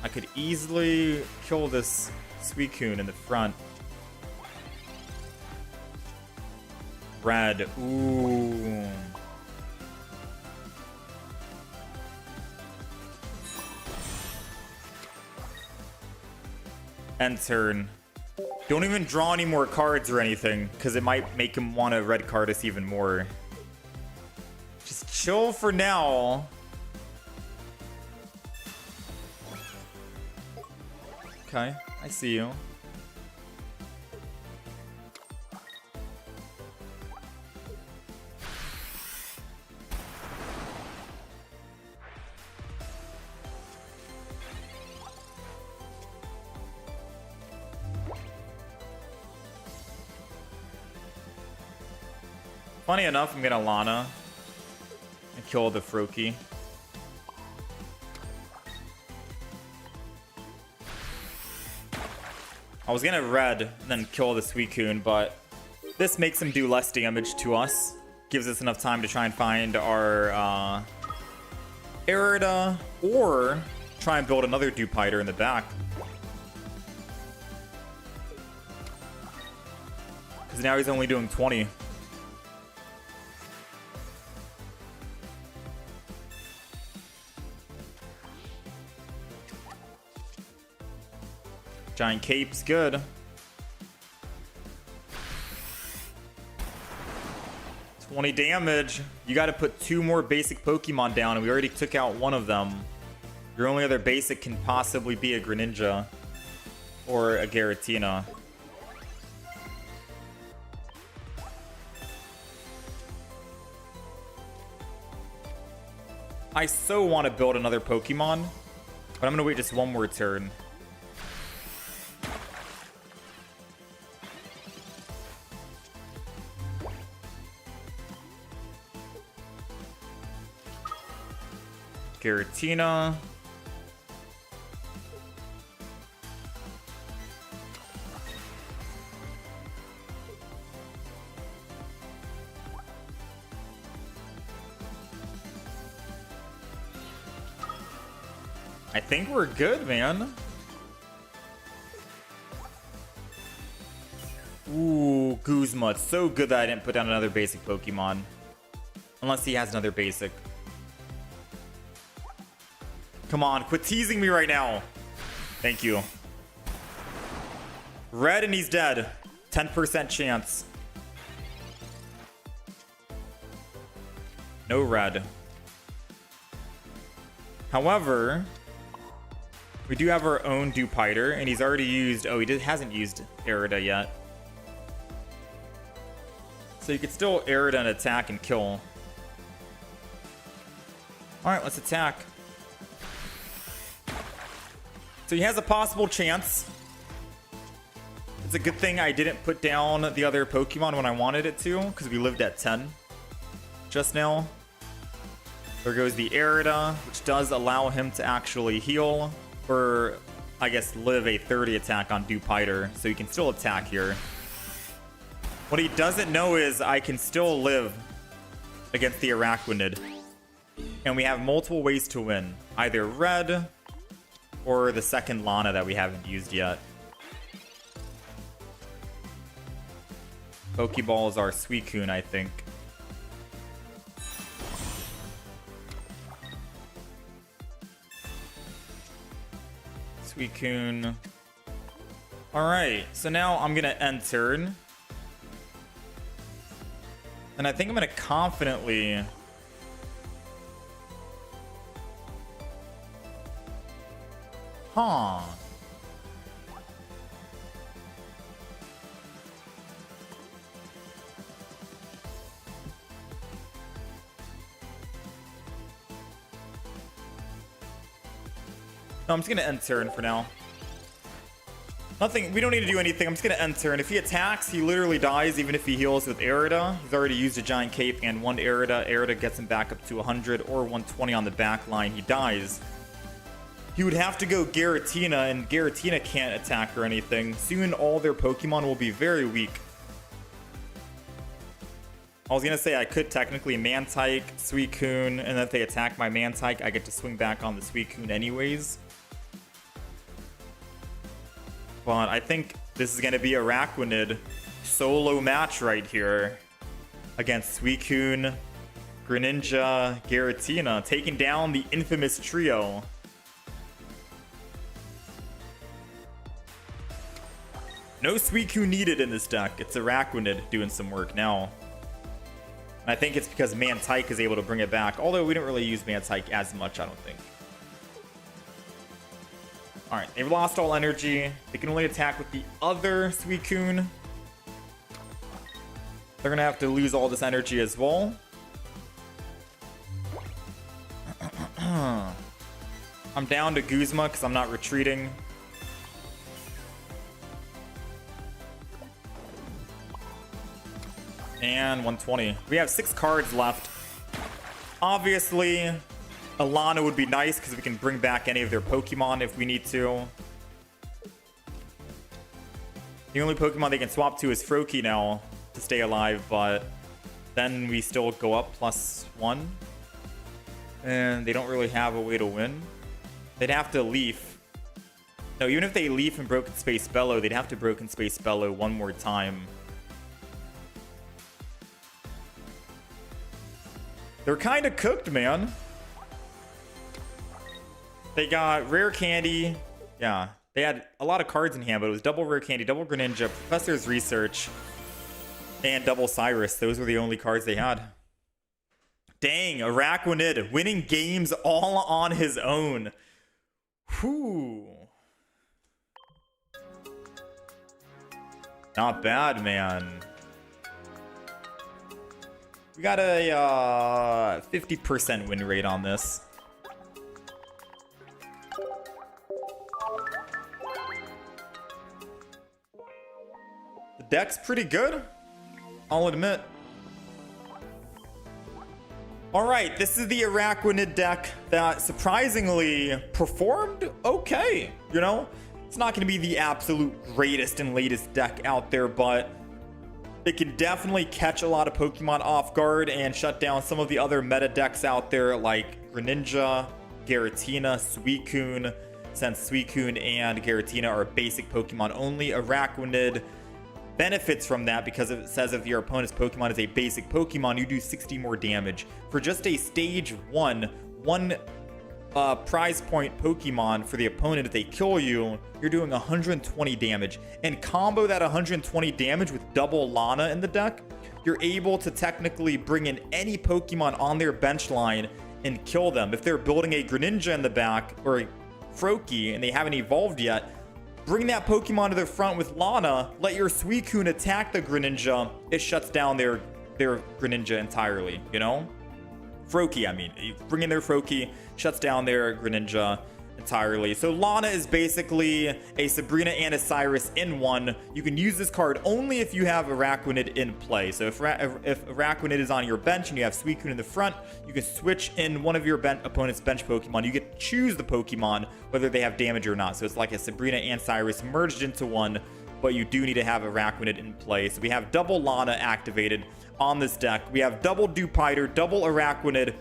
I could easily kill this Suicune in the front. Red. Ooh. End turn. Don't even draw any more cards or anything, because it might make him want to red card us even more. Just chill for now. Okay, I see you. Funny enough, I'm gonna Lana and kill the Froakie. I was gonna red and then kill the Suicune, but this makes him do less damage to us. Gives us enough time to try and find our Arida, or try and build another Dewpider in the back. Because now he's only doing 20. Giant Cape's good. 20 damage. You got to put 2 more basic Pokemon down, and we already took out one of them. Your only other basic can possibly be a Greninja or a Giratina. I so want to build another Pokemon, but I'm going to wait just one more turn. Giratina. I think we're good, man. Ooh, Guzma. It's so good that I didn't put down another basic Pokemon. Unless he has another basic. Come on, quit teasing me right now. Thank you. Red and he's dead. 10% chance. No red. However, we do have our own Dewpider, and he's already used... Oh, hasn't used Arida yet. So you could still Arida and attack and kill. Alright, let's attack. So he has a possible chance. It's a good thing I didn't put down the other Pokemon when I wanted it to, because we lived at 10 just now. There goes the Arida, which does allow him to actually heal, or I guess live a 30 attack on Dewpider, so he can still attack here. What he doesn't know is I can still live against the Araquinid. And we have multiple ways to win. Either red, or the second Lana that we haven't used yet. Pokeballs are Suicune, I think. Suicune. Alright, so now I'm gonna end turn. And I think I'm gonna confidently... Huh. No, I'm just gonna end turn for now. Nothing, we don't need to do anything. I'm just gonna end turn. If he attacks, he literally dies even if he heals with Arida. He's already used a giant cape and one Arida. Arida gets him back up to 100 or 120 on the back line. He dies. He would have to go Giratina, and Giratina can't attack or anything. Soon all their Pokemon will be very weak. I was gonna say I could technically Mantike, Suicune, and then if they attack my Mantike, I get to swing back on the Suicune anyways. But I think this is gonna be a Araquinid solo match right here against Suicune, Greninja, Giratina, taking down the infamous trio. No Suicune needed in this deck. It's Araquinid doing some work now. And I think it's because Mantike is able to bring it back. Although we don't really use Mantike as much, I don't think. Alright, they've lost all energy. They can only attack with the other Suicune. They're going to have to lose all this energy as well. I'm down to Guzma because I'm not retreating. And 120. We have 6 cards left. Obviously, Alana would be nice because we can bring back any of their Pokemon if we need to. The only Pokemon they can swap to is Froakie now to stay alive, but then we still go up +1. And they don't really have a way to win. They'd have to Leaf. No, even if they Leaf and Broken Space Bellow, they'd have to Broken Space Bellow one more time. They're kind of cooked, man. They got Rare Candy. Yeah, they had a lot of cards in hand, but it was double Rare Candy, double Greninja, Professor's Research, and double Cyrus. Those were the only cards they had. Dang, Araquinid winning games all on his own. Whew. Not bad, man. We got a 50% win rate on this. The deck's pretty good, I'll admit. Alright, this is the Araquinid deck that surprisingly performed okay, you know? It's not going to be the absolute greatest and latest deck out there, but it can definitely catch a lot of Pokemon off guard and shut down some of the other meta decks out there like Greninja, Giratina, Suicune. Since Suicune and Giratina are basic Pokemon only, Araquinid benefits from that because it says if your opponent's Pokemon is a basic Pokemon, you do 60 more damage. For just a stage 1 prize point Pokemon for the opponent, if they kill you, you're doing 120 damage. And combo that 120 damage with double Lana in the deck, you're able to technically bring in any Pokemon on their bench line and kill them. If they're building a Greninja in the back or a Froakie and they haven't evolved yet, bring that Pokemon to the front with Lana, let your Suicune attack the Greninja, it shuts down their Greninja entirely, you know? Froakie, I mean. You bring in their Froakie, shuts down their Greninja entirely. So Lana is basically a Sabrina and a Cyrus in one. You can use this card only if you have Araquinid in play. So if Araquinid is on your bench and you have Suicune in the front, you can switch in one of your opponent's bench Pokemon. You get to choose the Pokemon, whether they have damage or not. So it's like a Sabrina and Cyrus merged into one, but you do need to have Araquinid in play. So we have double Lana activated on this deck. We have double Dewpider, double Araquinid,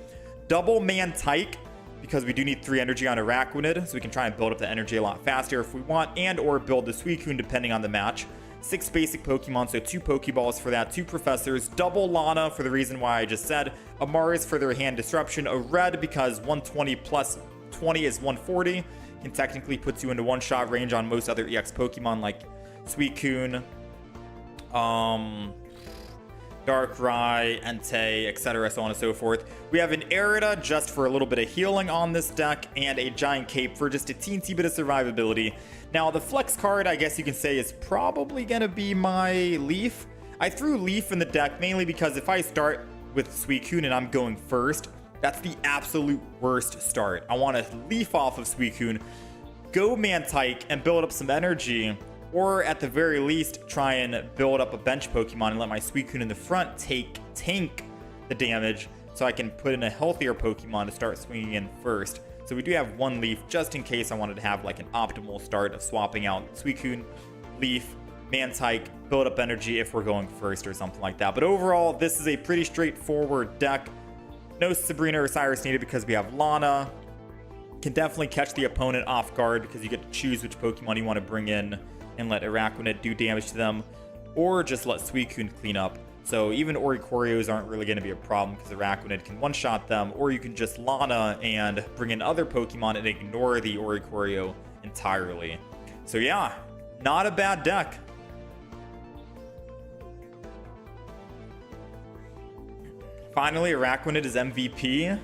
double Mantike, because we do need 3 energy on Araquinid, so we can try and build up the energy a lot faster if we want, and or build the Suicune depending on the match. 6 basic Pokemon, so 2 Pokeballs for that, 2 Professors, double Lana for the reason why I just said, Amaris for their hand disruption, a red because 120 plus 20 is 140, can technically put you into one-shot range on most other EX Pokemon like Suicune, Darkrai, Entei, etc., so on and so forth. We have an Arida just for a little bit of healing on this deck, and a Giant Cape for just a teensy bit of survivability. Now, the flex card, I guess you can say, is probably going to be my Leaf. I threw Leaf in the deck mainly because if I start with Suicune and I'm going first, that's the absolute worst start. I want to Leaf off of Suicune, go Mantike, and build up some energy. Or at the very least, try and build up a bench Pokemon and let my Suicune in the front tank the damage so I can put in a healthier Pokemon to start swinging in first. So we do have one Leaf just in case I wanted to have like an optimal start of swapping out Suicune, Leaf, Mantike, build up energy if we're going first or something like that. But overall, this is a pretty straightforward deck. No Sabrina or Cyrus needed because we have Lana. Can definitely catch the opponent off guard because you get to choose which Pokemon you want to bring in and let Araquinid do damage to them, or just let Suicune clean up. So even Oricorios aren't really going to be a problem because Araquinid can one-shot them, or you can just Lana and bring in other Pokemon and ignore the Oricorio entirely. So yeah, not a bad deck. Finally, Araquinid is MVP.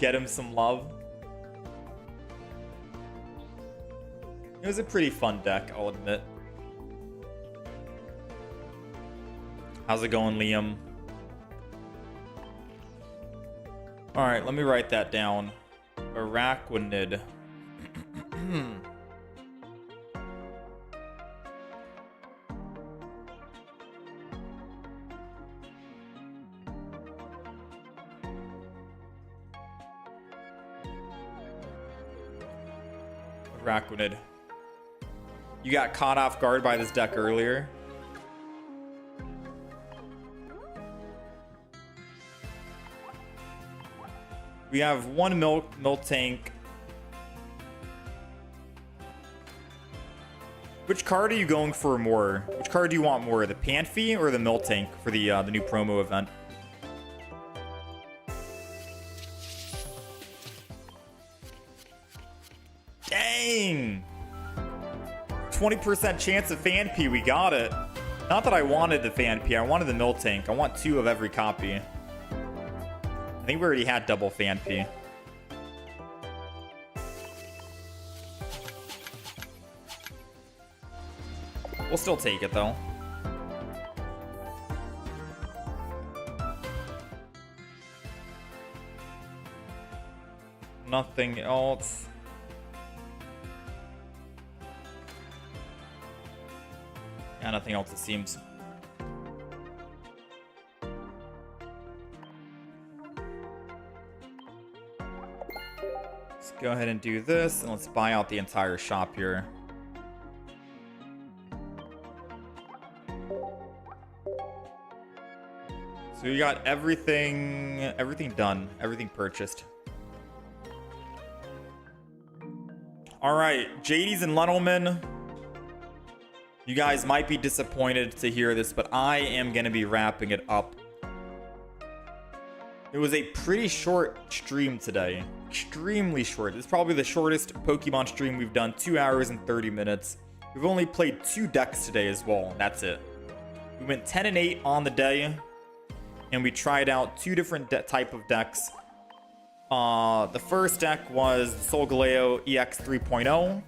Get him some love. It was a pretty fun deck, I'll admit. How's it going, Liam? Alright, let me write that down. Araquinid. Araquinid. You got caught off guard by this deck earlier. We have one Miltank. Which card are you going for more? Which card do you want more? The Panphy or the Miltank for the new promo event? Dang! 20% chance of Fanpy, we got it. Not that I wanted the Fanpy, I wanted the Miltank. I want 2 of every copy. I think we already had double Fanpy. We'll still take it though. Nothing else. Yeah, nothing else it seems. Let's go ahead and do this, and let's buy out the entire shop here. So we got everything done, everything purchased. All right, JD's and Lenelman. You guys might be disappointed to hear this, but I am going to be wrapping it up. It was a pretty short stream today. Extremely short. It's probably the shortest Pokemon stream we've done, 2 hours and 30 minutes. We've only played 2 decks today as well. That's it. We went 10 and 8 on the day, and we tried out 2 different type of decks. The first deck was Solgaleo EX 3.0.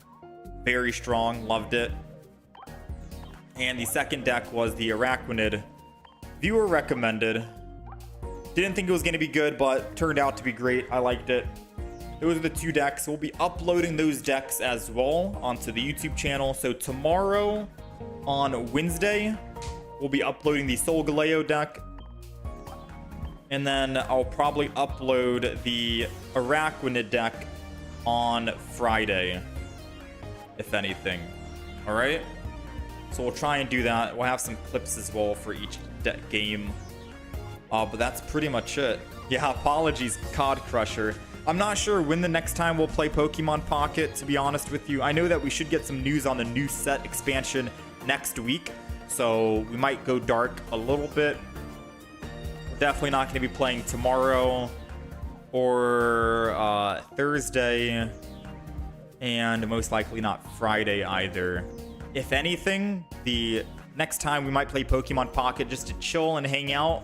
Very strong. Loved it. And the second deck was the Araquinid. Viewer recommended. Didn't think it was going to be good, but turned out to be great. I liked it. Those are the 2 decks. We'll be uploading those decks as well onto the YouTube channel. So tomorrow on Wednesday, we'll be uploading the Solgaleo deck. And then I'll probably upload the Araquinid deck on Friday, if anything. All right? So we'll try and do that. We'll have some clips as well for each game. But that's pretty much it. Yeah, apologies, Cod Crusher. I'm not sure when the next time we'll play Pokemon Pocket, to be honest with you. I know that we should get some news on the new set expansion next week. So we might go dark a little bit. We're definitely not going to be playing tomorrow or Thursday. And most likely not Friday either. If anything, the next time we might play Pokemon Pocket just to chill and hang out.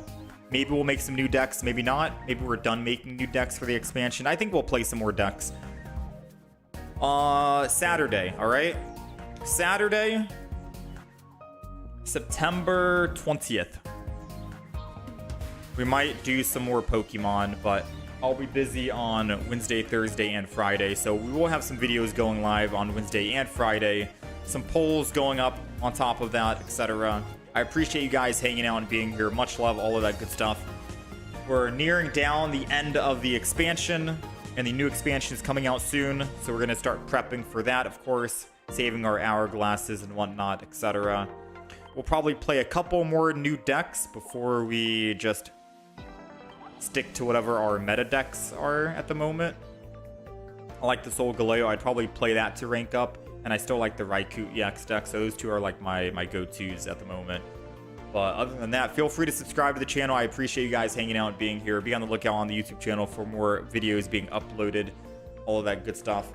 Maybe we'll make some new decks, maybe not. Maybe we're done making new decks for the expansion. I think we'll play some more decks. Saturday, all right? Saturday, September 20th. We might do some more Pokemon, but I'll be busy on Wednesday, Thursday, and Friday. So we will have some videos going live on Wednesday and Friday. Some polls going up on top of that, etc. I appreciate you guys hanging out and being here. Much love, all of that good stuff. We're nearing down the end of the expansion, and the new expansion is coming out soon. So we're going to start prepping for that, of course, saving our hourglasses and whatnot, etc. We'll probably play a couple more new decks before we just stick to whatever our meta decks are at the moment. I like the Soul Galeo. I'd probably play that to rank up, and I still like the Raikou EX deck, so those two are like my go-tos at the moment. But other than that, feel free to subscribe to the channel. I appreciate you guys hanging out and being here. Be on the lookout on the YouTube channel for more videos being uploaded, all of that good stuff.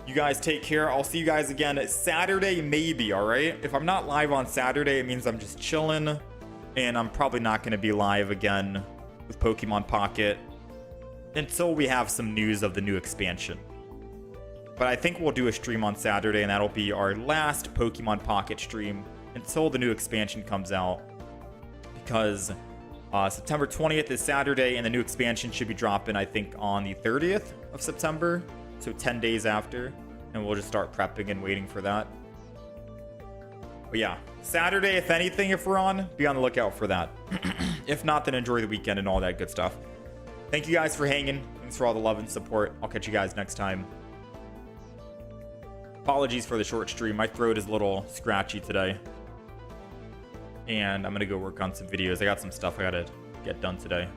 You guys take care. I'll see you guys again Saturday, maybe, all right? If I'm not live on Saturday, it means I'm just chilling, and I'm probably not going to be live again with Pokemon Pocket until we have some news of the new expansion. But I think we'll do a stream on Saturday, and that'll be our last Pokemon Pocket stream until the new expansion comes out. Because September 20th is Saturday, and the new expansion should be dropping, I think, on the 30th of September. So 10 days after, and we'll just start prepping and waiting for that. But yeah, Saturday, if anything, if we're on, be on the lookout for that. If not, then enjoy the weekend and all that good stuff. Thank you guys for hanging. Thanks for all the love and support. I'll catch you guys next time. Apologies for the short stream. My throat is a little scratchy today. And I'm going to go work on some videos. I got some stuff I got to get done today.